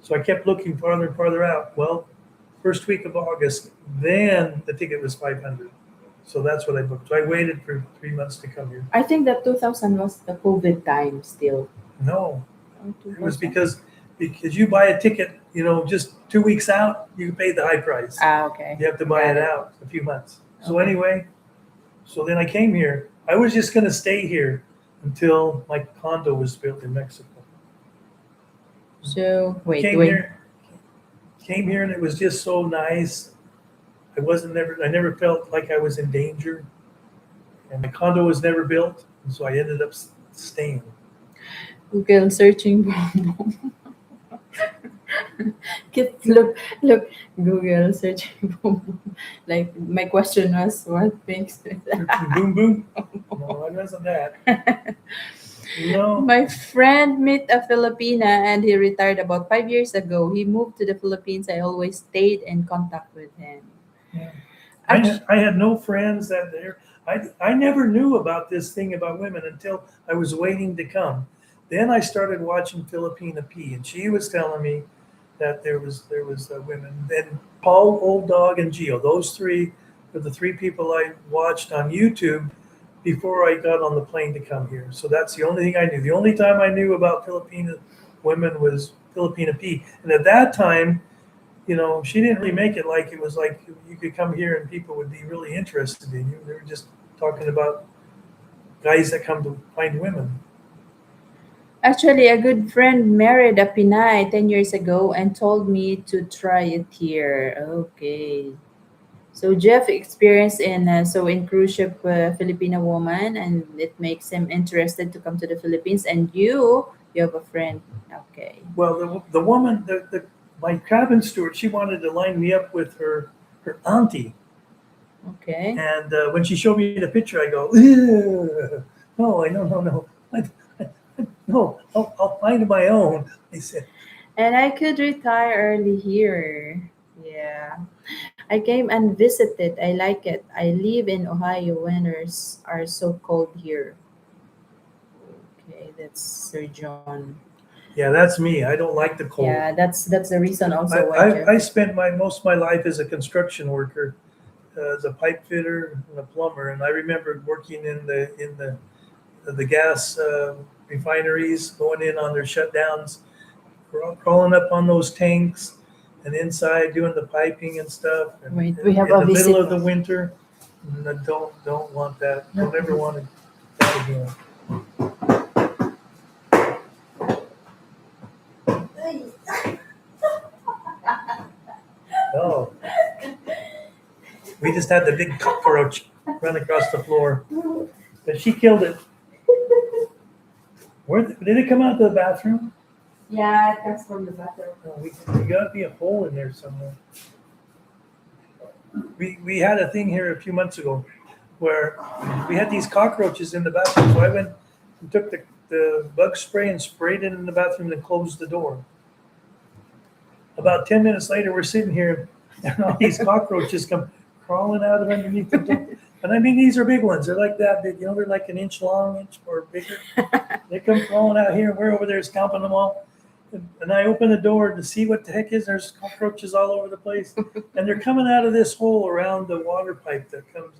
So I kept looking farther and farther out. Well, first week of August, then the ticket was 500. So that's what I booked. So I waited for 3 months to come here. I think that 2000 was the COVID time still. No, Oh, it was 2000. because you buy a ticket, just 2 weeks out, you pay the high price. Ah, okay. You have to buy Got it it. out a few months. So Okay. anyway, so then I came here. I was just going to stay here until my condo was built in Mexico. So wait, Came wait. here, came here, and it was just so nice. I never felt like I was in danger, and my condo was never built, and so I ended up staying. Google searching boom. Get look Google searching boom. Like my question was what makes it. Boom, boom. No, it wasn't that. No. My friend met a Filipina and he retired about 5 years ago. He moved to the Philippines. I always stayed in contact with him. Yeah. Actu- I had no friends that there. I never knew about this thing about women until I was waiting to come. Then I started watching Filipina P, and she was telling me that there was women. Then Paul, Old Dog, and Gio. Those three were the three people I watched on YouTube before I got on the plane to come here. So that's the only thing I knew. The only time I knew about Filipina women was Filipina P, and at that time, she didn't really make it like it was like you could come here and people would be really interested in you. They were just talking about guys that come to find women. Actually, a good friend married a Pinay 10 years ago and told me to try it here. Okay. So Jeff experienced in cruise ship Filipino woman and it makes him interested to come to the Philippines and you have a friend. Okay. Well, the woman, my cabin steward, she wanted to line me up with her auntie, Okay. and when she showed me the picture, I go, "Ugh. No, no, no, I'll find my own." I said, And I could retire early here. Yeah. I came and visited. I like it. I live in Ohio. Winters are so cold here. Okay, that's Sir John. "Yeah, that's me. I don't like the cold." Yeah, that's the reason I, also why I, Jeff. I spent most of my life as a construction worker, as a pipe fitter and a plumber, and I remember working in the gas refineries, going in on their shutdowns, crawling up on those tanks, and inside doing the piping and stuff. And Wait, we have in a the middle of visitor. the winter, I don't want that. Don't ever want that again. Oh, we just had the big cockroach run across the floor, but she killed it. Did it come out of the bathroom? Yeah, it comes from the bathroom. No, we got to be a hole in there somewhere. We had a thing here a few months ago where we had these cockroaches in the bathroom. So I went and took the bug spray and sprayed it in the bathroom and closed the door. About 10 minutes later, we're sitting here and all these cockroaches come crawling out of underneath the door. And I mean, these are big ones. They're like that big. They're like an inch long, inch or bigger. They come crawling out here. And we're over there scalping them all. And I open the door to see what the heck is. There's cockroaches all over the place, and they're coming out of this hole around the water pipe that comes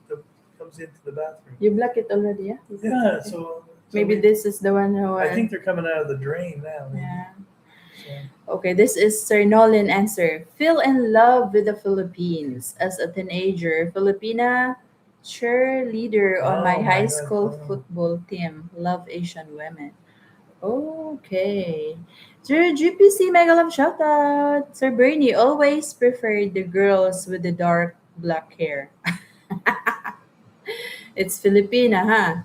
into the bathroom. You block it already, yeah? You said Yeah, something. so Maybe this is the one who I think they're coming out of the drain now. Maybe. yeah. So, Okay, this is Sir Nolan answer. Fell in love with the Philippines as a teenager. Filipina cheerleader on my oh high my God. school Oh. football team. Love Asian women. Okay. Sir GPC Mega Love shoutout. Sir Bernie always preferred the girls with the dark black hair. It's Filipina, huh?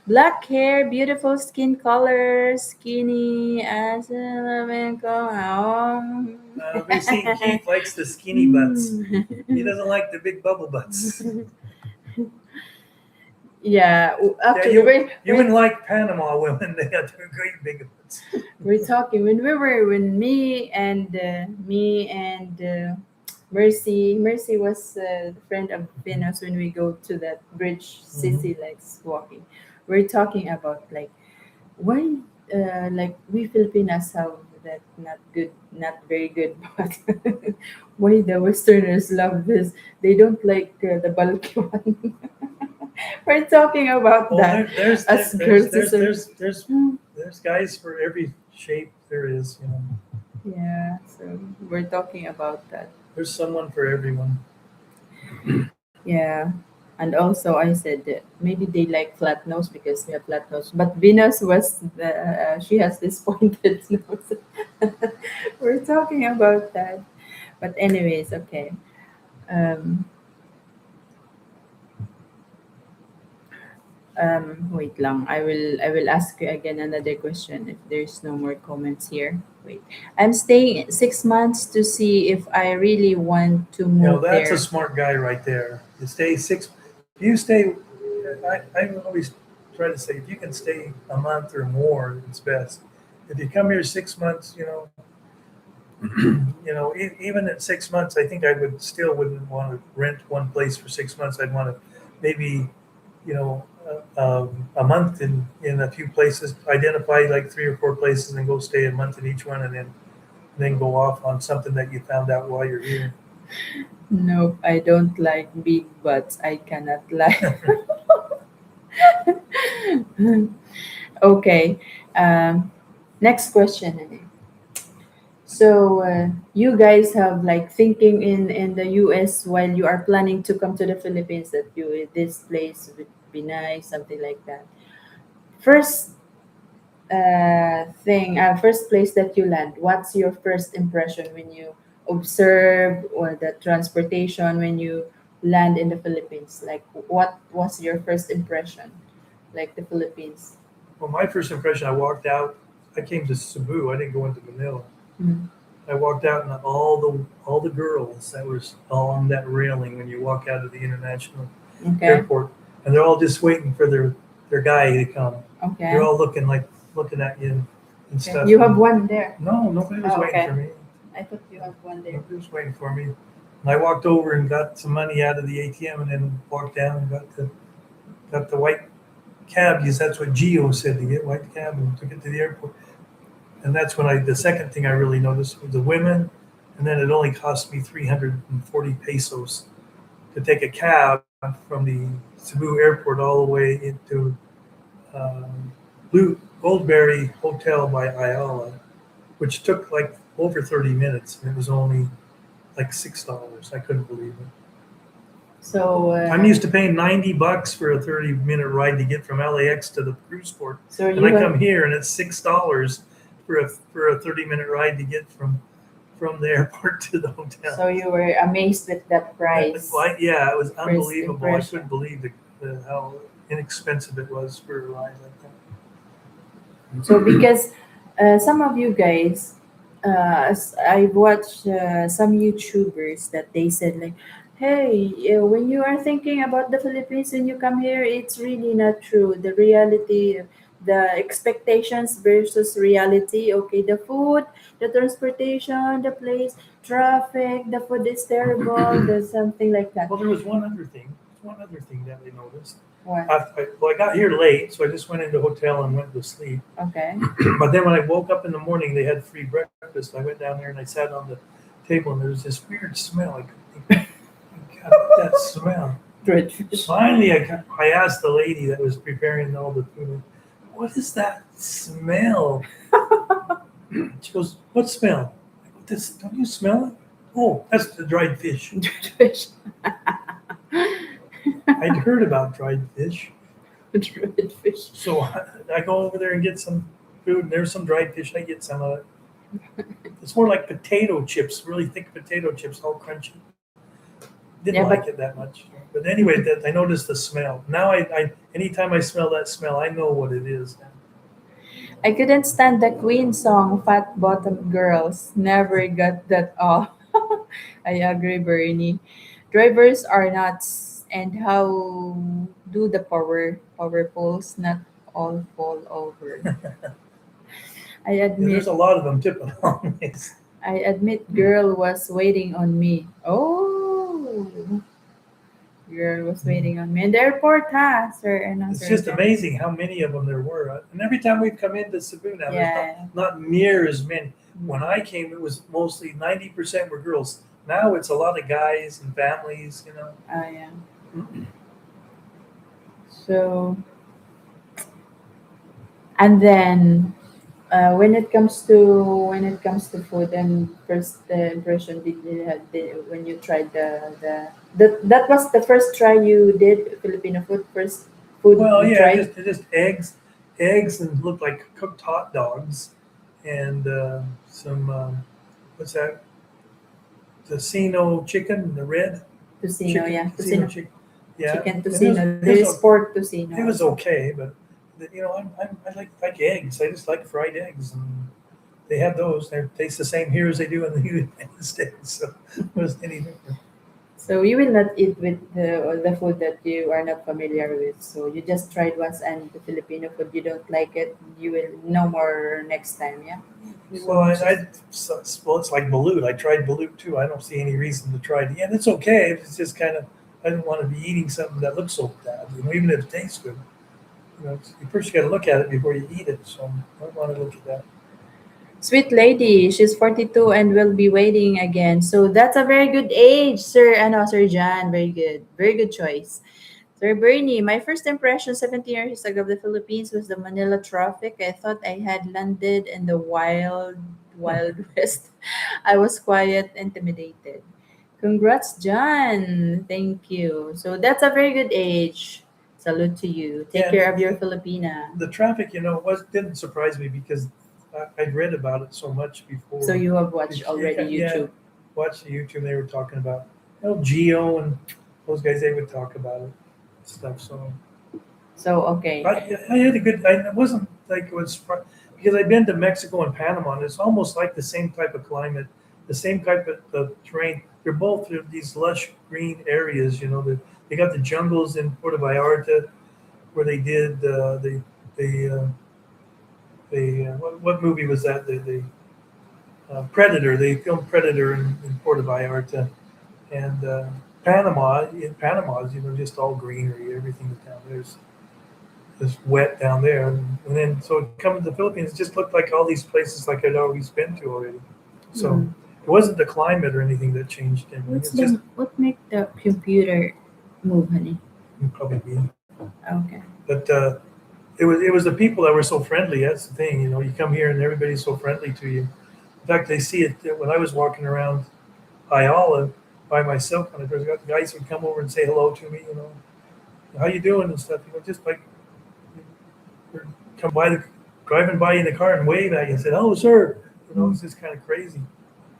Black hair, beautiful skin color, skinny as a lemon home. We're seeing Keith likes the skinny butts. He Mm. doesn't like the big bubble butts. Yeah, Yeah, actually, you wouldn't like Panama women. They got great big butts. we're talking when we were when me and Mercy was the friend of Venus when we go to that bridge. Hmm. Sissy likes walking. We're talking about like why like we Filipinas have that not very good but why the Westerners love this. They don't like the bulky one. We're talking about Well, that as girls sister. there's guys for every shape there is. You know, Yeah, so we're talking about that. there's someone for everyone. Yeah. And also, I said that maybe they like flat nose because we have flat nose. But Venus was she has this pointed nose. We're talking about that. But anyways, okay. Um, wait lang. I will ask you again another question if there's no more comments here. Wait. I'm staying 6 months to see if I really want to You know, move that's a there. smart guy right there. You stay six. If you stay, I always try to say if you can stay a month or more, it's best. If you come here 6 months, even at 6 months, I think I wouldn't want to rent one place for 6 months. I'd want to maybe, a month in a few places, identify like 3 or 4 places, and go stay a month in each one, and then go off on something that you found out while you're here. Nope, I don't like big butts. I cannot like. Okay. Um, next question. Ane. So you guys have like thinking in the U.S. while you are planning to come to the Philippines that you this place would be nice, something like that. First first place that you land. What's your first impression when you observe or the transportation when you land in the Philippines? Like, what was your first impression? Like the Philippines. Well, my first impression, I walked out. I came to Cebu. I didn't go into Manila. Mm. I walked out, and all the girls that was on that railing when you walk out of the international Okay. airport, and they're all just waiting for their guy to come. They're Okay. all looking at you and Okay. stuff. You have one there. No, nobody was Oh, waiting for okay. me. I thought you have one there. Nobody was waiting for me. And I walked over and got some money out of the ATM, and then walked down and got the white cab, because that's what Geo said, to get white cab, and took it to the airport. And that's when the second thing I really noticed was the women, and then it only cost me 340 pesos to take a cab from the Cebu airport all the way into Blue Goldberry Hotel by Ayala, which took like over 30 minutes, and it was only like $6. I couldn't believe it. So. I'm used to paying $90 for a 30-minute ride to get from LAX to the cruise port, So and you I come have. here and it's $6 for a 30-minute ride to get from the airport to the hotel. So you were amazed with that price. Yeah, it was First unbelievable. I impression. couldn't believe how inexpensive it was for a ride like that. So because some of you guys, I've watched some YouTubers that they said like, "Hey, when you are thinking about the Philippines when you come here, it's really not true. The reality, the expectations versus reality. Okay, the food, the transportation, the place, traffic, the food is terrible. There's something like that. Well, there was one other thing. One other thing that I noticed. What? Well, I got here late, so I just went into the hotel and went to sleep. Okay. But then when I woke up in the morning, they had free breakfast. I went down there and I sat on the table, and there was this weird smell. I couldn't think, God, that smell. Redfish. Finally, I asked the lady that was preparing all the food, "What is that smell?" She goes, "What smell?" I go, "This, don't you smell it?" "Oh, that's the dried fish." Redfish. I'd heard about dried fish, Redfish. so I go over there and get some food, and there's some dried fish. I get some of it. It's more like potato chips, really thick potato chips, all crunchy. Didn't Yeah, like it but that much. But anyway, that I noticed the smell. Now anytime I smell that smell, I know what it is. I couldn't stand the Queen song, Fat Bottom Girls. Never got that off. I agree, Bernie. Drivers are nuts. And how do the power poles not all fall over? I Yeah, there's admit a lot of them tipping on this. I admit girl was waiting on me. Oh, girl was waiting on me. In the airport, huh, sir and It's Sir just Jen? amazing how many of them there were. And every time we've come into Cebu now, there's Yeah. not near as many. When Mm. I came, it was mostly 90% were girls. Now it's a lot of guys and families. Yeah. So, and then when it comes to food and first impression did you had when you tried that was the first try you did Filipino food, first food Well, you yeah, tried. just eggs, and looked like cooked hot dogs, and some what's that? Tocino chicken, the red Tocino, chicken, yeah, tocino tocino, chicken. Yeah, chicken and tocino. There is pork tocino it was also. okay, but I like eggs. I just like fried eggs, and they have those. They taste the same here as they do in the United States. So it wasn't any different. So you will not eat with the food that you are not familiar with. So you just tried once and the Filipino food you don't like it, you will no more next time. Yeah, you Well, will just. well, it's like balut. I tried balut too. I don't see any reason to try it again. It's okay. It's just kind of I don't want to be eating something that looks so bad. Even if it tastes good. You first got to look at it before you eat it. So I don't want to look at that. Sweet lady, she's 42 and will be waiting again. So that's a very good age, sir. Ano, Sir John. Very good. Very good choice. Sir Bernie, my first impression 17 years ago of the Philippines was the Manila traffic. I thought I had landed in the wild, wild west. I was quiet, intimidated. Congrats, John. Thank you. So that's a very good age. Salute to you. Take Yeah, care of your Filipina. the traffic, was didn't surprise me because I'd read about it so much So before. you have watched already Yeah, YouTube. watched the YouTube. They were talking about Geo and those guys. They would talk about it stuff. So So okay. I had a good. It wasn't like it was because I've been to Mexico and Panama, and it's almost like the same type of climate, the same type of terrain. They're both these lush green areas. They got the jungles in Puerto Vallarta where they did what movie was that? Predator. They filmed Predator in Puerto Vallarta, and Panama. In Panama is just all greenery. Everything down there's just wet down there, and then so coming to the Philippines, it just looked like all these places like I'd always been to already. So Mm. it wasn't the climate or anything that changed anything. What's It's just what make the computer move, honey? probably me. Okay. But it was the people that were so friendly. That's the thing. You come here and everybody's so friendly to you. In fact, they see it when I was walking around Ayala by myself. And there's guys would come over and say hello to me. How you doing and stuff. Just like come by driving by in the car and wave at you and said, "Oh, sir." Mm. It's just kind of crazy.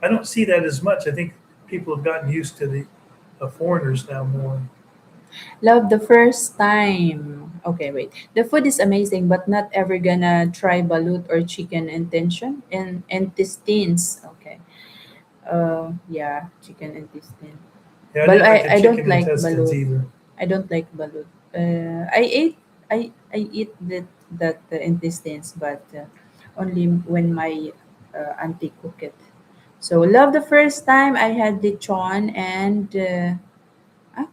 I don't see that as much. I think people have gotten used to the foreigners now more. Love the first time. Okay, wait. The food is amazing, but not ever gonna try balut or chicken intention and intestines. Okay. Yeah, chicken intestine. Yeah, I But didn't like the I don't chicken like intestines balut. either. I don't like balut. I eat that intestines, but only when my auntie cook it. So love the first time I had lechon and ah,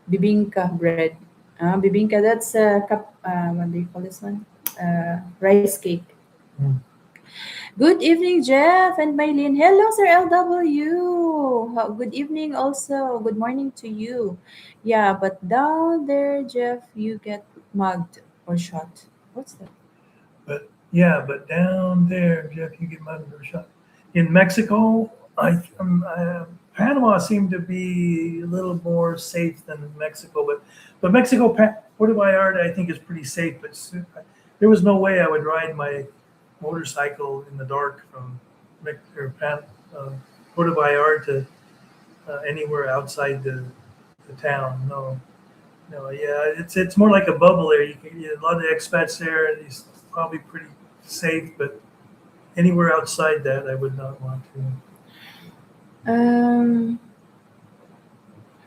bibingka bread. Bibingka, that's what do you call this one? Rice cake. Mm. Good evening, Jeff and Mylene. Hello, Sir LW. Good evening also. Good morning to you. Yeah, but down there, Jeff, you get mugged or shot. What's that? But yeah, but down there, Jeff, you get mugged or shot. In Mexico, Panama seemed to be a little more safe than Mexico, but Mexico, Puerto Vallarta, I think is pretty safe. But there was no way I would ride my motorcycle in the dark from uh, Puerto Vallarta anywhere outside the town. No, no, yeah, it's more like a bubble there. A lot of expats there, and it's probably pretty safe, but anywhere outside that, I would not want to. Um,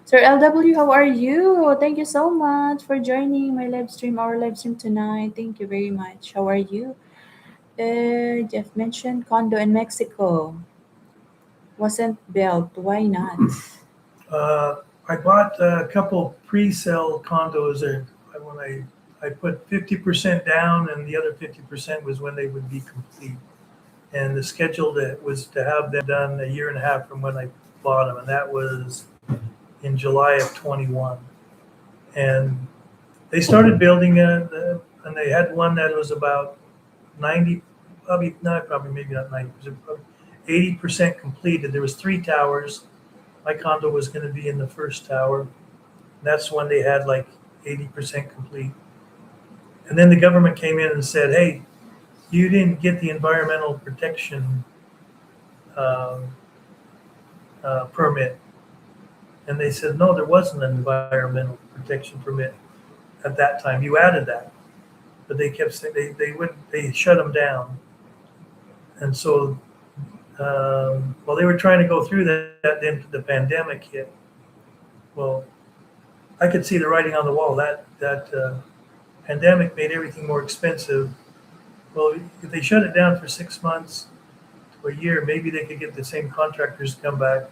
Sir LW, how are you? Thank you so much for joining my live stream, our live stream tonight. Thank you very much. How are you? Jeff mentioned condo in Mexico. Wasn't built. Why not? Uh, I bought a couple pre-sale condos there. When I put 50% down, and the other 50% was when they would be complete. And the schedule that was to have them done a year and a half from when I bought them, and that was in July of 21. And they started building it, and they had one that was about 90, probably not, probably maybe not 90%, probably 80% completed. There was three towers. My condo was going to be in the first tower. That's when they had like 80% complete. And then the government came in and said, "Hey, you didn't get the environmental protection um, permit." And they said, "No, there wasn't an environmental protection permit at that time. You added that." But they kept saying they shut them down. And so while they were trying to go through that, then the pandemic hit. Well, I could see the writing on the wall. That pandemic made everything more expensive. Well, if they shut it down for 6 months to a year, maybe they could get the same contractors to come back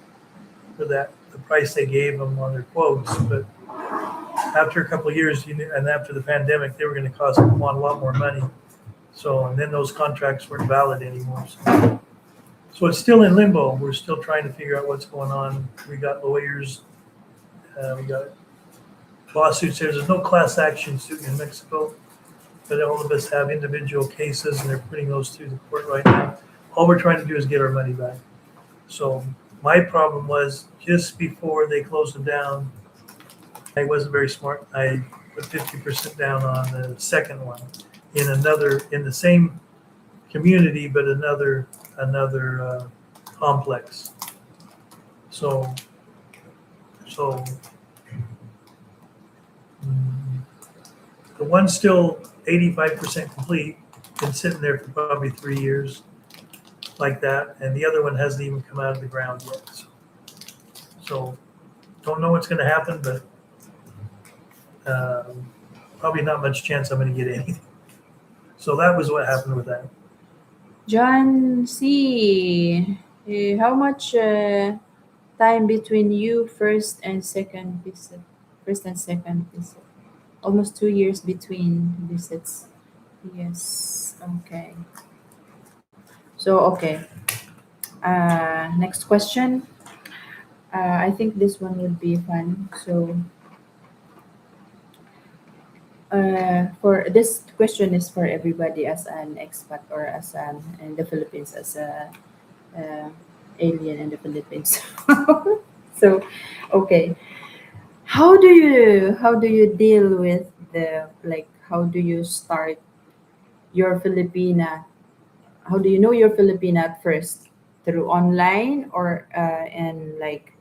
for the price they gave them on their quotes. But after a couple of years, and after the pandemic, they were going to cost them a lot more money. So, and then those contracts weren't valid anymore. So it's still in limbo. We're still trying to figure out what's going on. We got lawyers. We got lawsuits there. There's no class action suit in Mexico, but all of us have individual cases, and they're putting those through the court right now. All we're trying to do is get our money back. So my problem was just before they closed them down, I wasn't very smart. I put 50% down on the second one in the same community, but another complex. So so mm, the one's still 85% complete, been sitting there for probably 3 years like that, and the other one hasn't even come out of the ground yet. So don't know what's going to happen, but probably not much chance I'm going to get anything. So that was what happened with that. John C. How much time between you first and second visit? First and second visit. Almost 2 years between visits. Yes. Okay. So okay. Next question. I think this one would be fun. So for this question is for everybody as an expat or as an in the Philippines as a uh, alien in the Philippines. So okay, how do you deal with the like how do you start your Filipina? How do you know your Filipina at first? Through online or and like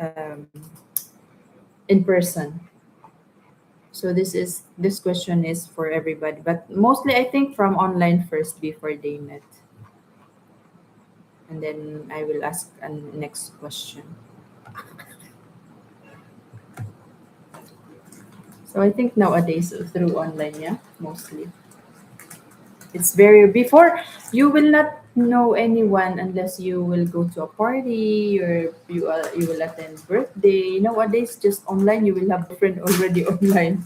um, in person? So this question is for everybody, but mostly I think from online first before they met, and then I will ask a next question. So I think nowadays through online, yeah, mostly. It's very before you will not know anyone unless you will go to a party or you will attend birthday. Nowadays, just online, you will have friend already online.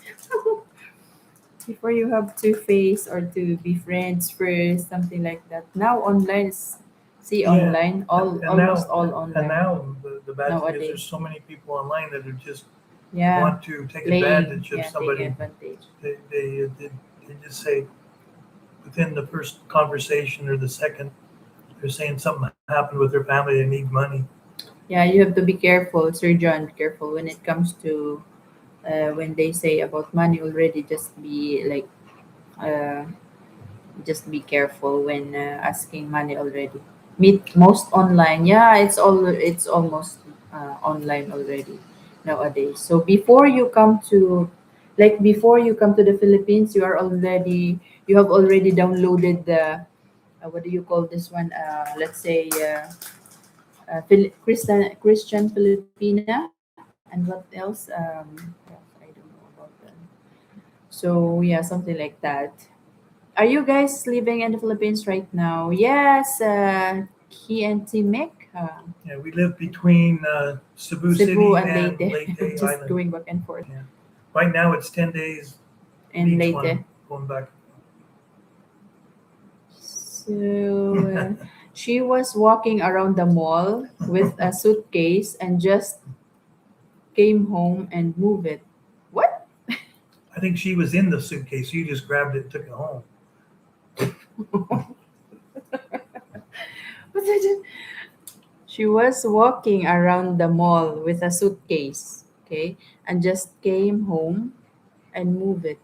Before you have to face or to be friends first, something like that. Now online is see Yeah, online, all and almost now all and online now the bad thing is there's nowadays. so many people online that are just Yeah, want to take playing, advantage of yeah, taking somebody. advantage. They just say within the first conversation or the second, they're saying something happened with their family. They need money. Yeah, you have to be careful, Sir John. Be careful when it comes to when they say about money already. Uh, just be careful when asking money already. Meet most online. Yeah, it's almost online already nowadays. So before you come to the Philippines, you have already downloaded the what do you call this one? Let's say Christian Filipina, and what else? I don't know about that. So yeah, something like that. Are you guys living in the Philippines right now? Yes, Key and Timek, Yeah, we live between Cebu Cebu City and and Leyte, Leyte just Island. going back and forth. Yeah, right now it's 10 days And each one Leyte. going back. So she was walking around the mall with a suitcase and just came home and moved it. What? I think she was in the suitcase. You just grabbed it and took it home. What did it- She was walking around the mall with a suitcase, okay, and just came home and moved it.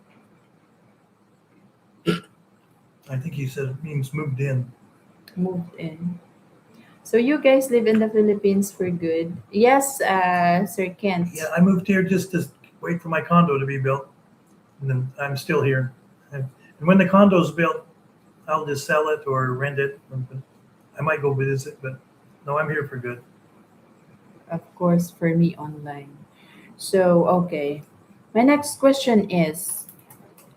I think he said it means moved in. Moved in. So you guys live in the Philippines for good? Yes, Sir Yeah, Kent. I moved here just to wait for my condo to be built, and then I'm still here. And when the condo's built, I'll just sell it or rent it. I might go visit, but no, I'm here for good. Of course, for me online. So, okay. My next question is,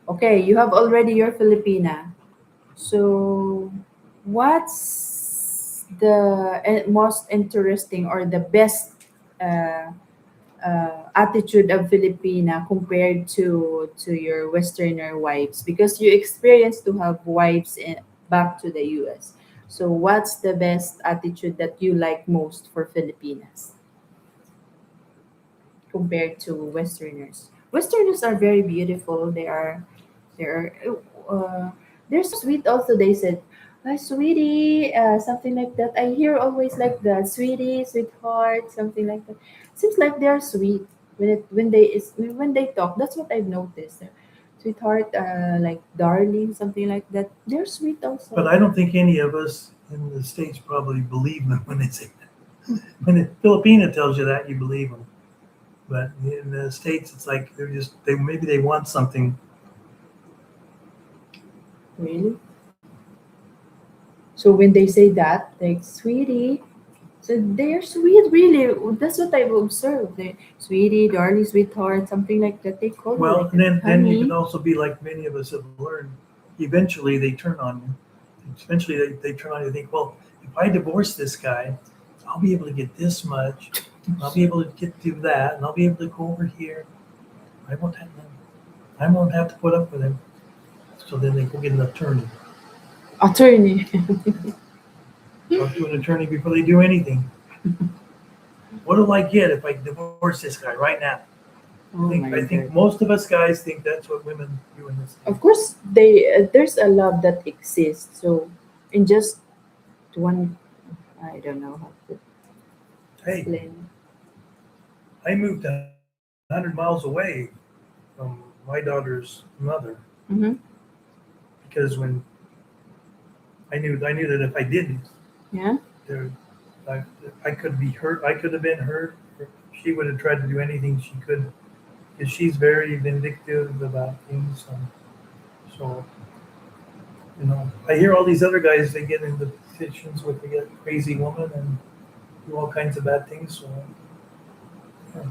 okay, you have already your Filipina. So, what's the most interesting or the best uh, attitude of Filipina compared to your Westerner wives? Because you experienced to have wives back to the U.S. So, what's the best attitude that you like most for Filipinas compared to Westerners? Westerners are very beautiful. They're they're so sweet. Also, they said, "Hi, sweetie," something like that. I hear always like that, "Sweetie," "Sweetheart," something like that. Seems like they're sweet when they talk. That's what I've noticed. Sweetheart, like darling, something like that. They're sweet But also. I don't think any of us in the States probably believe them when they say that. When a Filipina tells you that, you believe them. But in the States, it's like they maybe they want something. Really? So when they say that, like sweetie, so they're sweet, really. That's what I've observed. They, sweetie, darling, sweetheart, something like that. They call you Well, like and that, then you can honey. also be like many of us have learned. Eventually, they turn on you. Eventually, they turn on you. And think, well, if I divorce this guy, I'll be able to get this much. I'll be able to get do that, and I'll be able to go over here. I won't have I won't have to put up with him. So then they go get an attorney. Attorney. Talk to an attorney before they do anything. What do I get if I divorce this guy right now? Oh I my think god. most of us guys think that's what women do in this state. Of course, there's a love that exists. So, in just one, I don't know how to Hey, explain. I moved 100 miles away from my daughter's mother Mm-hmm. because when I knew that if I didn't, Yeah. there, I, I could be hurt. I could have been hurt. She would have tried to do anything she could because she's very vindictive about things. So I hear all these other guys. They get into positions with they get a crazy woman and do all kinds of bad things. So yeah.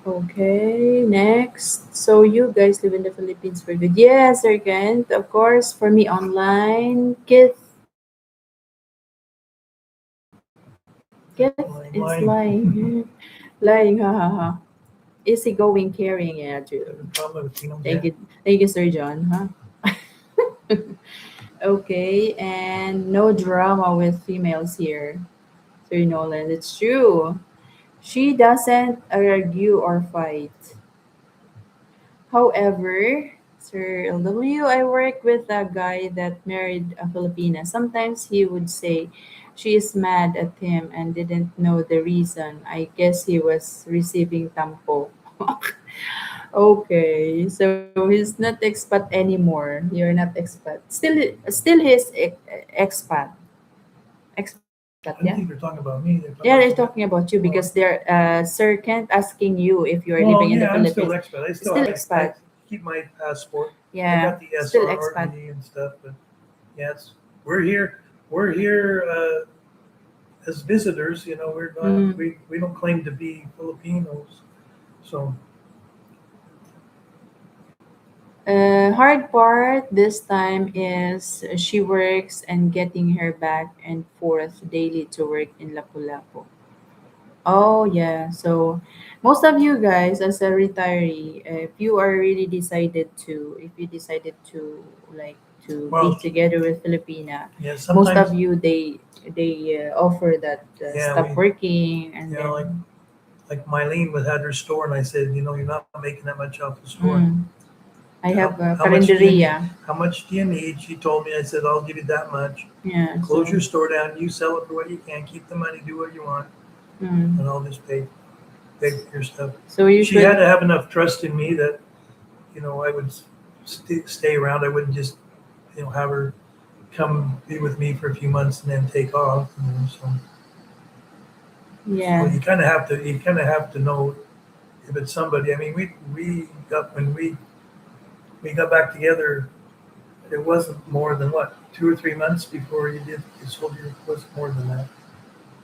Okay, next. So you guys live in the Philippines for good. Yes, Argent. Of course, for me online. Kith is Line. lying. Lying, ha ha ha. Easygoing, caring The attitude. problem with Thank you. Thank you, Sir John, huh? Okay, and no drama with females here. Sir Nolan, it's true. She doesn't argue or fight. However, Sir LW, I work with a guy that married a Filipina. Sometimes he would say she is mad at him and didn't know the reason. I guess he was receiving tampo. Okay, so he's not expat anymore. You're not expat. Still he's expat. Expat, yeah. I don't think they're talking about me. They're talking Yeah, they're about somebody. talking about you Oh, because they're Sir Kent asking you if you are living well, in the yeah, I'm still Philippines. expat. I still Still have I expat. keep my passport. I Yeah, got the still expat. SRRE and stuff, but yeah, we're here. We're here as visitors. You know, we're not. Mm. We don't claim to be Filipinos. So Hard part this time is she works and getting her back and forth daily to work in Lapu-Lapu. Oh yeah, so most of you guys as a retiree, if you are really decided to, if you decided to like to be well, together with Filipina, yeah. most of Sometimes you they offer that yeah, stop working and you know then like Mylene was had her store, and I said, you know, you're not making that much off the store. mm, I have a How much do you need? carinderia. How much do you need? She told me. I said, I'll give you that much. Yeah, Close so your store down. You sell it for what you can. Keep the money. Do what you want, mm, and I'll just pay for your stuff. so you She had should to have enough trust in me that I would stay around. I wouldn't just have her come be with me for a few months and then take off. So yeah you kind of have to know if it's somebody. I mean, we got when we got back together. It wasn't more than what 2 or 3 months before you sold your. It wasn't more than that.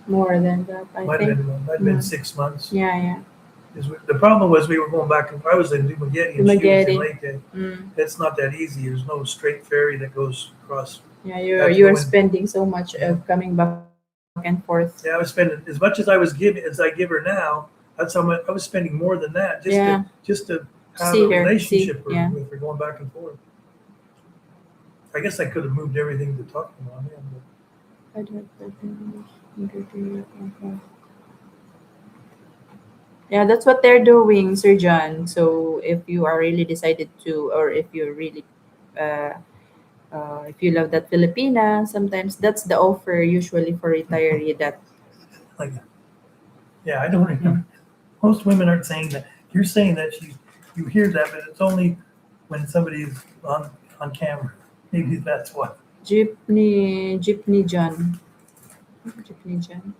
more than that. I think. Might have been Mm, 6 months. yeah, yeah. The problem was we were going back. I was in Dumaguete and she was in Dumaguete. Leyte. Mm. It's not that easy. There's no straight ferry that goes across. Yeah, You you're have to you're go in. spending so much Yeah, of coming back and forth yeah. I was spending as much as I was giving as I give her now. That's how much I was spending more than that yeah just to to have a see her. See, relationship yeah. with her going back and forth. I guess I could have moved everything to talk about him. Yeah, that's what they're doing, Sir John. So if you are really decided to, or if you're really, uh, if you love that Filipina, sometimes that's the offer usually for retiree. That Like, yeah, I don't yeah, remember. Most women aren't saying that. You're saying that you hear that, but it's only when somebody's on camera. Maybe that's why. Jeepney John, Jeepney John.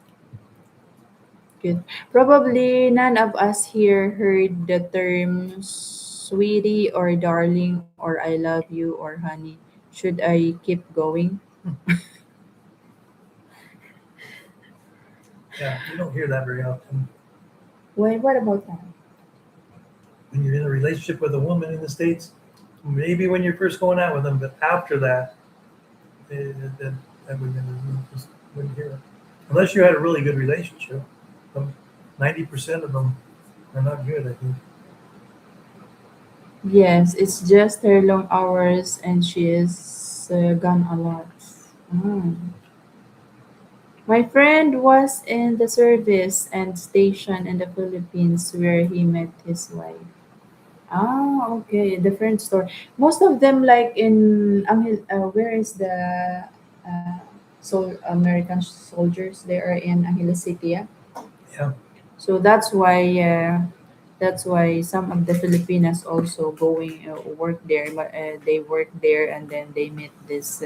Good. Probably none of us here heard the term sweetie or darling or I love you or honey. Should I keep going? Yeah, you don't hear that very often Why? What about that? when you're in a relationship with a woman in the states. Maybe when you're first going out with them, but after that, that would never you just wouldn't hear it unless you had a really good relationship. 90% of them are not good. I think. Yes, it's just her long hours and she is gone a lot. Mm. My friend was in the service and station in the Philippines where he met his wife. Ah, okay, different story. Most of them like in where is the American soldiers? They are in Angeles City. Yeah? Yeah, So that's why some of the Filipinas also going work there. They work there and then they meet this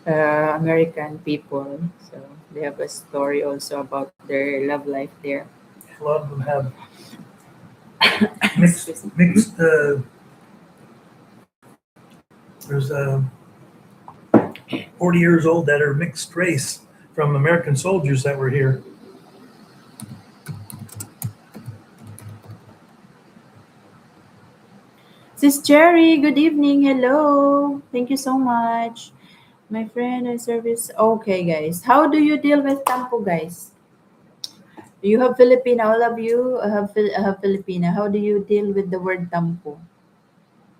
American people. So they have a story also about their love life there. a lot of them have mixed Excuse me. mixed. There's 40 years old that are mixed race from American soldiers that were here. Sis Cherry, good evening. Hello. Thank you so much. My friend and service. Okay, guys. How do you deal with tampo, guys? You have Filipina, all of you have Filipina. How do you deal with the word tampo?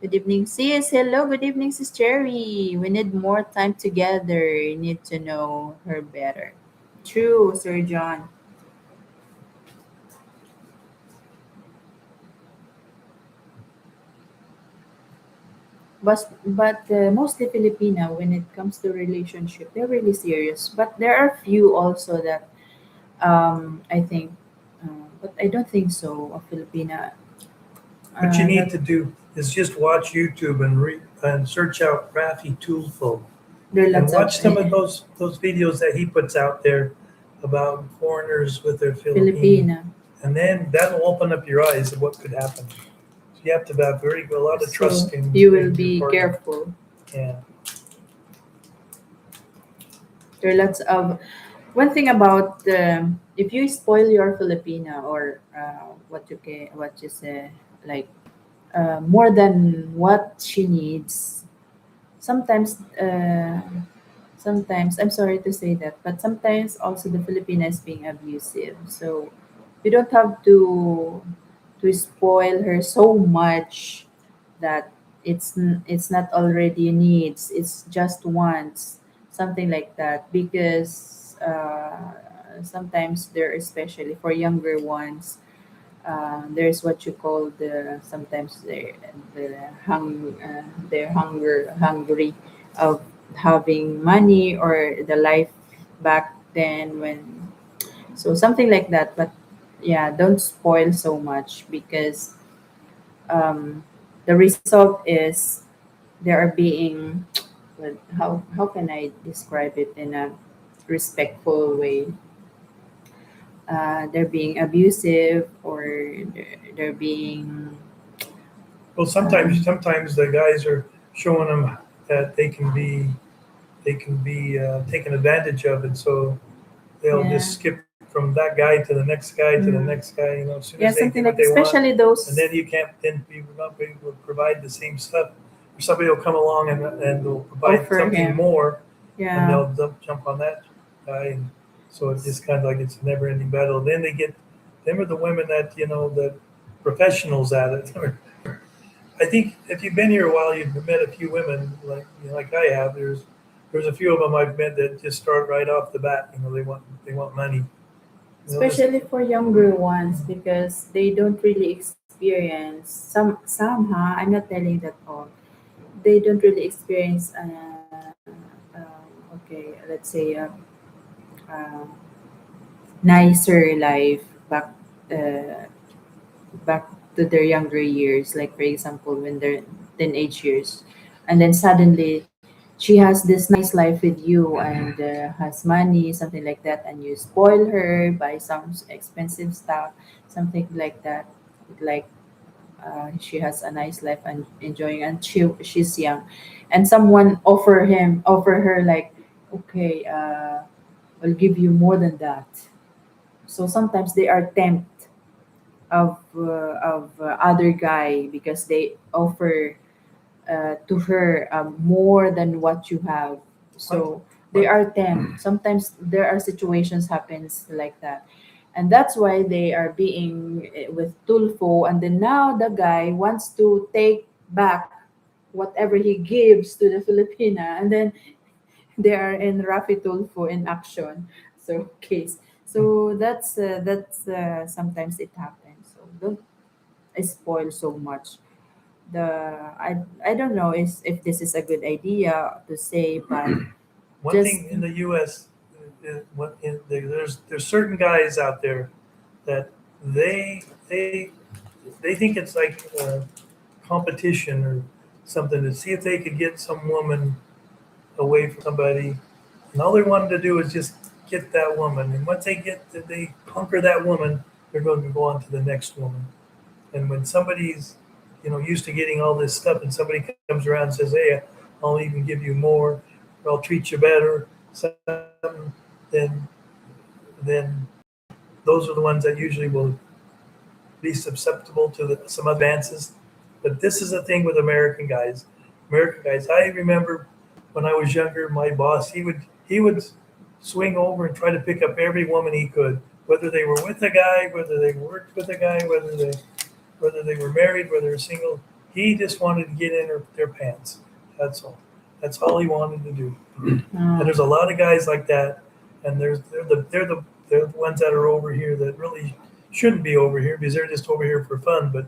Good evening, sis. Hello, good evening, sis Cherry. We need more time together. You need to know her better. True, Sir John. But mostly Filipina, when it comes to relationship, they're really serious. But there are few also that I think, but I don't think so. A Filipina, What you need not to do is just watch YouTube and search out Rafi Tulfo there are and lots of watch some of those videos that he puts out there about foreigners with their Philippine, Filipina. and then that'll open up your eyes of what could happen. So you have to have a lot of So trust you will in your be partner. careful. Yeah. There are lots of one thing about if you spoil your Filipina or what you say like more than what she needs. Sometimes, sometimes I'm sorry to say that, but sometimes also the Filipina is being abusive. So you don't have to spoil her so much that it's not already needs. It's just wants something like that because sometimes there, especially for younger ones, there's what you call the sometimes they're hungry of having money or the life back then when so something like that. But yeah, don't spoil so much because um, the result is they are being well, how can I describe it in a respectful way? They're being abusive or they're being Well, um, sometimes the guys are showing them that they can be taken advantage of, and so they'll yeah, just skip from that guy to the next guy to the next mm, guy. You know, as soon as yeah, they get something what like they want, especially and then those you can't then be not be able to provide the same stuff. Or somebody will come along and will provide offer something him, more, and yeah, they'll jump on that guy, and so it's just kind of like it's a never-ending battle. Then they get them are the women that that professionals at it. I think if you've been here a while, you've met a few women like I have. There's a few of them I've met that just start right off the bat. They want money. They'll just especially for younger ones because they don't really experience somehow. I'm not telling that all they don't really experience. Okay, let's say uh, nicer life uh, back to their younger years, like for example when they're teenage years, and then suddenly she has this nice life with you and has money, something like that, and you spoil her, buy some expensive stuff, something like that, like she has a nice life and enjoying, and she's young, and someone offer her like, okay, I'll give you more than that. So sometimes they are tempted of other guy because they offer to her more than what you have. one So they one. are tempted. Sometimes there are situations happens like that, and that's why they are being with Tulfo. And then now the guy wants to take back whatever he gives to the Filipina, and then they are in Rafi Tulfo in action. So case. So that's sometimes it happens. So don't spoil so much. The I don't know if this is a good idea to say, but One just thing in the U.S. There's certain guys out there that they they they think it's like competition or something to see if they could get some woman away from somebody, and all they wanted to do is just get that woman. And once they conquer that woman, they're going to go on to the next woman. And when somebody's used to getting all this stuff, and somebody comes around and says, "Hey, I'll even give you more, or I'll treat you better," something, then then those are the ones that usually will be susceptible to some advances. But this is the thing with American guys. American guys, I remember when I was younger, my boss, he would swing over and try to pick up every woman he could, whether they were with a guy, whether they worked with a guy, whether they were married, whether they were single. He just wanted to get in their pants. That's all. That's all he wanted to do. And Oh, there's a lot of guys like that, and they're the ones that are over here that really shouldn't be over here because they're just over here for fun. But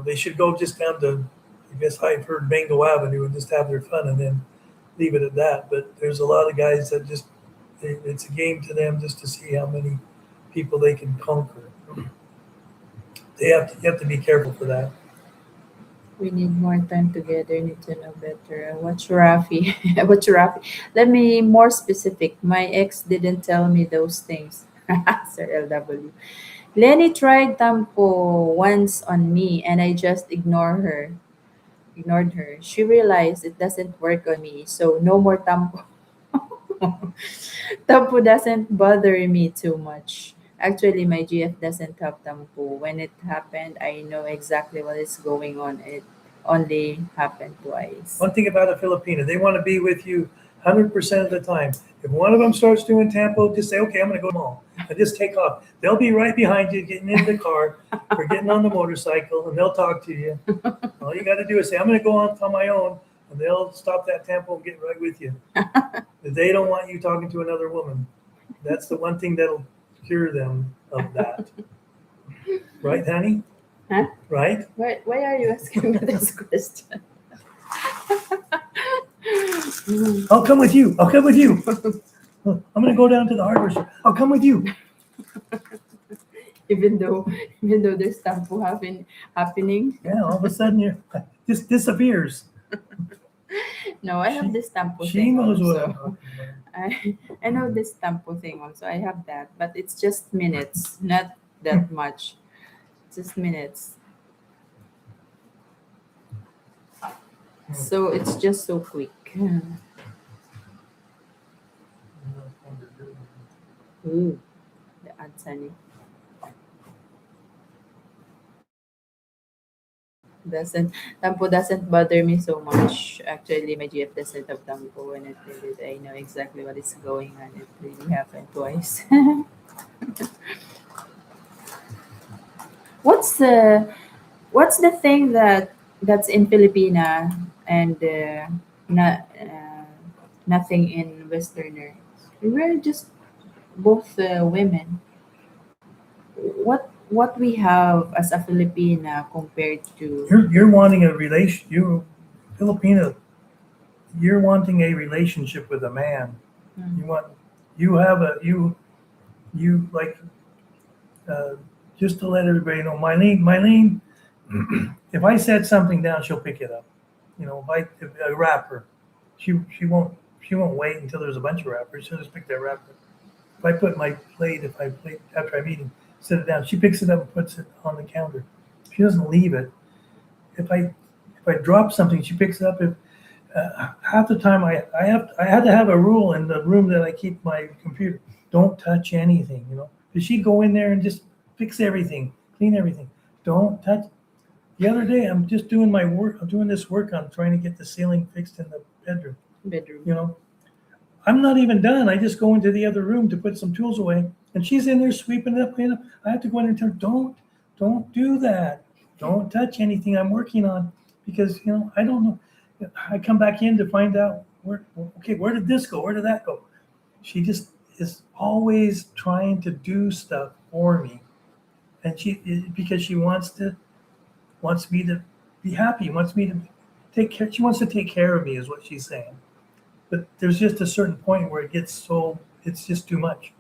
they should go just down to, I guess I've heard Mango Avenue and just have their fun and then leave it at that. But there's a lot of guys that just it's a game to them just to see how many people they can conquer. You have to be careful for that. we need more time together. Need to know better. What's Rafi? What's Rafi? Let me more specific. My ex didn't tell me those things. Sir LW. Lenny tried tampo once on me, and I just ignored her. She realized it doesn't work on me, so no more tampo. Tampo doesn't bother me too much. Actually, my GF doesn't have tampo. When it happened, I know exactly what is going on. It only happened twice. One thing about a Filipino, they want to be with you 100% of the time. If one of them starts doing tempo, just say, okay, I'm going to go to the mall and just take off. They'll be right behind you, getting in the car or getting on the motorcycle, and they'll talk to you. All you got to do is say, I'm going to go on my own, and they'll stop that tempo and get right with you. They don't want you talking to another woman. That's the one thing that'll cure them of that. Right, honey? Huh? Right? Why are you asking me this question? I'll come with you. I'll come with you. I'm going to go down to the hardware store. I'll come with you. even though even though there's tampo happening. Yeah, all of a sudden you just disappears. No, I have She, this tampo she thing knows what I'm also. talking about. I know this tampo thing also. I have that, but it's just minutes, not that much. Just minutes. So it's just so quick. Ooh, the Adsani doesn't tampo doesn't bother me so much. Actually, my GF doesn't have tampo when it did. I know exactly what is going on. It really happened twice. what's the what's the thing that's in Filipina and not nothing in Westerner? We're just both women. What we have as a Filipina compared to You're wanting a relation. Filipino. You're wanting a relationship with a man. mm, You want. You have a you like. Uh, just to let everybody know, Mylene. If I set something down, she'll pick it up. If a rapper, she won't wait until there's a bunch of rappers. She'll just pick that rapper. If I put my plate, if I plate after I'm eating, set it down. She picks it up and puts it on the counter. She doesn't leave it. If I drop something, she picks it up. If half the time I had to have a rule in the room that I keep my computer. Don't touch anything. Because she'd go in there and just fix everything, clean everything. Don't touch. The other day, I'm just doing my work. I'm doing this work on trying to get the ceiling fixed in the bedroom. bedroom? You know, I'm not even done. I just go into the other room to put some tools away, and she's in there sweeping it up, cleaning up. I have to go in and tell her, don't do that. Don't touch anything I'm working on because I don't know. I come back in to find out where did this go? Where did that go? She just is always trying to do stuff for me, and because she wants me to be happy, wants me to take care. She wants to take care of me, is what she's saying. But there's just a certain point where it's just too much.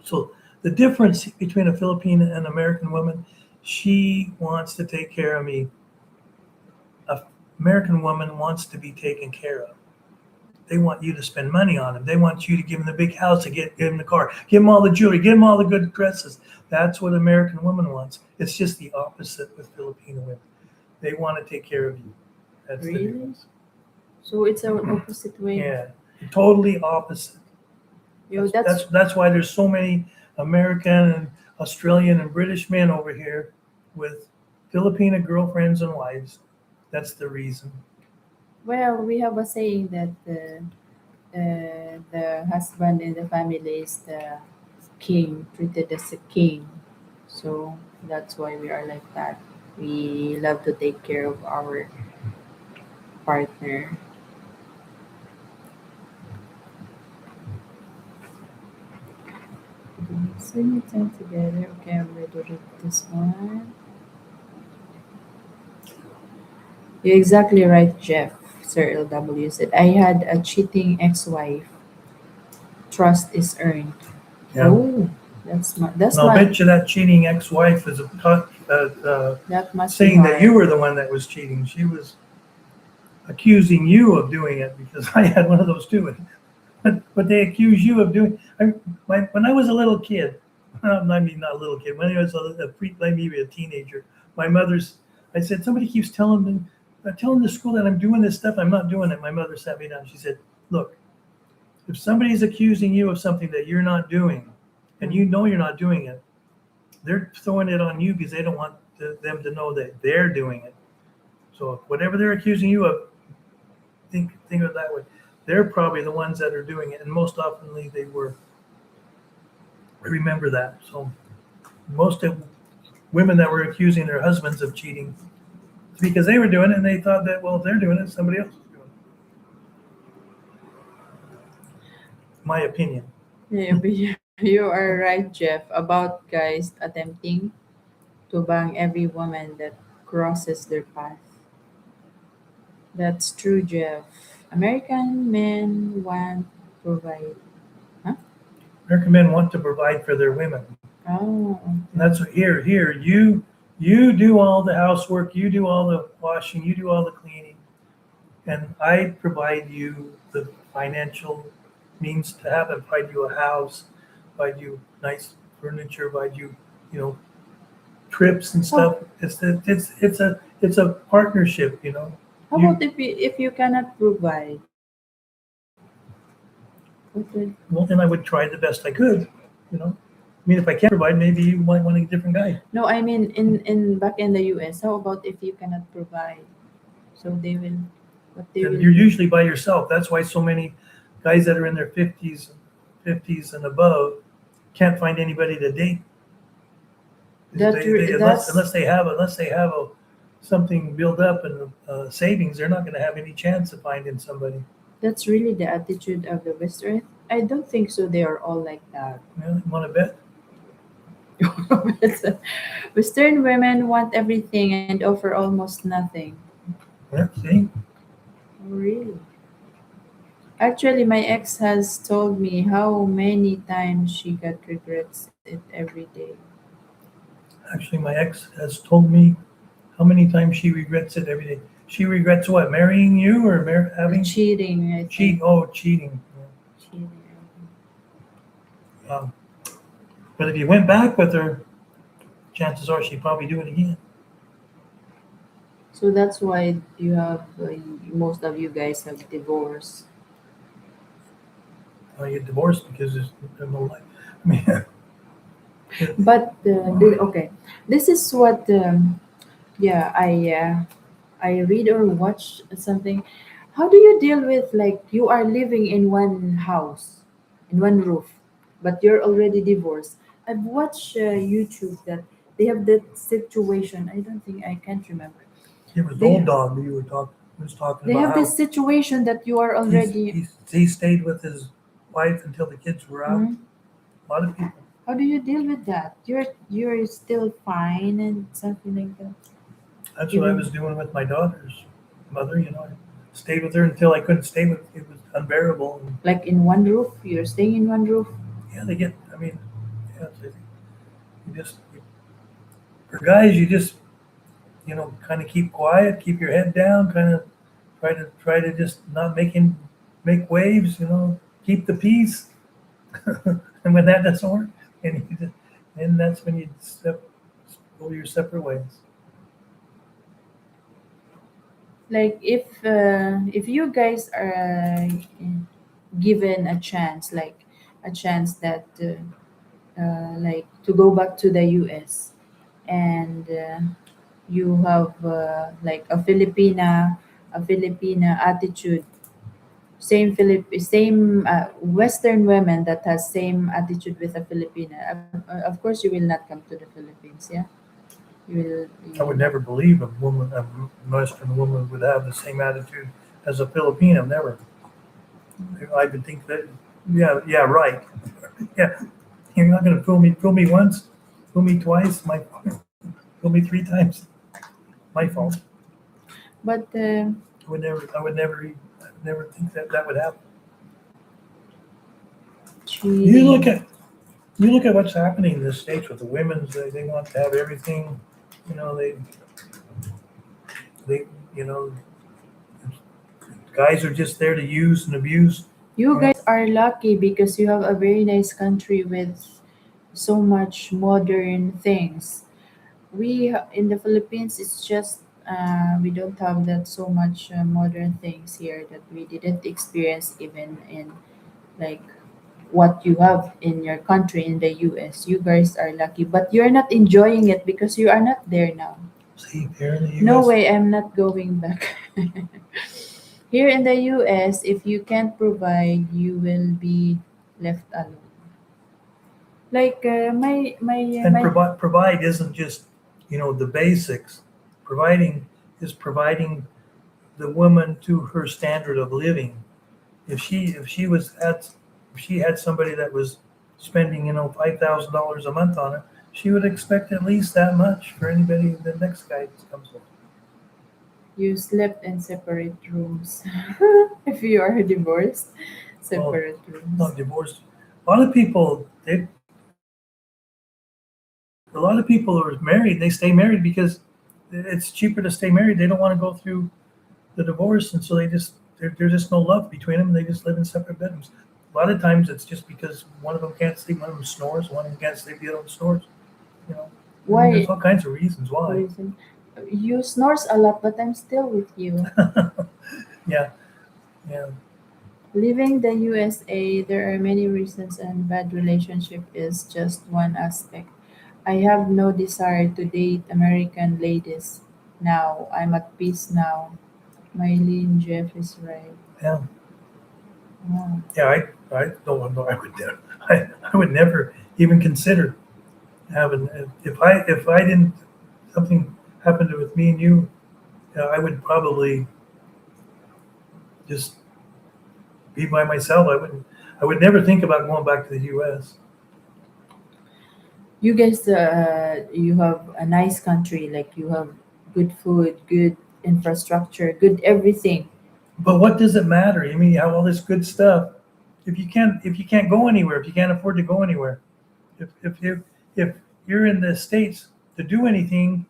So the difference between a Filipino and American woman, she wants to take care of me. A American woman wants to be taken care of. They want you to spend money on them. They want you to give them the big house, to give them the car, give them all the jewelry, give them all the good dresses. That's what American woman wants. It's just the opposite with Filipino women. They want to take care of you. That's the Really? difference. So it's an opposite way. Yeah, totally opposite. Yo, That's why there's so many American and Australian and British men over here with Filipino girlfriends and wives. That's the reason. Well, we have a saying that the husband in the family is the king, treated as a king. So that's why we are like that. We love to take care of our partner. Spending time together. Okay, I'm ready to read this one. You're exactly right, Jeff. Sir LW said, I had a cheating ex wife. Trust is earned. Yeah. Oh, that's my, And that's I'll my, bet you that cheating ex-wife is that must be saying that hard. you were the one that was cheating. She was accusing you of doing it because I had one of those too. But they accuse you of doing. When I was a little kid, I mean not a little kid. When I was maybe a teenager, my mother's. I said somebody keeps telling the school that I'm doing this stuff. I'm not doing it. My mother sat me down. She said, "Look, if somebody's accusing you of something that you're not doing, and you Mm. know you're not doing it, they're throwing it on you because they don't want them to know that they're doing it. So whatever they're accusing you of, think of it that way. They're probably the ones that are doing it, and most oftenly they were. Remember that. So most of women that were accusing their husbands of cheating because they were doing it, and they thought that well, if they're doing it, somebody else is doing it. My opinion. Yeah, but you are right, Jeff, about guys attempting to bang every woman that crosses their path. That's true, Jeff. American men want provide. Huh? American men want to provide for their women. Oh, And okay. that's what here you do all the housework, you do all the washing, you do all the cleaning, and I provide you the financial means to have it. Provide you a house, provide you nice furniture, provide you you know trips and How, stuff. It's a partnership. how You about if you cannot provide? What will, well then I would try the best I could. You know, I mean if I can't provide, maybe you might want a different guy. no, I mean in back in the US. How about if you cannot provide? So they will, what they And will you're do? usually by yourself. That's why so many guys that are in their fifties and above can't find anybody to date. Unless That's unless they have something built up and savings, they're not going to have any chance of finding somebody. that's really the attitude of the Western. I don't think so. They are all like that. You want to bet? Western women want everything and offer almost nothing. Yeah. See, Oh, really? Actually, my ex has told me how many times she got regrets it every day. actually, my ex has told me how many times she regrets it every day. She regrets what? Marrying you or Or having cheating, I think. cheat? Oh, cheating. Cheating. Wow. But if you went back with her, chances are she'd probably do it again. So that's why you have most of you guys have divorced. I get divorced because there's no life. I mean, But okay, this is what yeah I read or watch something. How do you deal with like you are living in one house, in one roof, but you're already divorced? I've watched YouTube that they have that situation. I don't think I can't remember. it was They old dog that you were talking was talking they about have how this situation that you are already. he stayed with his wife until the kids were out. Hmm? A lot of people. How do you deal with that? You're still fine and something like that. That's what I Even was doing with my daughter's mother. I stayed with her until I couldn't stay with. It was unbearable. And like in one roof, you're staying in one roof. yeah, they get. I mean, yeah, you just for guys, you just kind of keep quiet, keep your head down, kind of try to just not make waves. Keep the peace. And when that doesn't work, and then that's when you go your separate ways. Like if you guys are given a chance, like a chance that like to go back to the US and You have like a Filipina attitude. Same Western women that has same attitude with a Filipina. Of course, you will not come to the Philippines. Yeah, you I will would not. never believe a Western woman would have the same attitude as a Filipino. Never. I would think that. Yeah, yeah, right. Yeah, you're not going to fool me once, fool me twice, fool me three times. My fault. Mhm. But I would never think that that would happen. You look cheating. at you look at what's happening in the states with the women's. They want to have everything. You know, they you know guys are just there to use and abuse. You You know, guys are lucky because you have a very nice country with so much modern things. In the Philippines, it's just we don't have that so much modern things here that we didn't experience even in like what you have in your country in the US. You guys are lucky, but you're not enjoying it because you are not there now. see here in the No U.S. way, I'm not going back. Here in the US, if you can't provide, you will be left alone. Like And my provide isn't just the basics. Providing is providing the woman to her standard of living. If she was at if she had somebody that was spending $5,000 a month on her, she would expect at least that much for anybody the next guy that comes along. You slept in separate rooms. If you are divorced, Well, separate rooms. not divorced. A lot of people a lot of people are married. They stay married because it's cheaper to stay married. They don't want to go through the divorce, and so there's just no love between them. They just live in separate bedrooms. A lot of times it's just because one of them can't sleep, one of them snores, one of them can't sleep, the other one snores. You know, I mean, there's Why? all kinds of reasons why. Reason. You snores a lot, but I'm still with you. Yeah, yeah, Leaving the USA, there are many reasons, and bad relationship is just one aspect. I have no desire to date American ladies now. I'm at peace now. Mylene Jeff is right. yeah, Oh. yeah. I don't know. I would never. I would never even consider having if I didn't something happened with me and you. I would probably just be by myself. I wouldn't. I would never think about going back to the U.S. You guys, you have a nice country. Like you have good food, good infrastructure, good everything. But what does it matter? I mean, you have all this good stuff. If you can't go anywhere, if you can't afford to go anywhere, if you're in the states to do anything,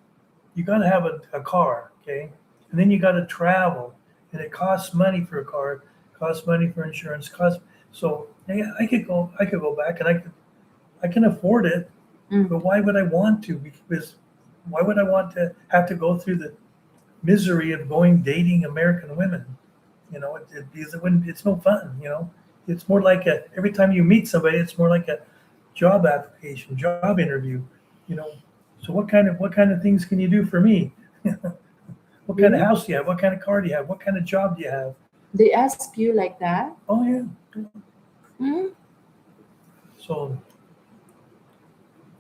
you got to have a car, okay? And then you got to travel, and it costs money for a car, costs money for insurance, costs. So yeah, I could go back, and I can afford it. Mm. But why would I want to? Because why would I want to have to go through the misery of going dating American women? Because it wouldn't. It's no fun. It's more like every time you meet somebody, it's more like a job application, job interview. You know, so what kind of things can you do for me? What kind of Really? house do you have? What kind of car do you have? What kind of job do you have? They ask you like that? Oh yeah. Mm. So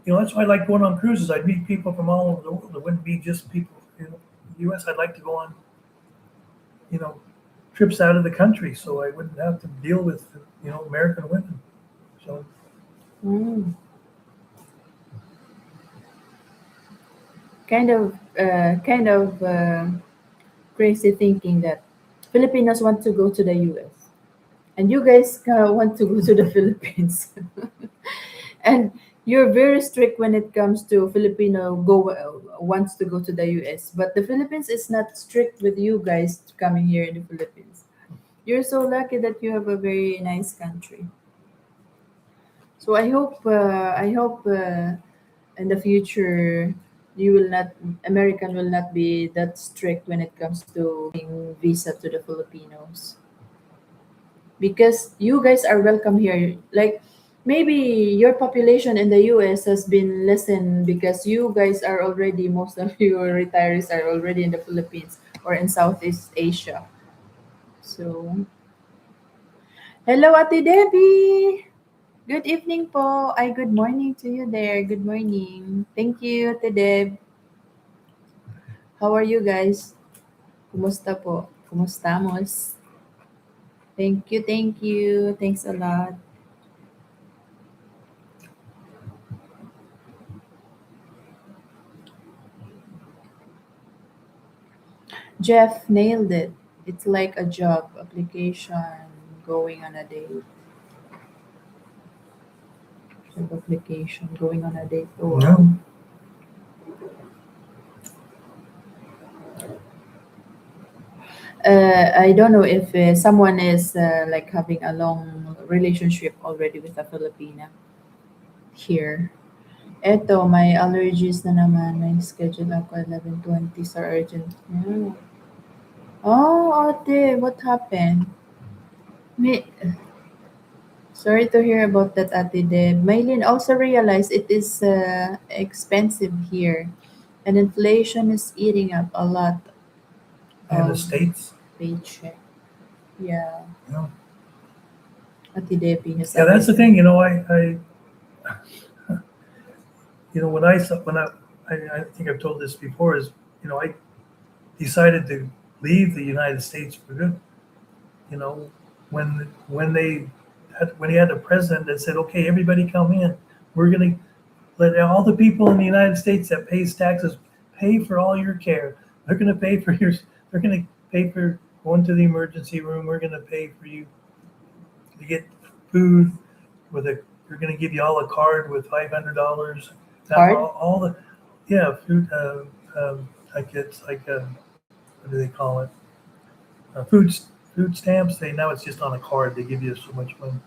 that's why I like going on cruises. I'd meet people from all over the world. It wouldn't be just people. U.S. I'd like to go on you know trips out of the country, so I wouldn't have to deal with American women. So Mm. Kind of crazy thinking that Filipinos want to go to the US and you guys want to go to the Philippines. And you're very strict when it comes to Filipino go wants to go to the US, but the Philippines is not strict with you guys coming here in the Philippines. You're so lucky that you have a very nice country. So I hope in the future you will not American will not be that strict when it comes to giving visa to the Filipinos because you guys are welcome here. Like Maybe your population in the US has been lessened because you guys are already, most of your retirees are already in the Philippines or in Southeast Asia. So, hello, Ate Debbie. Good evening po. Ay, good morning to you there. Good morning. Thank you, Ate Deb. How are you guys? Kumusta po? Kumustamos? Thank you, thank you. Thanks a lot. Jeff nailed it. It's like a job application going on a date. Job application going on a date. Oh, wow. No, I don't know if someone is like having a long relationship already with a Filipina here. Eto, may allergies na naman. May schedule ako 11:20 sa urgent. Yeah. Oh, ate, what happened? May, sorry to hear about that, Ate Deb. Mylene also realized it is expensive here, and inflation is eating up a lot in the of states. paycheck. Yeah, No. Ate Debbie has Yeah, that's the everything. thing. When I think I've told this before is, I decided to leave the United States for good. You know, when he had a president that said, "Okay, everybody come in. We're going to let all the people in the United States that pays taxes pay for all your care. They're going to pay for your. They're going to pay for going to the emergency room. We're going to pay for you to get food with a. We're going to give you all a card with $500. Now Card? all the yeah food like it's like what do they call it? Food stamps. They now it's just on a card. They give you so much money.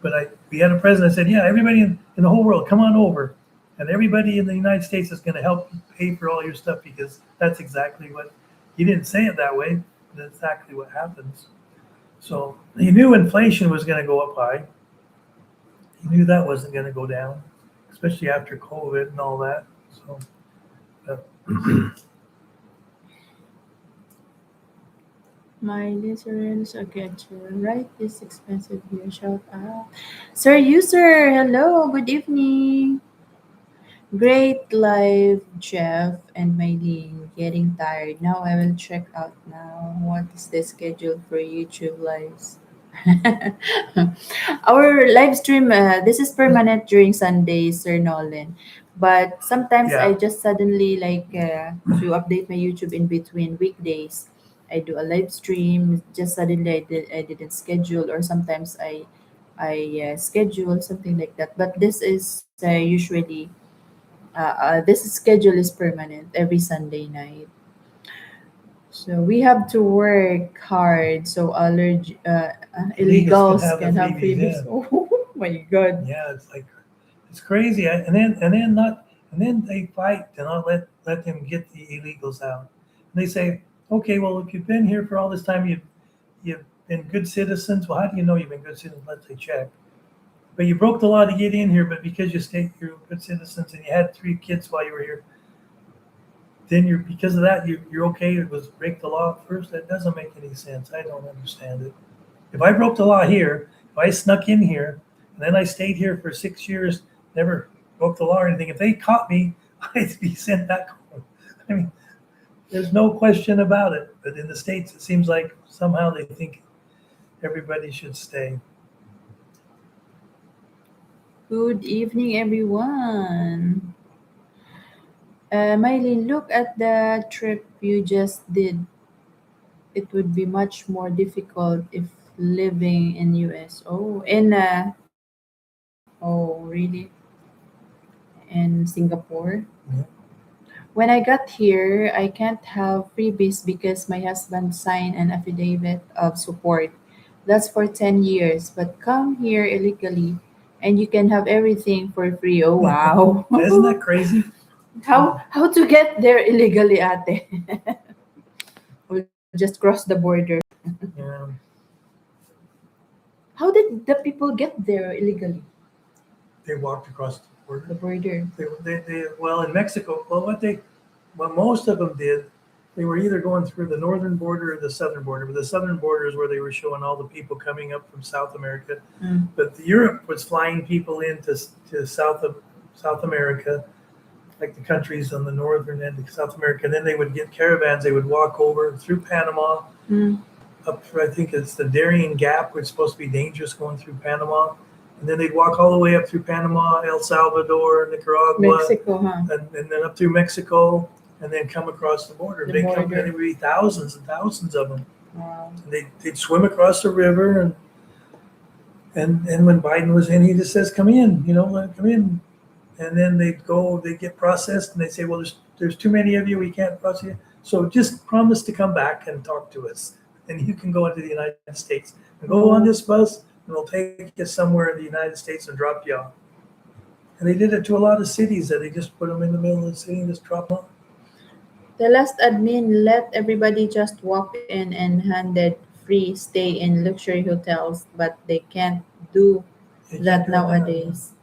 But we had a president that said, yeah, everybody in the whole world, come on over, and everybody in the United States is going to help pay for all your stuff because that's exactly what he didn't say it that way, but that's exactly what happens. So he knew inflation was going to go up high. He knew that wasn't going to go down, especially after COVID and all that. So uh, My literals okay to write this expensive here. Shout out. Sir User, hello, good evening. Great live, Jeff and Mylene. Getting tired. Now I will check out now. What is the schedule for YouTube lives? Our live stream, this is permanent during Sundays, Sir Nolan. But sometimes I yeah, just suddenly like to update my YouTube in between weekdays. I do a live stream. Just suddenly I didn't schedule, or sometimes I schedule something like that. But this is usually this schedule is permanent every Sunday night. So we have to work hard so illegals can illegals have the can have freebies. freebies. Yeah, Oh my god. yeah, it's like it's crazy. And then they fight to not let them get the illegals out. And they say, okay, well, if you've been here for all this time, you've been good citizens. Well, how do you know you've been good citizens? Let's say check. But you broke the law to get in here, but because you're good citizens and you had 3 kids while you were here, then you're because of that you're okay. It was break the law first. That doesn't make any sense. I don't understand it. If I broke the law here, if I snuck in here, and then I stayed here for 6 years, never broke the law or anything, if they caught me, I'd be sent back home. I mean, there's no question about it. But in the States, it seems like somehow they think everybody should stay. Good evening, everyone. Mylene, look at the trip you just did. It would be much more difficult if living in US. Oh, in really? In Singapore? Yeah. When I got here, I can't have freebies because my husband signed an affidavit of support. That's for 10 years, but come here illegally and you can have everything for free. Oh wow. Isn't that crazy? How to get there illegally, ate? We'll just cross the border. Yeah. How did the people get there illegally? they walked across the The border. border. Well, in Mexico, well, most of them did. They were either going through the northern border or the southern border. But the southern border is where they were showing all the people coming up from South America. Mm. But Europe was flying people into to South America, like the countries on the northern end of South America. And then they would get caravans. They would walk over through Panama, Mm. up I think it's the Darien Gap, which is supposed to be dangerous going through Panama. And then they'd walk all the way up through Panama, El Salvador, Nicaragua, Mexico, huh? and then up through Mexico, and then come across the border. The They come, and border. there would be thousands and thousands of them. Wow. And they'd swim across the river, and when Biden was in, he just says, "Come in, come in." And then they get processed, and they say, "Well, there's too many of you, we can't process you. So just promise to come back and talk to us, and you can go into the United States and go on this bus, and we'll take you somewhere in the United States and drop you off." And they did it to a lot of cities that they just put them in the middle of the city and just drop them off. The last admin let everybody just walk in and handed free stay in luxury hotels, but they can't do They that can't do it now. nowadays.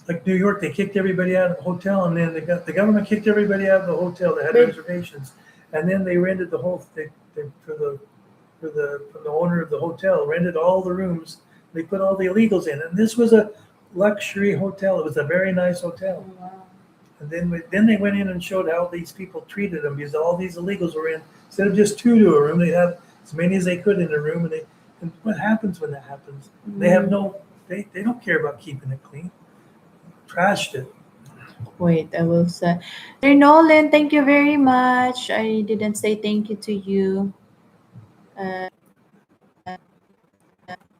Like New York, they kicked everybody out of the hotel, and then the government kicked everybody out of the hotel that had But- reservations, and then they rented the whole they from the owner of the hotel rented all the rooms. They put all the illegals in, and this was a luxury hotel. It was a very nice hotel. Oh, wow. And then they went in and showed how these people treated them, because all these illegals were in, instead of just two to a room, they have as many as they could in a room. And what happens when that happens? They have they don't care about keeping it clean. Trashed it. Wait, I will say. Sir Nolan, thank you very much. I didn't say thank you to you. Uh,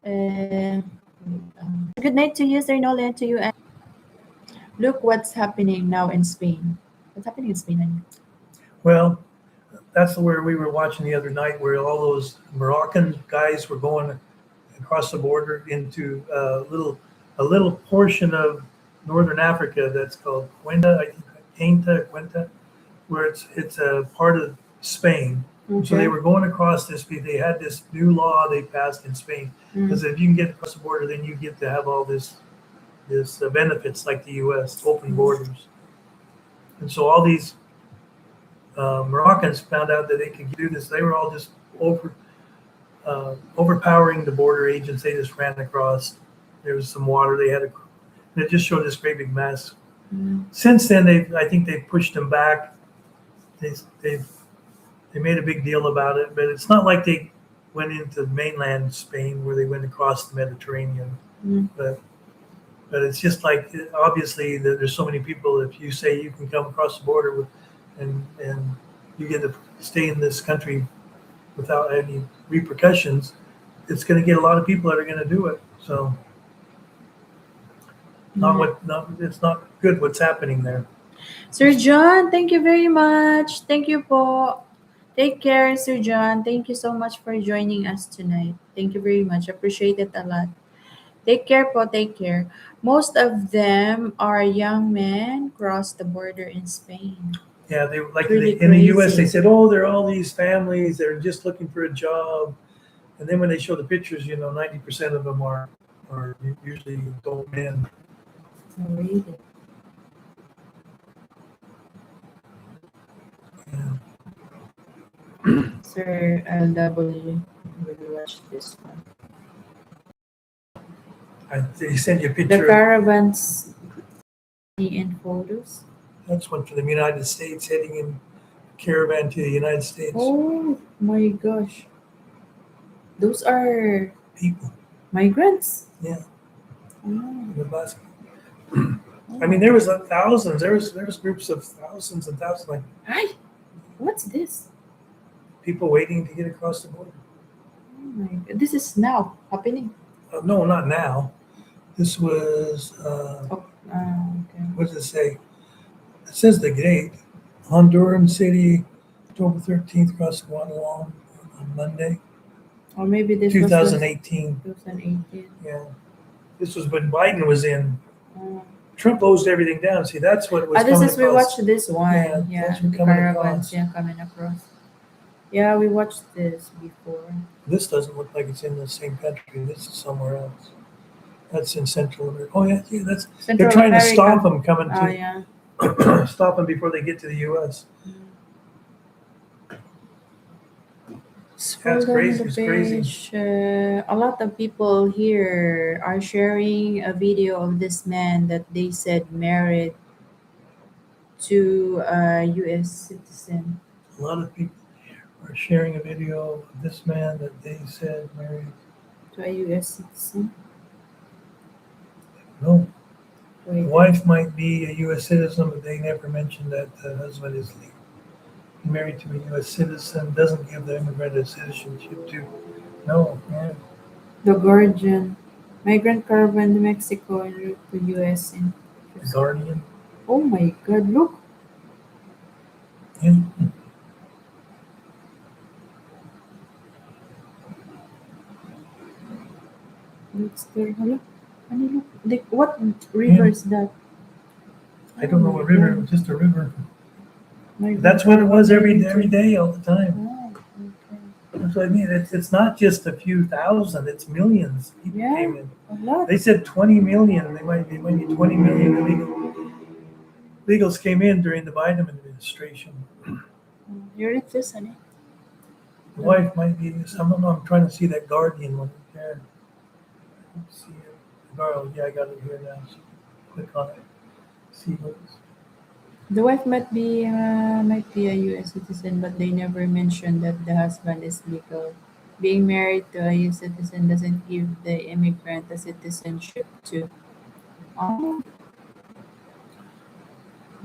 uh, good night to you, Sir Nolan, to you. And look what's happening now in Spain. What's happening in Spain? Honey? Well, that's where we were watching the other night, where all those Moroccan guys were going across the border into a little portion of northern Africa that's called Cuenca, I think, Cuenca, where it's a part of Spain. So they were going across this. They had this new law they passed in Spain, because if you can get across the border, then you get to have all this benefits like the U.S. open borders. And so all these Moroccans found out that they could do this. They were all just overpowering the border agents. They just ran across. There was some water. And it just showed this great big mess. Since then, I think they've pushed them back. They made a big deal about it, but it's not like they went into mainland Spain where they went across the Mediterranean. But it's just like, obviously there's so many people. If you say you can come across the border and you get to stay in this country without any repercussions, it's going to get a lot of people that are going to do it. So it's not good what's happening there. Sir John, thank you very much. Thank you po. Take care, Sir John. Thank you so much for joining us tonight. Thank you very much. Appreciate it a lot. Take care po, take care. Most of them are young men cross the border in Spain. Yeah, they like Really in the U.S. crazy. They said, "Oh, there are all these families. They're just looking for a job," and then when they show the pictures, 90% of them are usually adult men. Oh, really? Yeah. Sir LW, will watch this one. They send you a The picture. caravans in photos. That's one from the United States heading in caravan to the United States. Oh my gosh. Those are People. migrants? Yeah. Oh. In the bus. I mean, there was thousands. There was groups of thousands and thousands, like Hi, what's this? people waiting to get across the border. Oh my god. This is now happening. No, not now. This was Okay. what does it say? It says the date, Honduran City, October 13th, across Guatemala on Monday, Or maybe this 2018. was 2018. Yeah, this was when Biden was in. Oh. Trump closed everything down. See, that's what was This coming is we across. watched this one. Yeah, Yeah, that's what the coming caravans. across. Yeah, coming across. Yeah, we watched this before. This doesn't look like it's in the same country. This is somewhere else. That's in Central America. Oh yeah, yeah, that's they're Central trying to stop America. them coming Oh yeah. to stop them before they get to the U.S. Mm. Yeah, Scroll it's down on crazy. the It's crazy. page. A lot of people here are sharing a video of this man that they said married to a U.S. citizen. A lot of people are sharing a video of this man that they said married. To a U.S. citizen. No, the Wait, wife might be a U.S. citizen, but they never mentioned that the husband is legal. Married to a U.S. citizen doesn't give the immigrant a citizenship too. No, yeah. The Guardian. Migrant caravan to Mexico en route to U.S. in. The Guardian. Oh my God! Look, Yeah. that's there. Hello. Ano look? What river Yeah. is that? I Oh don't know my what river. It God! was just a river. Migrant That's what it caravan was heading every to. day, all the time. Oh, okay. That's what I mean. It's not just a few thousand. It's millions. People Yeah, came in. a lot. They said 20 million. They might be 20 million illegals came in during the Biden administration. You read this, honey? The No. wife might be. I don't know. I'm trying to see that Guardian one. Yeah, let's see it. Oh, yeah, I got it here now. So click on it. See what. The wife might be a U.S. citizen, but they never mentioned that the husband is legal. Being married to a U.S. citizen doesn't give the immigrant a citizenship too. Oh,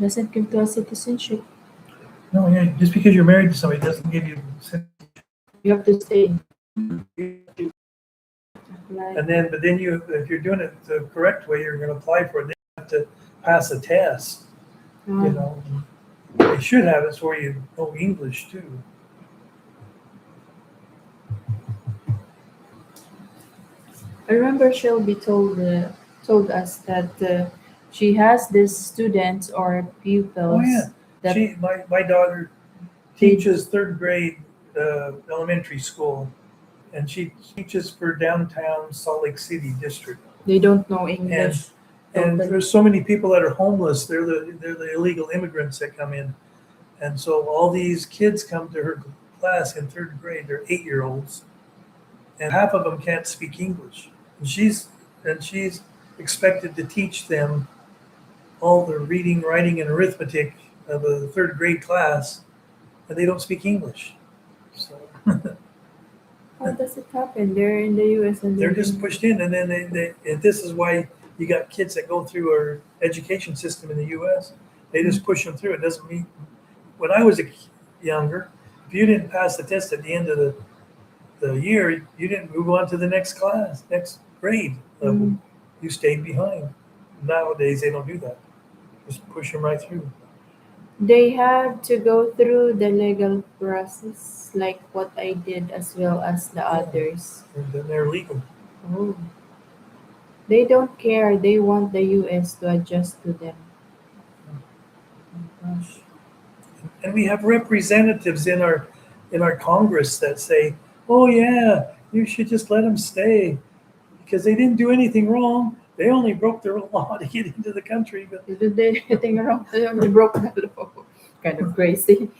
doesn't give to a citizenship. No, yeah. Just because you're married to somebody doesn't give you. You have to stay. And Like, then, but then if you're doing it the correct way, you're going to apply for it. Then you have to pass a test. You um, know, they should have it so you know English too. I remember Shelby told us that she has these students or Oh yeah, pupils that my daughter they teaches third grade elementary school, and she teaches for downtown Salt Lake City district. they don't know And English and totally. there's so many people that are homeless. They're the illegal immigrants that come in, and so all these kids come to her class in third grade. They're 8 year olds, and half of them can't speak English. And she's expected to teach them all the reading, writing, and arithmetic of a third grade class, and they don't speak English. So How does it happen? They're in the US and they're they're just being. pushed in, and then and this is why you got kids that go through our education system in the U.S. They Mm. just push them through. It doesn't mean when I was younger, if you didn't pass the test at the end of the year, you didn't move on to the next class, next grade level. Mm. You stayed behind. Nowadays, they don't do that. Just push them right through. They have to go through the legal process, like what I did, as well as the Yeah, others. and then they're legal. Oh, they don't care. They want the US to adjust to them. Oh my gosh. And we have representatives in our Congress that say, "Oh yeah, you should just let them stay because they didn't do anything wrong. They only broke their law to get into the country." But Did they anything wrong? They only broke the law. Kind of crazy.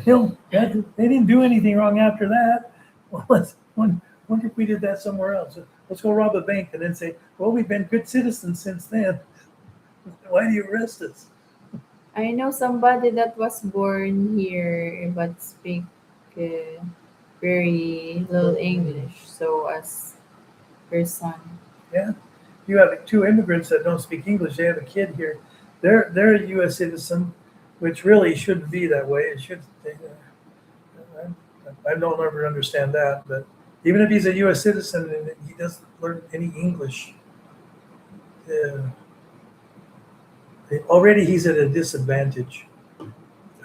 they didn't do anything wrong after that. Well, wonder if we did that somewhere else. Let's go rob a bank and then say, "Well, we've been good citizens since then. Why do you arrest us?" I know somebody that was born here but speak uh, very little No, English. So as her son. yeah, you have two immigrants that don't speak English. They have a kid here. They're a U.S. citizen, which really shouldn't be that way. It should. I don't ever understand that. But even if he's a U.S. citizen and he doesn't learn any English, uh, already he's at a disadvantage.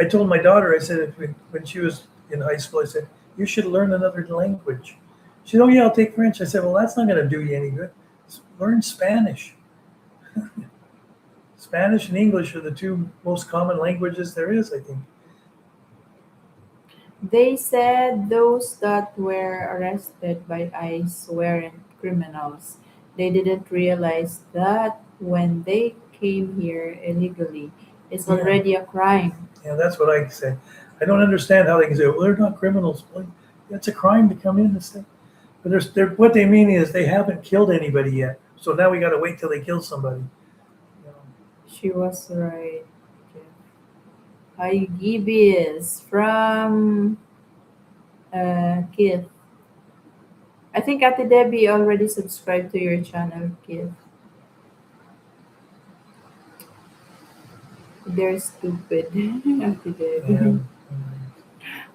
I told my daughter, I said, when she was in high school, I said, you should learn another language. She said, oh, yeah, I'll take French. I said, well, that's not going to do you any good. Learn Spanish. Spanish and English are the two most common languages there is, I think. They said those that were arrested by ICE weren't criminals. They didn't realize that when they came here illegally, it's Yeah, already a crime. yeah, that's what I say. I don't understand how they can say, well, they're not criminals. Well, it's a crime to come in and say. But what they mean is they haven't killed anybody yet. So now we got to wait till they kill somebody. You know. She was right. Hi, Gibis from Kith. I think Ate Debbie already subscribed to your channel, Kith. They're stupid. Ate Yeah. Debbie.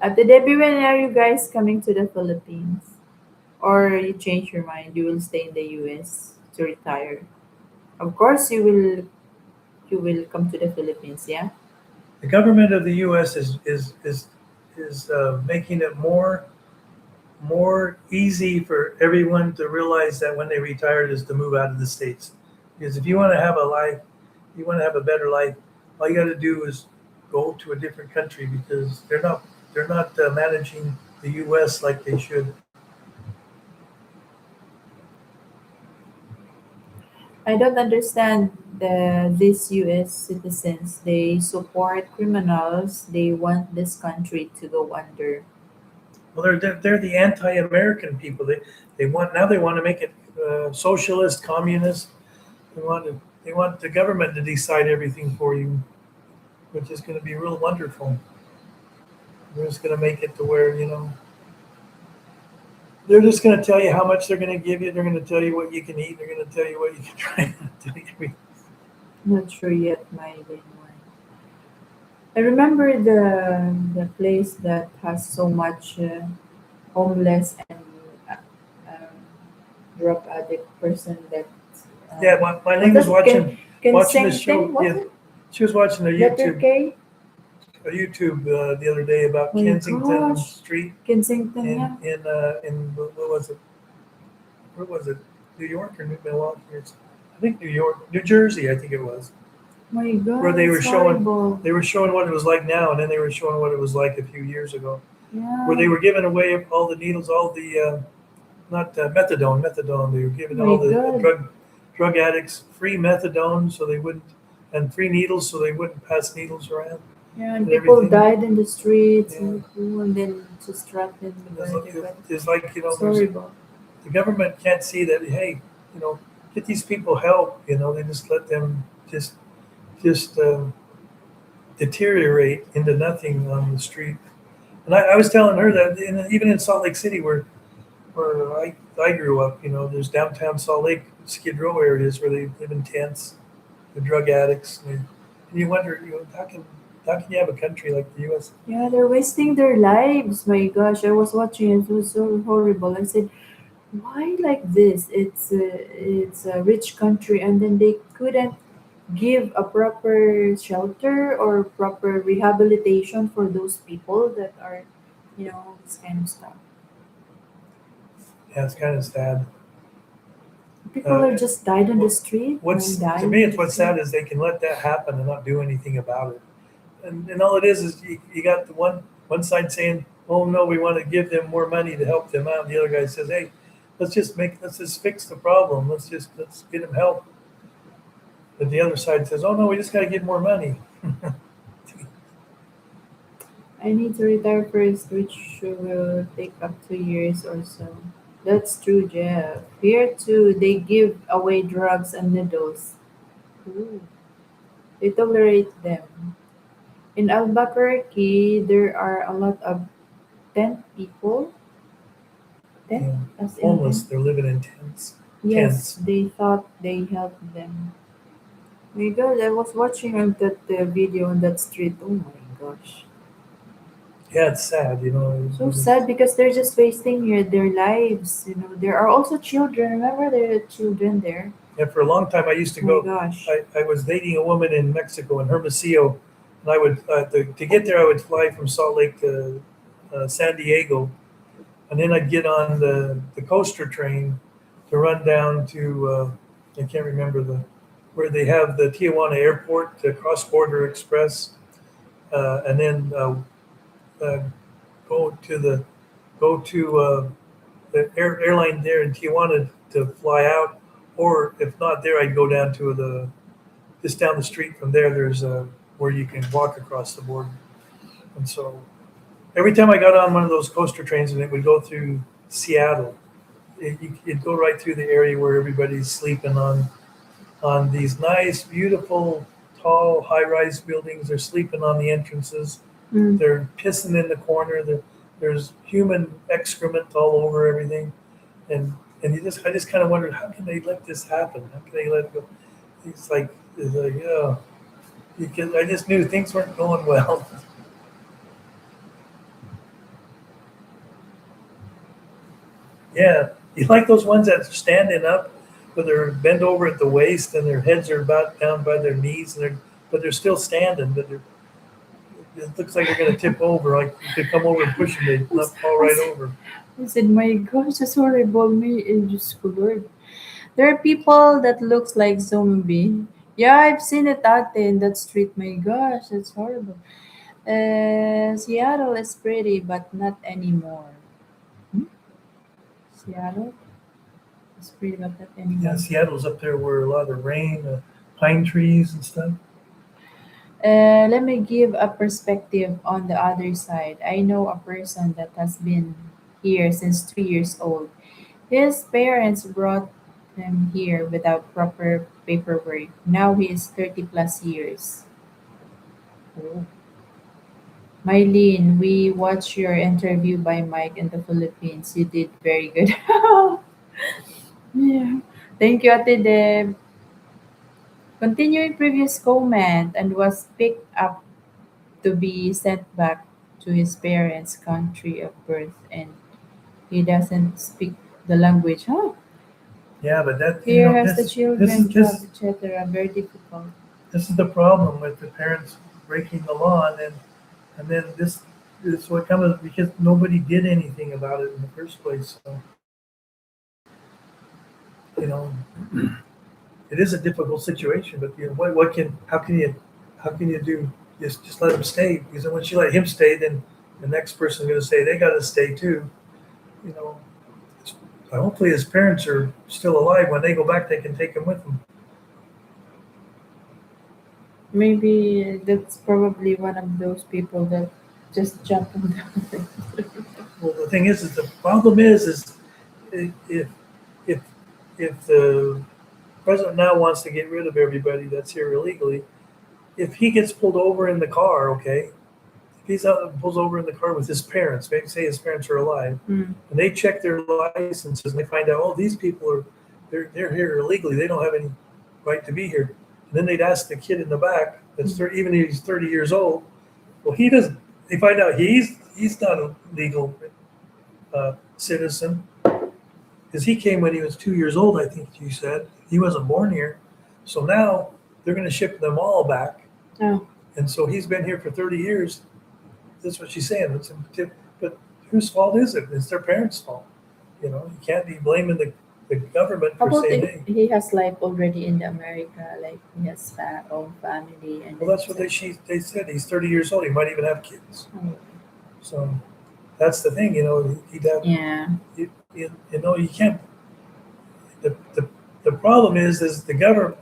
Ate Debbie, when are you guys coming to the Philippines? Or you change your mind, you will stay in the US to retire. Of course you will come to the Philippines, yeah? The government of the U.S. is making it more easy for everyone to realize that when they retire is to move out of the states. Because if you want to have a life, you want to have a better life, all you got to do is go to a different country because they're not managing the U.S. like they should. I don't understand these US citizens. They support criminals. They want this country to go under. Well, they're the anti-American people. They want to make it socialist, communist. They want the government to decide everything for you, which is going to be real wonderful. They're just going to make it to where they're just going to tell you how much they're going to give you. They're going to tell you what you can eat. They're going to tell you what you can try not to eat. Not sure yet, Mylene. Why. I remember the place that has so much homeless and uh, um, drug addict person that Yeah, um, Mylene what's was that? watching the show. Kensington, was Yeah, it? she was watching Letter K? a YouTube the other day about Oh my Kensington gosh. Street Kensington, in yeah. what was it? Where was it? New York or New Milwaukee? I think New York, New Jersey. I think it was My where god, it's horrible. they were showing what it was like now, and then they were showing what it was like a few years ago, where Yeah. they were giving away all the needles, all the not methadone. They were Oh giving my all the god. drug addicts free methadone so they wouldn't, and free needles so they wouldn't pass needles around Yeah, and and people everything. died in the streets Yeah, and then just trapped in and by the bed. it's like It's there's horrible. the government can't see that. Hey, get these people help. They just let them just deteriorate into nothing on the street. And I was telling her that even in Salt Lake City, where I grew up, there's downtown Salt Lake, Skid Row areas where they live in tents, the drug addicts, and you wonder, how can you have a country like the U.S.? Yeah, they're wasting their lives. My gosh, I was watching it. It was so horrible. I said, why like this? It's a rich country, and then they couldn't give a proper shelter or proper rehabilitation for those people that are, this kind of stuff. Yeah, it's kind of sad. People Uh, are just died on the what, street, what's to dying me, on it's the what's street. sad is they can let that happen and not do anything about it. And all it is you got the one side saying, "Oh no, we want to give them more money to help them out." And the other guy says, "Hey, let's just fix the problem. Let's get them help." But the other side says, "Oh no, we just got to give more money." I need to retire first, which will take up 2 years or so. That's true, Jeff. Here too, they give away drugs and needles. Ooh, they tolerate them. In Albuquerque, there are a lot of tent people. Tent, Yeah, as in homeless. tent. They're living in tents. Yes, Tents. they thought they helped them. My God, I was watching on that video on that street. Oh my gosh. Yeah, it's sad. So sad because they're just wasting their lives. There are also children. Remember, there are children there. And for a long time, I used to My go. gosh. I was dating a woman in Mexico in Hermosillo, and I would to get there, I would fly from Salt Lake to San Diego, and then I'd get on the coaster train to run down to I can't remember where they have the Tijuana Airport, the Cross Border Express, and then uh, go to the airline there in Tijuana to fly out, or if not there, I'd go down to the just down the street from there. There's where you can walk across the border, and so every time I got on one of those coaster trains and it would go through Seattle, it'd go right through the area where everybody's sleeping on these nice, beautiful, tall, high-rise buildings. They're sleeping on the entrances. Mm. They're pissing in the corner. There's human excrement all over everything, and I just kind of wondered how can they let this happen? How can they let it go? It's like yeah, because I just knew things weren't going well. Yeah, you like those ones that are standing up, but they're bent over at the waist and their heads are about down by their knees, and they're still standing, but it looks like they're going to tip over. Like you could come over and push them, they fall I right said, over. I said, my gosh, that's horrible. Me, I just colored. There are people that looks like zombie. Yeah, I've seen it out there in that street. My gosh, that's horrible. Seattle is pretty, but not anymore. Hmm? Seattle is pretty, but not Yeah, anymore. Seattle's up there where a lot of rain, pine trees and stuff. Let me give a perspective on the other side. I know a person that has been here since 2 years old. His parents brought him here without proper paperwork. Now he is 30 plus years. Oh. Mylene, we watched your interview by Mike in the Philippines. You did very good. Yeah. Thank you, Ate Deb. Continuing previous comment and was picked up to be sent back to his parents' country of birth, and he doesn't speak the language. Huh? Yeah, but that Here has the this is children, jobs, this etc. Very difficult. this is the problem with the parents breaking the law, and then this what comes because nobody did anything about it in the first place. So you know, it is a difficult situation. But what can how can you do just let him stay? Because then once you let him stay, then the next person's going to say they got to stay too. You know, hopefully his parents are still alive. When they go back, they can take him with them. Maybe that's probably one of those people that just jump on the Well, the thing is the problem is if if if the president now wants to get rid of everybody that's here illegally, if he gets pulled over in the car, okay, if he's out and pulls over in the car with his parents, maybe say his parents are alive, Mm. and they check their licenses and they find out, oh, these people are they're here illegally, they don't have any right to be here. And then they'd ask the kid in the back that's 30, even if he's 30 years old, well, he doesn't. They find out he's not a legal citizen because he came when he was 2 years old. I think you said he wasn't born here, so now they're going to ship them all back, Oh, and so he's been here for 30 years. That's what she's saying. But whose fault is it? It's their parents' fault. You can't be blaming the government how for about saying, if hey, he has life already in the America, like he has own family, and well, then that's what they said. He's 30 years old. He might even have kids. oh, So that's the thing. He'd have, yeah, you can't. The problem is the government,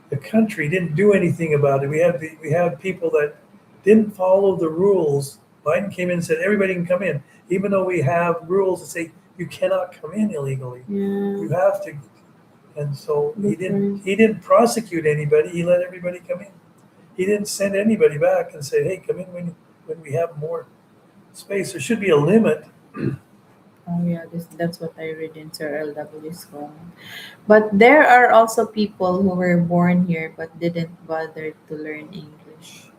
the country didn't do anything about it. We have people that didn't follow the rules. Biden came in and said everybody can come in, even though we have rules that say you cannot come in illegally. yeah, You have to, and so he didn't. different. He didn't prosecute anybody. He let everybody come in. He didn't send anybody back and say, "Hey, come in when we have more space." There should be a limit. Oh yeah, that's what I read in Sir L.W. School. But there are also people who were born here but didn't bother to learn English.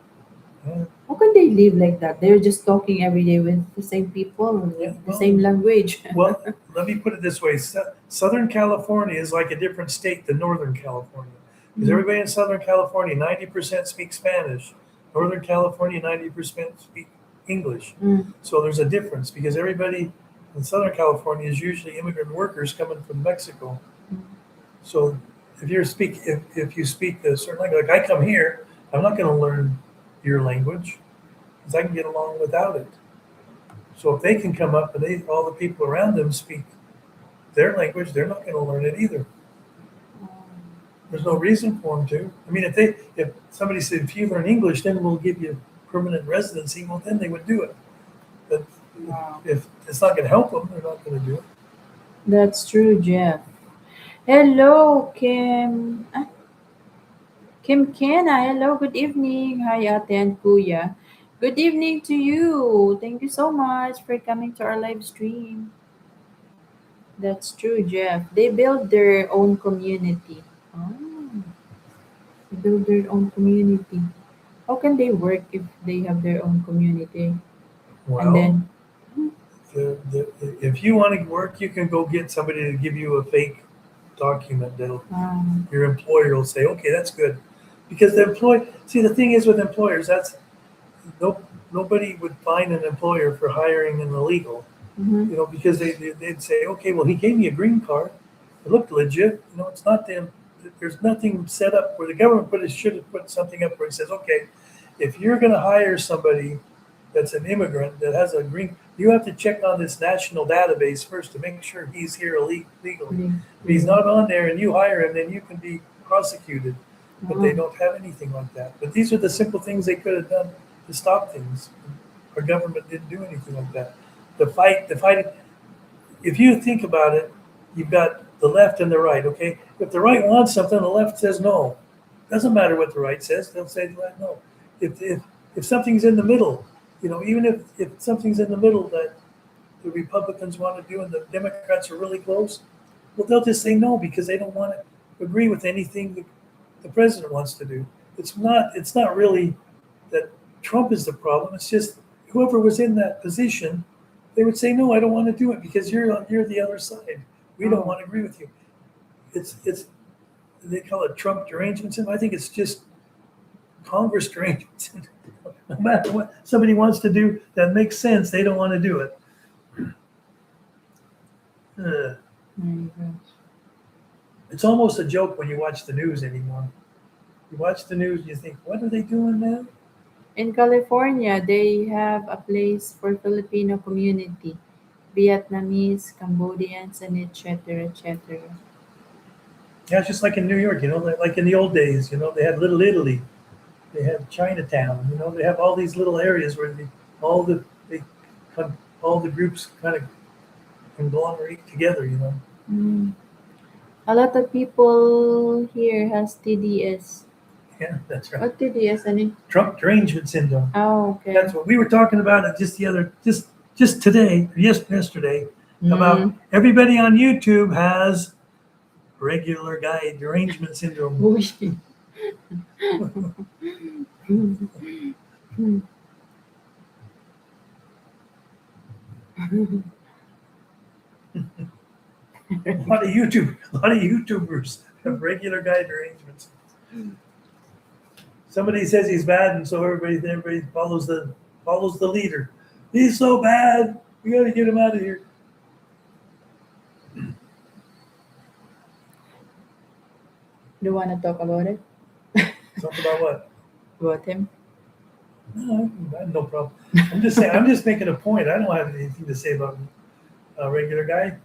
Yeah, How can they live like that? They're just talking every day with the same people yeah, with the same language. well, let me put it this way: Southern California is like a different state than Northern California, because Mm, everybody in Southern California, 90% speak Spanish. Northern California, 90% speak English. mm, So there's a difference because everybody in Southern California is usually immigrant workers coming from Mexico. mm. So if you speak a certain language, like I come here, I'm not going to learn your language because I can get along without it. So if they can come up and all the people around them speak their language, they're not going to learn it either. There's no reason for them to. I mean, if somebody said if you learn English, then we'll give you permanent residency. Well, then they would do it. But Wow. if it's not going to help them, they're not going to do it. That's true, Jeff. Hello, Kim. Kim Kenna. Hello, good evening. Hi, Ate and Kuya. Good evening to you. Thank you so much for coming to our live stream. That's true, Jeff. They build their own community. Oh, they build their own community. How can they work if they have their own community? And Well, then, if you want to work, you can go get somebody to give you a fake document that'll um, your employer will say, okay, that's good, because the employee. See, the thing is with employers, that's no nobody would find an employer for hiring an illegal. mhm. Because they'd say, okay, well, he gave me a green card. It looked legit. It's not them. There's nothing set up where the government should have put something up where it says, okay, if you're going to hire somebody that's an immigrant that has a green, you have to check on this national database first to make sure he's here legally. If he's not on there and you hire him, then you can be prosecuted. But they Oh, don't have anything like that. But these are the simple things they could have done to stop things. Our government didn't do anything like that. The fight. If you think about it, you've got the left and the right. Okay, if the right wants something, the left says no. Doesn't matter what the right says; they'll say no. If something's in the middle, even if something's in the middle that the Republicans want to do and the Democrats are really close, well, they'll just say no because they don't want to agree with anything the president wants to do. It's not really that Trump is the problem. It's just whoever was in that position, they would say, "No, I don't want to do it because you're the other side. We don't oh, want to agree with you." It's they call it Trump derangement syndrome. I think it's just Congress derangement syndrome. No matter what somebody wants to do that makes sense, they don't want to do it. Uh, my gosh. it's almost a joke when you watch the news anymore. You watch the news, you think, "What are they doing now?" In California, they have a place for Filipino community, Vietnamese, Cambodians, and etc. etc. Yeah, it's just like in New York. Like in the old days. They had Little Italy. They have Chinatown. They have all these little areas where all the they all the groups kind of conglomerate together. Mm. A lot of people here has TDS. Yeah, that's right. What TDS? Any? Trump derangement syndrome. Oh, okay. That's what we were talking about it just today, yesterday, about Mm. everybody on YouTube has regular guy derangement syndrome. Uy. A lot of YouTubers have regular guy derangements. Somebody says he's bad, and so everybody follows the leader. He's so bad. We got to get him out of here. Do you want to talk about it? Talk about what? About him? No, I have no problem. I'm just saying. I'm just making a point. I don't have anything to say about a regular guy.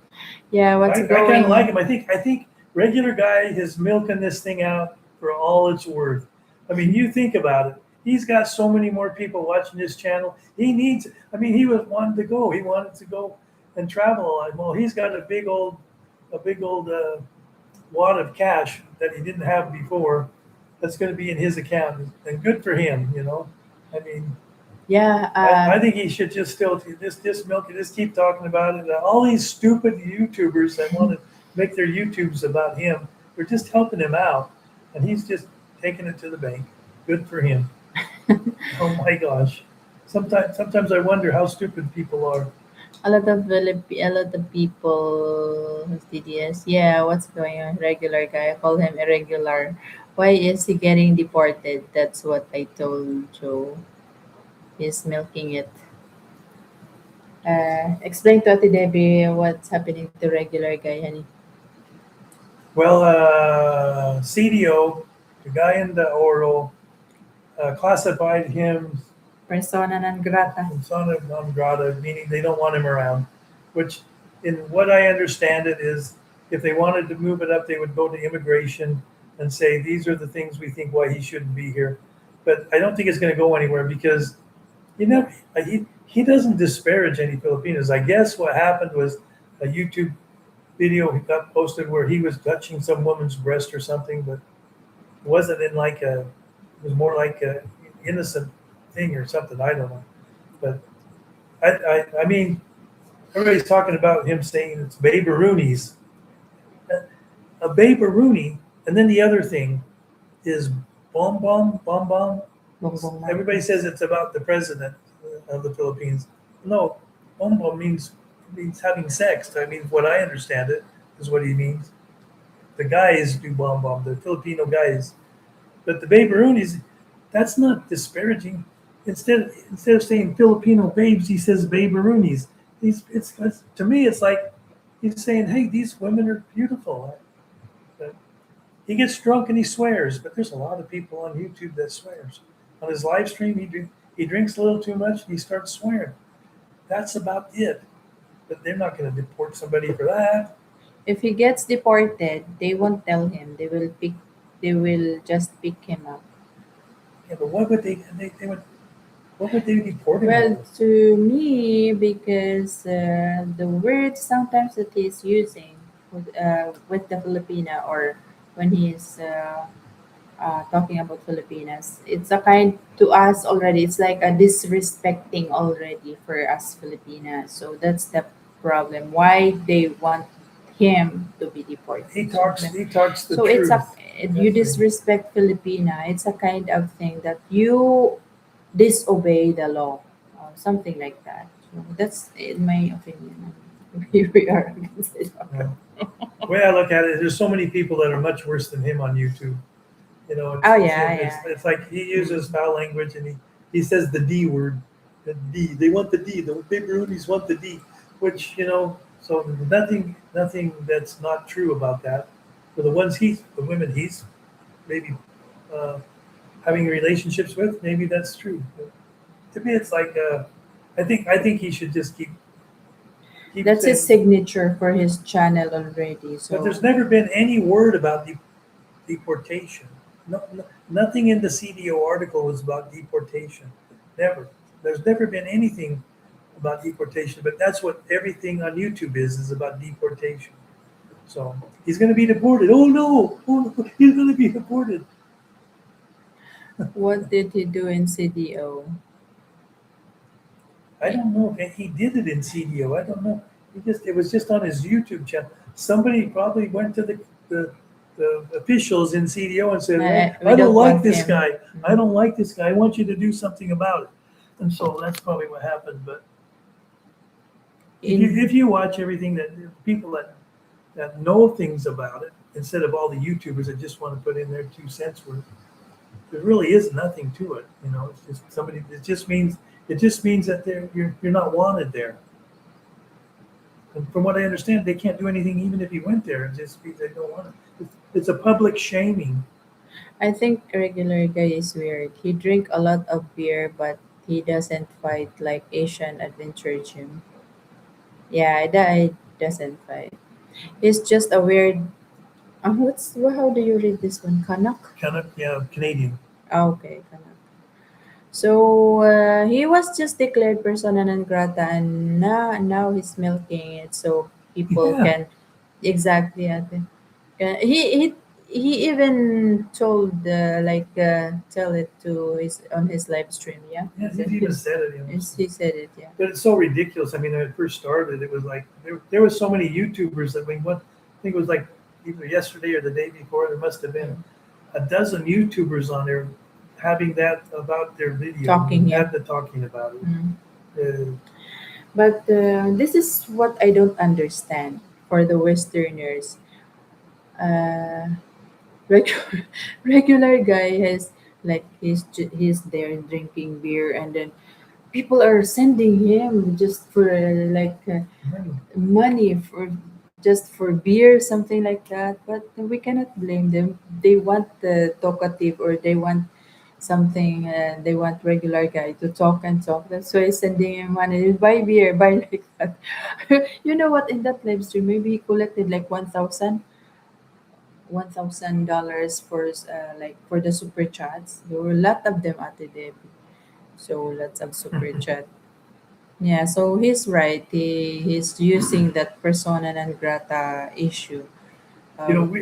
Yeah, what's I kind of like going? him. I think regular guy is milking this thing out for all it's worth. I mean, you think about it. He's got so many more people watching his channel. He needs. I mean, he was wanted to go. He wanted to go and travel a lot. Well, he's got a big old wad of cash that he didn't have before. That's going to be in his account, and good for him. I mean, Yeah, I think he should just still just milk it, just keep talking about it. All these stupid YouTubers that want to make their YouTubes about him, they're just helping him out, and he's just taking it to the bank. Good for him. Oh my gosh. Sometimes I wonder how stupid people are. a lot of people has TDS. Yeah, what's going on? Regular guy. I call him irregular. Why is he getting deported? That's what I told Joe. He's milking it. Explain to Ate Debbie what's happening to regular guy, honey. Well, CDO, the guy in the Oro, classified him Persona non grata. persona non grata, meaning they don't want him around. Which, in what I understand it, is if they wanted to move it up, they would go to immigration and say these are the things we think why he shouldn't be here. But I don't think it's going to go anywhere because you never he doesn't disparage any Filipinos. I guess what happened was a YouTube video he got posted where he was touching some woman's breast or something, but it wasn't in like a. It was more like a innocent thing or something. I don't know, but I mean, everybody's talking about him saying it's Babe Rooney's a Babe Rooney, and then the other thing is bomb bomb. Bongbong Everybody Marcos. says it's about the president of the Philippines. No, bomb bomb means having sex. I mean, what I understand it is what he means. The guys do bomb bomb, the Filipino guys, but the Babe Rooney's, that's not disparaging. Instead of saying Filipino babes, he says Babe Rooney's. It's to me, it's like he's saying, "Hey, these women are beautiful." But he gets drunk and he swears, but there's a lot of people on YouTube that swears. On his live stream, he drinks a little too much and he starts swearing. That's about it. But they're not going to deport somebody for that. If he gets deported, they won't tell him. They will just pick him up. Yeah, but what would they would what would they deport him Well, over? to me, because the words sometimes that he's using with the Filipina or when he's talking about Filipinas, it's a kind to us already. It's like a disrespecting already for us Filipinas. So that's the problem. Why they want him to be deported? He talks the So it's a truth. you That's right. disrespect Filipina. It's a kind of thing that you disobey the law, something like that. So that's in my opinion. Here we are against it. Yeah. The way I look at it, there's so many people that are much worse than him on YouTube. You know, Oh yeah, yeah, it's like he yeah. uses foul language and he says the D word. The D. They want the D. The Pepperonis want the D, which so nothing that's not true about that. For the women he's maybe uh, having relationships with, maybe that's true. But to me, it's like I think he should just keep That's his saying. signature for his channel already. But So there's never been any word about deportation. Nothing in the CDO article was about deportation. Never. There's never been anything about deportation, but that's what everything on YouTube is about deportation. So he's going to be deported. Oh no, he's going to be deported. what did he do in CDO? I don't know if he did it in CDO. I don't know. It was just on his YouTube channel. Somebody probably went to the officials in CDO and said, "Well, We I don't don't like want this him. guy. I Mm. don't like this guy. I want you to do something about it." And so that's probably what happened. But In if you watch everything that people that know things about it, instead of all the YouTubers that just want to put in their 2 cents worth, there really is nothing to it. It's just somebody. It just means that you're not wanted there. And from what I understand, they can't do anything even if you went there. It just means they don't want it. It's a public shaming. I think regular guy is weird. He drink a lot of beer, but he doesn't fight like Asian Adventure Gym. Yeah, that doesn't fight. He's just a weird. How do you read this one? Kanak. Kind of, yeah, Canadian. Ah, okay, Kanak. So he was just declared persona non grata, and now he's milking it so people Yeah, can exactly. He even told tell it to his on his live stream. Yeah, yeah, he's even said it. he said it. Yeah. But it's so ridiculous. I mean, when it first started, it was like there was so many YouTubers that I think it was like either yesterday or the day before. There must have been Mm. a dozen YouTubers on there having that about their video, Talking. Yeah. had the talking about it. Mm. Uh, But this is what I don't understand for the Westerners. Uh, regular, regular guy has he's there drinking beer, and then people are sending him just for money. money for just for beer, something like that. But we cannot blame them. They want the talkative, or they want something. They want regular guy to talk and talk. That's why sending him money. Buy beer, buy like that. You know what? In that live stream, maybe he collected like 1,000. $1,000 for like for the super chats. There were a lot of them at the day. So lots of super chat. Yeah, so he's right. He's using that persona non grata issue You know, of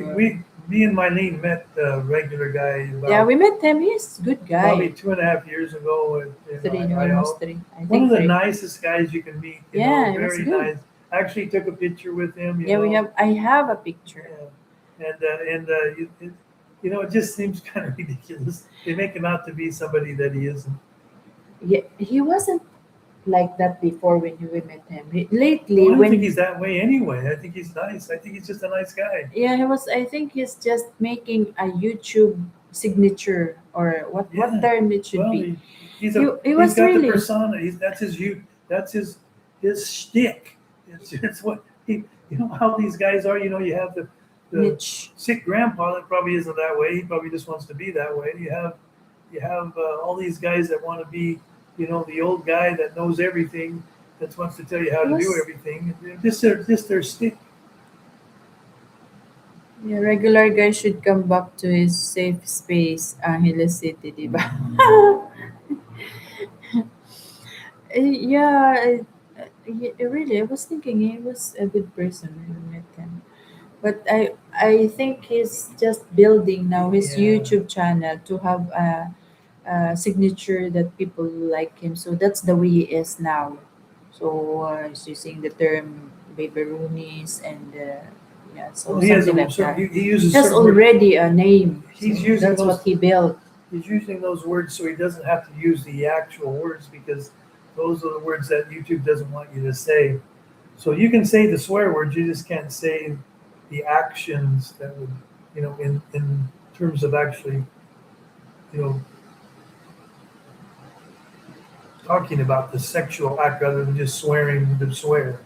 me and Mylene met the regular guy yeah, about we met him. He's a good probably guay. 2.5 years ago in Three, almost IO. three. I One of think the three. nicest guys you can meet. You know, Yeah, it was very good. nice. I actually took a picture with him. You Yeah, we know, have. I have a picture. you know, it just seems kind of ridiculous. They make him out to be somebody that he isn't. Yeah, he wasn't like that before when we met him. Well, Lately, I don't think when he's that way anyway. I think he's nice. I think he's just a nice guy. yeah, he was. I think he's just making a YouTube signature or what Yeah. term it should Well, be. He he's was got the really persona. That's his shtick. It's what he. You know how these guys are. You know, you have the niche. sick grandpa that probably isn't that way. He probably just wants to be that way. You have all these guys that want to be, you know, the old guy that knows everything, that wants to tell you how He to do was everything. Just their stick. yeah, regular guy should come back to his safe space, Angeles City, di ba? Yeah, really, I was thinking he was a good person when we met him. But I think he's just building now his Yeah. YouTube channel to have a signature that people like him. So that's the way he is now. So he's using the term babyroonies and yeah, so Well, he has something a like certain. that. He He uses has certain words. already a name, so He's using that's those what he built. He's using those words so he doesn't have to use the actual words because those are the words that YouTube doesn't want you to say. So you can say the swear words, you just can't say the actions that would, you know, in terms of actually, you know, talking about the sexual act rather than just swearing to swear.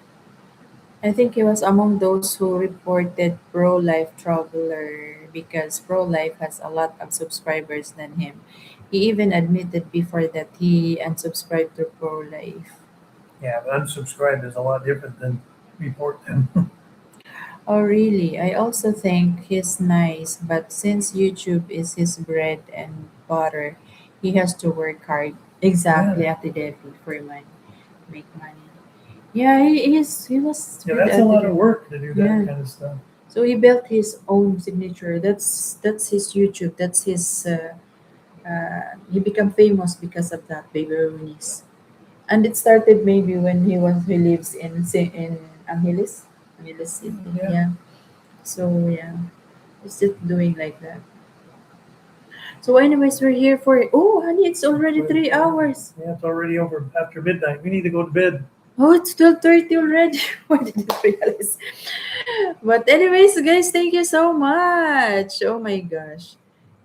I think he was among those who reported pro life traveler because pro life has a lot of subscribers than him. He even admitted before that he unsubscribed to pro life. Yeah, but unsubscribe is a lot different than report them. Oh, really? I also think he's nice, but since YouTube is his bread and butter, he has to work hard. Yeah, Exactly, at the Debbie for money, make money. Yeah, he was yeah, good that's a at lot it. of work to do that Yeah. kind of stuff. So he built his own signature. That's his YouTube. That's his. He became famous because of that, Baby Rooney's. And it started maybe when he lives in Angeles, Angeles City. Yeah, Yeah. So yeah, it's just doing like that. So anyways, we're here for oh honey, it's already but, 3 hours. yeah, it's already over after midnight. We need to go to bed. Oh, it's 12:30 already. Why did I realize? But anyways, guys, thank you so much. Oh my gosh.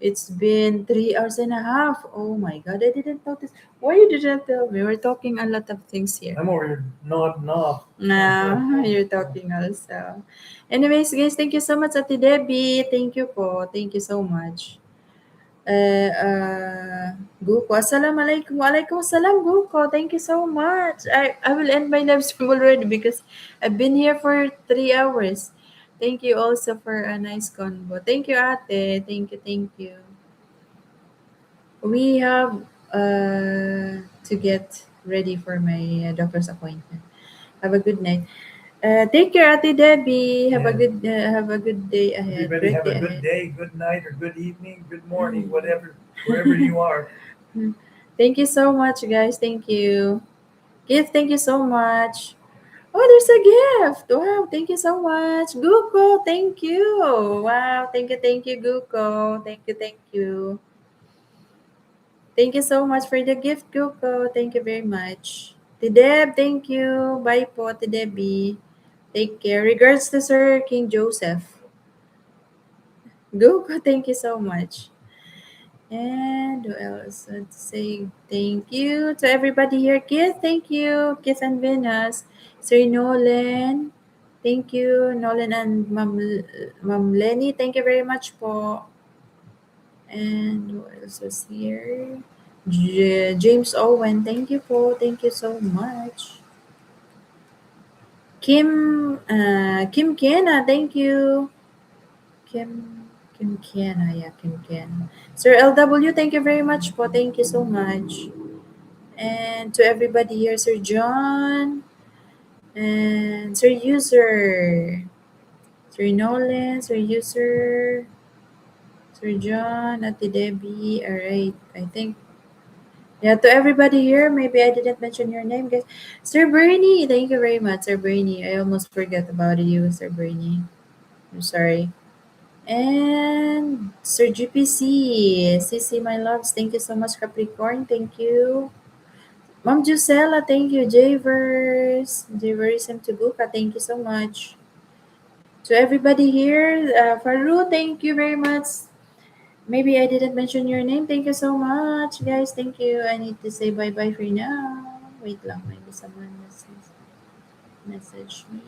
It's been 3 hours and a half. Oh my god, I didn't notice. Why you didn't tell me? We're talking a lot of things here. I'm over here nodding off on my Nah, phone. you're talking also. Anyways, guys, thank you so much, Ate Debbie. Thank you po. Thank you so much. Uh, uh, Guko. Assalamualaikum. Waalaikumsalam, Guko. Thank you so much. I will end my live stream already because I've been here for 3 hours. Thank you also for a nice convo. Thank you, Ate. Thank you, thank you. We have to get ready for my doctor's appointment. Have a good night. Take care, Ate Debbie. Yeah. Have a good day ahead. Everybody Great have day a good ahead. day, good night, or good evening, good morning, Mm. whatever, wherever you are. Thank you so much, guys. Thank you. Gift, thank you so much. Oh, there's a gift. Wow, thank you so much. Guko, thank you. Wow, thank you, Guko. Thank you. Thank you so much for the gift, Guko. Thank you very much. Tideb, thank you. Bye po, Tidebi. Take care. Regards to Sir King Joseph. Guko, thank you so much. And who else? Let's say thank you to everybody here. Kiss, thank you. Kiss and Venus. Sir Nolan. Thank you. Nolan and Ma'am Lenny. Thank you very much po. And who else was here? James Owen. Thank you po. Thank you so much. Kim Kenna. Thank you. Kim Ken. Ah, yeah, Kim Ken. Sir LW, thank you very much po. Thank you so much. And to everybody here, Sir John and Sir User, Sir Nolan, Sir User, Sir John, Ate Debbie. All right, I think yeah. To everybody here, maybe I didn't mention your name, guys. Sir Bernie, thank you very much, Sir Bernie. I almost forgot about you, Sir Bernie. I'm sorry. And Sir GPC, CC, my loves, thank you so much, Capricorn. Thank you. Mom Jusela, thank you. Javers and Tubuka, thank you so much. To everybody here, Faru, thank you very much. Maybe I didn't mention your name. Thank you so much, guys. Thank you. I need to say bye-bye for now. Wait lang, maybe someone message me.